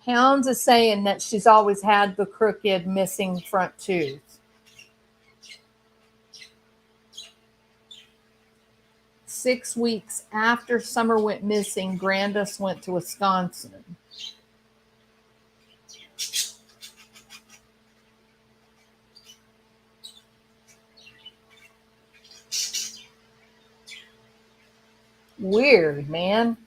Hounds is saying that she's always had the crooked missing front tooth. Six weeks after Summer went missing, Grandis went to Wisconsin. Weird, man.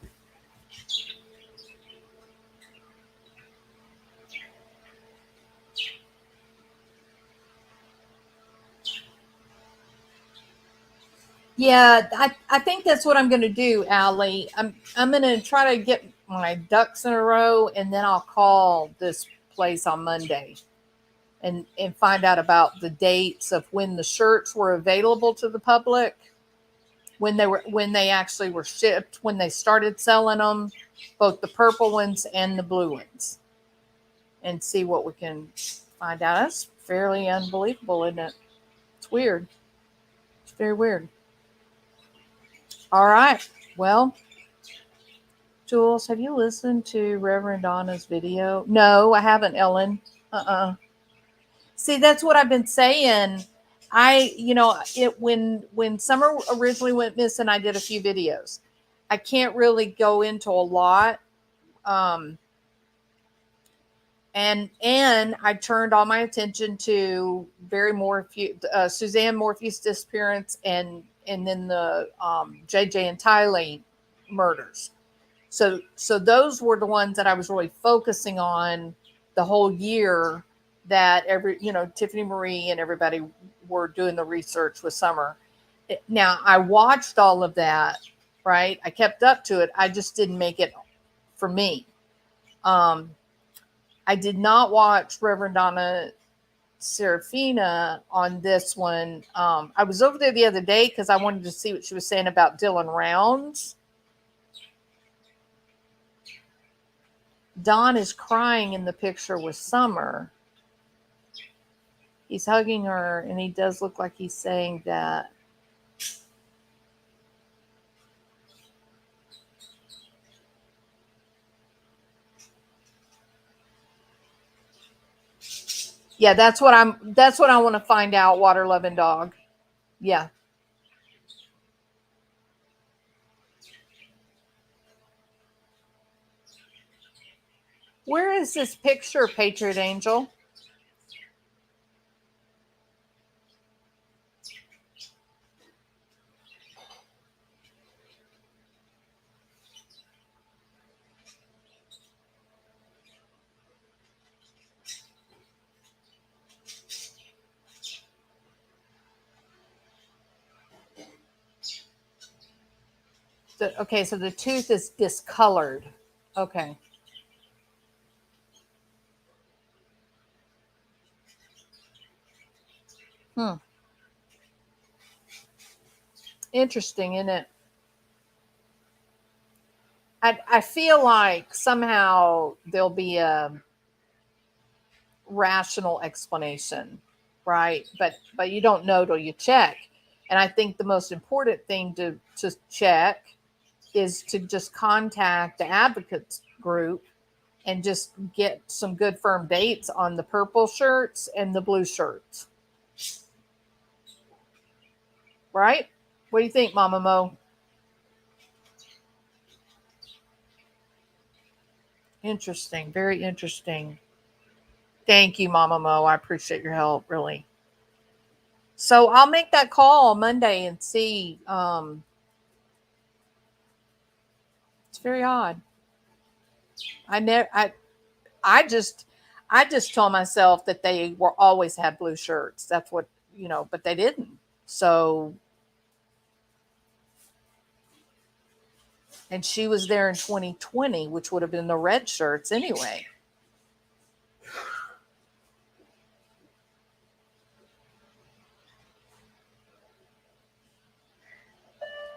Yeah, I think that's what I'm going to do, Allie. I'm going to try to get my ducks in a row, and then I'll call this place on Monday and find out about the dates of when the shirts were available to the public, when they actually were shipped, when they started selling them, both the purple ones and the blue ones, and see what we can find out. That's fairly unbelievable, isn't it? It's weird. It's very weird. All right. Well, Jules, have you listened to Reverend Donna's video? No, I haven't, Ellen. See, that's what I've been saying. When Summer originally went missing, I did a few videos. I can't really go into a lot. And I turned all my attention to Suzanne Morphew's disappearance and then the JJ and Tylee murders. So those were the ones that I was really focusing on the whole year, that Tiffany Marie and everybody were doing the research with Summer. Now, I watched all of that, right? I kept up to it. I just didn't make it for me. I did not watch Reverend Donna Serafina on this one. I was over there the other day because I wanted to see what she was saying about Dylan Rounds. Don is crying in the picture with Summer. He's hugging her, and he does look like he's saying that. Yeah, that's what I want to find out, Water Loving Dog. Yeah. Where is this picture, Patriot Angel? Okay, so the tooth is discolored. Okay. Hmm. Interesting, isn't it? I feel like somehow there'll be a rational explanation, right? But you don't know till you check. And I think the most important thing to check is to just contact the advocates group and just get some good firm dates on the purple shirts and the blue shirts. Right? What do you think, Mama Mo? Interesting. Very interesting. Thank you, Mama Mo. I appreciate your help, really. So I'll make that call Monday and see. It's very odd. I never. I just told myself that they were always had blue shirts. That's what but they didn't. So, and she was there in 2020, which would have been the red shirts anyway.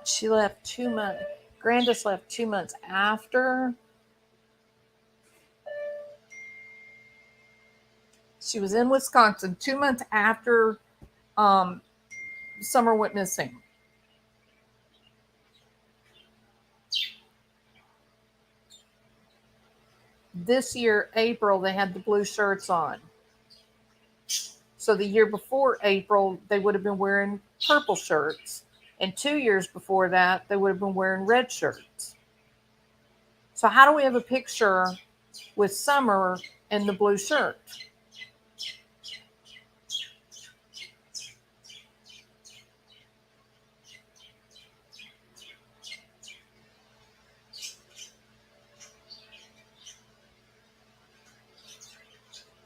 She left 2 months. Grandis left 2 months after. She was in Wisconsin 2 months after Summer went missing. This year, April, they had the blue shirts on. So the year before April, they would have been wearing purple shirts. And 2 years before that, they would have been wearing red shirts. So how do we have a picture with Summer and the blue shirt?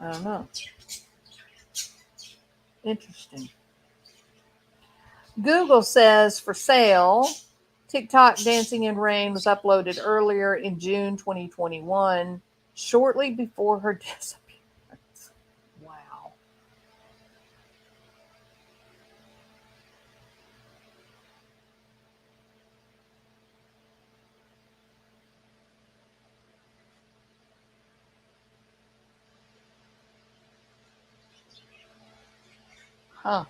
I don't know. Interesting. Google says for sale, TikTok Dancing in Rain was uploaded earlier in June 2021, shortly before her disappearance. Wow. Huh.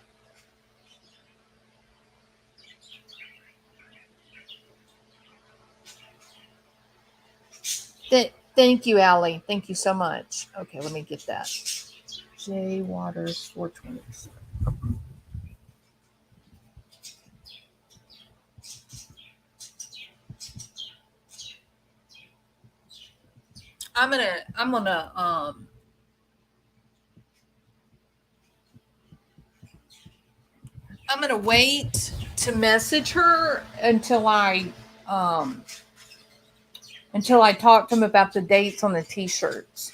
Thank you, Allie. Thank you so much. Okay, let me get that. J Waters 420. I'm gonna wait to message her um until I talk to him about the dates on the t-shirts.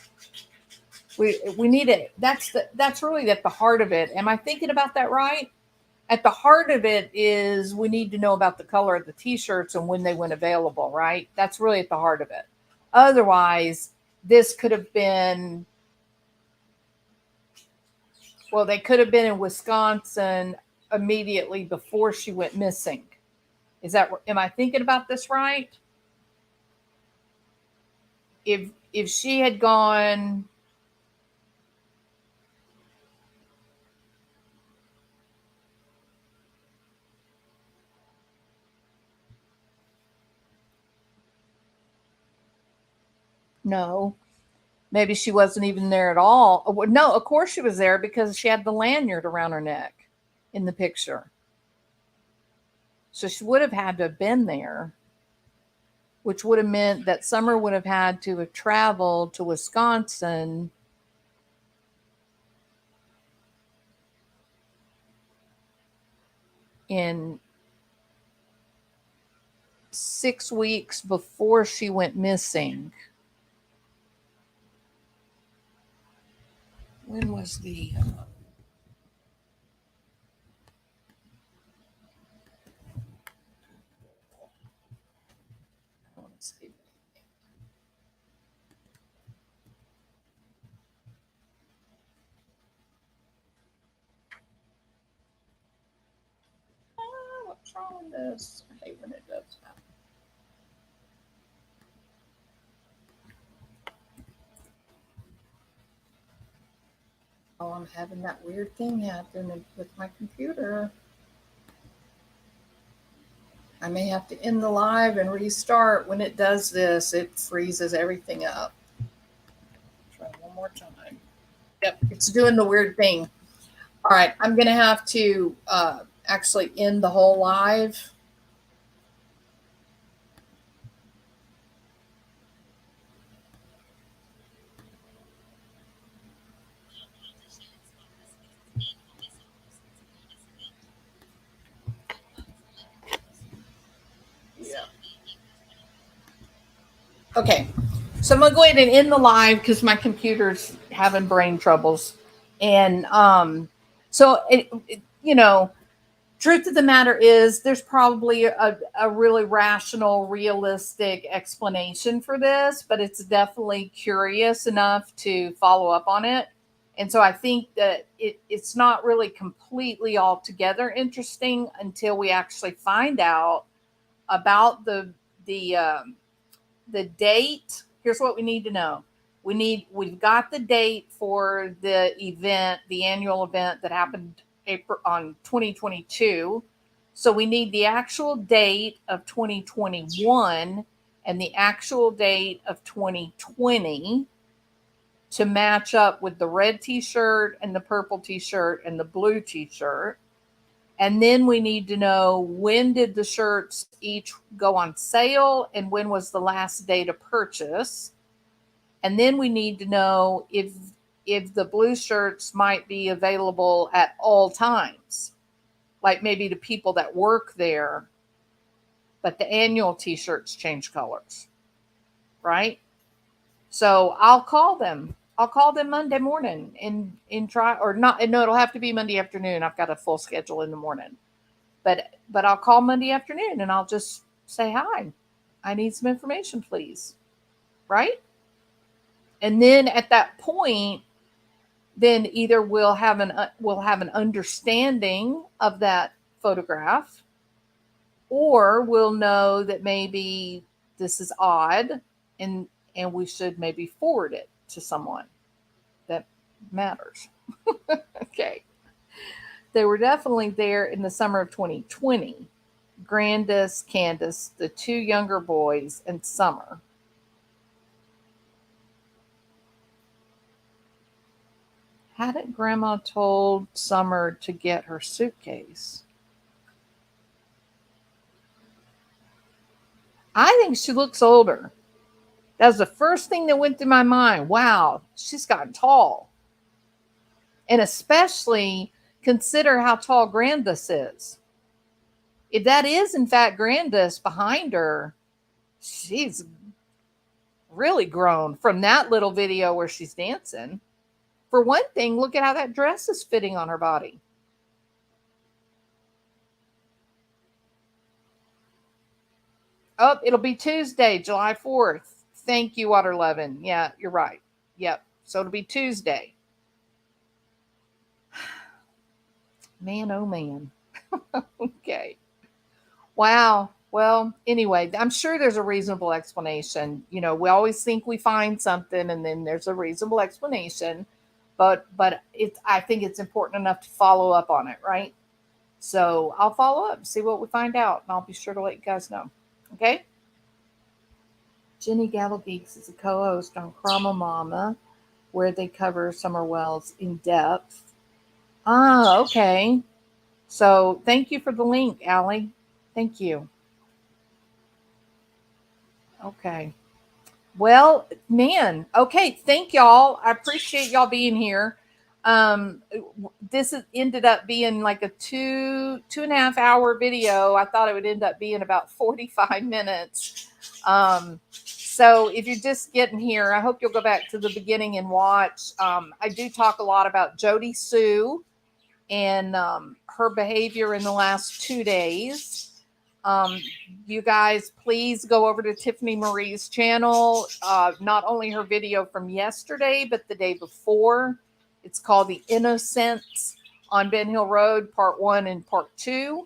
We need it. That's really at the heart of it. Am I thinking about that right? At the heart of it is we need to know about the color of the t-shirts and when they went available, right? That's really at the heart of it. Otherwise, this could have been, well, they could have been in Wisconsin immediately before she went missing. Am I thinking about this right? If she had gone, no, maybe she wasn't even there at all. No, of course she was there because she had the lanyard around her neck in the picture. So she would have had to have been there, which would have meant that Summer would have had to have traveled to Wisconsin in 6 weeks before she went missing. When was the wrong with this? I hate when it does that. Oh, I'm having that weird thing happen with my computer. I may have to end the live and restart. When it does this, it freezes everything up. Try one more time. Yep, it's doing the weird thing. All right, I'm going to have to actually end the whole live. Yeah. Okay, so I'm going to go ahead and end the live because my computer's having brain troubles. And so, truth of the matter is there's probably a really rational, realistic explanation for this, but it's definitely curious enough to follow up on it. And so I think that it's not really completely altogether interesting until we actually find out about the date. Here's what we need to know. We've got the date for the event, the annual event that happened April on 2022. So we need the actual date of 2021 and the actual date of 2020 to match up with the red t-shirt and the purple t-shirt and the blue t-shirt. And then we need to know, when did the shirts each go on sale and when was the last day to purchase. And then we need to know if the blue shirts might be available at all times, like maybe to people that work there, but the annual t-shirts change colors, right? So I'll call them Monday morning and try, or not. No, it'll have to be Monday afternoon. I've got a full schedule in the morning, but I'll call Monday afternoon and I'll just say, hi, I need some information, please. Right. And then at that point, then either we'll have an understanding of that photograph, or we'll know that maybe this is odd and we should maybe forward it to someone that matters. Okay. They were definitely there in the summer of 2020. Grandis, Candace, the two younger boys, and Summer. Hadn't Grandma told Summer to get her suitcase? I think she looks older. That was the first thing that went through my mind. Wow, she's gotten tall. And especially consider how tall Grandis is. If that is, in fact, Grandis behind her, she's really grown from that little video where she's dancing. For one thing, look at how that dress is fitting on her body. Oh, it'll be Tuesday, July 4th. Thank you, Water Levin. Yeah, you're right. Yep. So it'll be Tuesday. Man, oh man. Okay. Wow. Well, anyway, I'm sure there's a reasonable explanation. We always think we find something and then there's a reasonable explanation, but I think it's important enough to follow up on it, right? So I'll follow up, see what we find out, and I'll be sure to let you guys know. Okay. Jenny Gavel Geeks is a co-host on Krama Mama, where they cover Summer Wells in depth. Ah, okay. So thank you for the link, Allie. Thank you. Okay. Well, man. Okay. Thank y'all. I appreciate y'all being here. This ended up being like a 2.5 hour video. I thought it would end up being about 45 minutes. So if you're just getting here, I hope you'll go back to the beginning and watch. I do talk a lot about Jodi Sue and her behavior in the last 2 days. You guys, please go over to Tiffany Maried's channel. Not only her video from yesterday, but the day before. It's called The Innocents on Ben Hill Road, Part 1 and Part 2.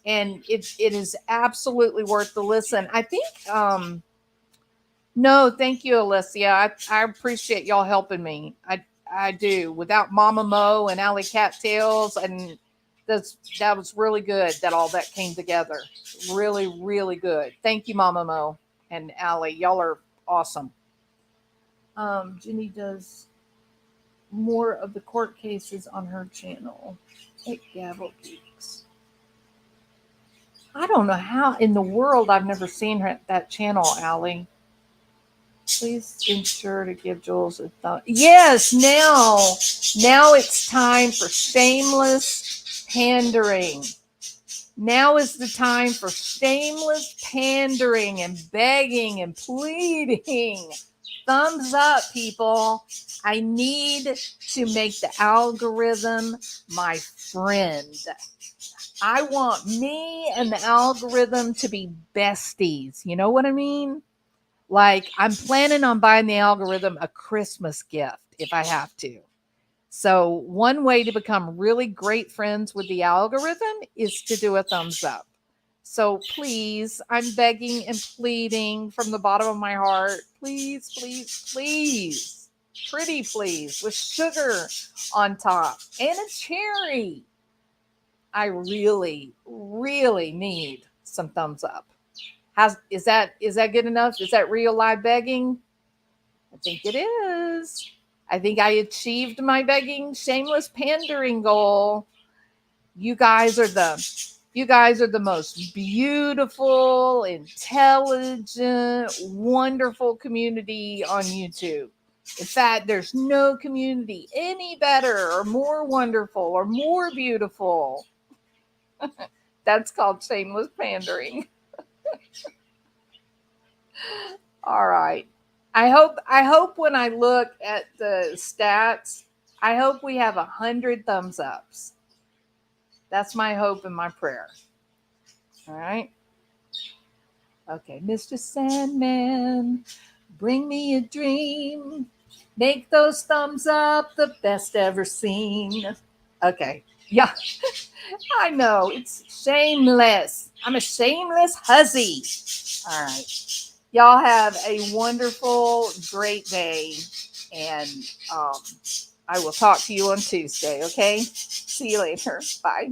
And it is absolutely worth the listen. I think no, thank you, Alicia. I appreciate y'all helping me. I do. Without Mama Mo and Alley Cattails, and that was really good that all that came together. Really, really good. Thank you, Mama Mo and Allie. Y'all are awesome. Jenny does more of the court cases on her channel. Take Gavel Geeks. I don't know how in the world I've never seen her that channel, Allie. Please ensure to give Jules a thought. Yes, now it's time for shameless pandering. Now is the time for shameless pandering and begging and pleading. Thumbs up, people. I need to make the algorithm my friend. I want me and the algorithm to be besties. You know what I mean? Like, I'm planning on buying the algorithm a Christmas gift if I have to. So one way to become really great friends with the algorithm is to do a thumbs up. So please, I'm begging and pleading from the bottom of my heart. Please, please, please. Pretty please, with sugar on top and a cherry. I really, really need some thumbs up. Is that good enough? Is that real live begging? I think it is. I think I achieved my begging, shameless pandering goal. You guys are the most beautiful, intelligent, wonderful community on YouTube. In fact, there's no community any better or more wonderful or more beautiful. That's called shameless pandering. All right. I hope when I look at the stats, I hope we have 100 thumbs ups. That's my hope and my prayer. All right. Okay, Mr. Sandman, bring me a dream. Make those thumbs up the best ever seen. Okay. Yeah. I know. It's shameless. I'm a shameless hussy. All right. Y'all have a wonderful, great day. And I will talk to you on Tuesday, okay? See you later. Bye.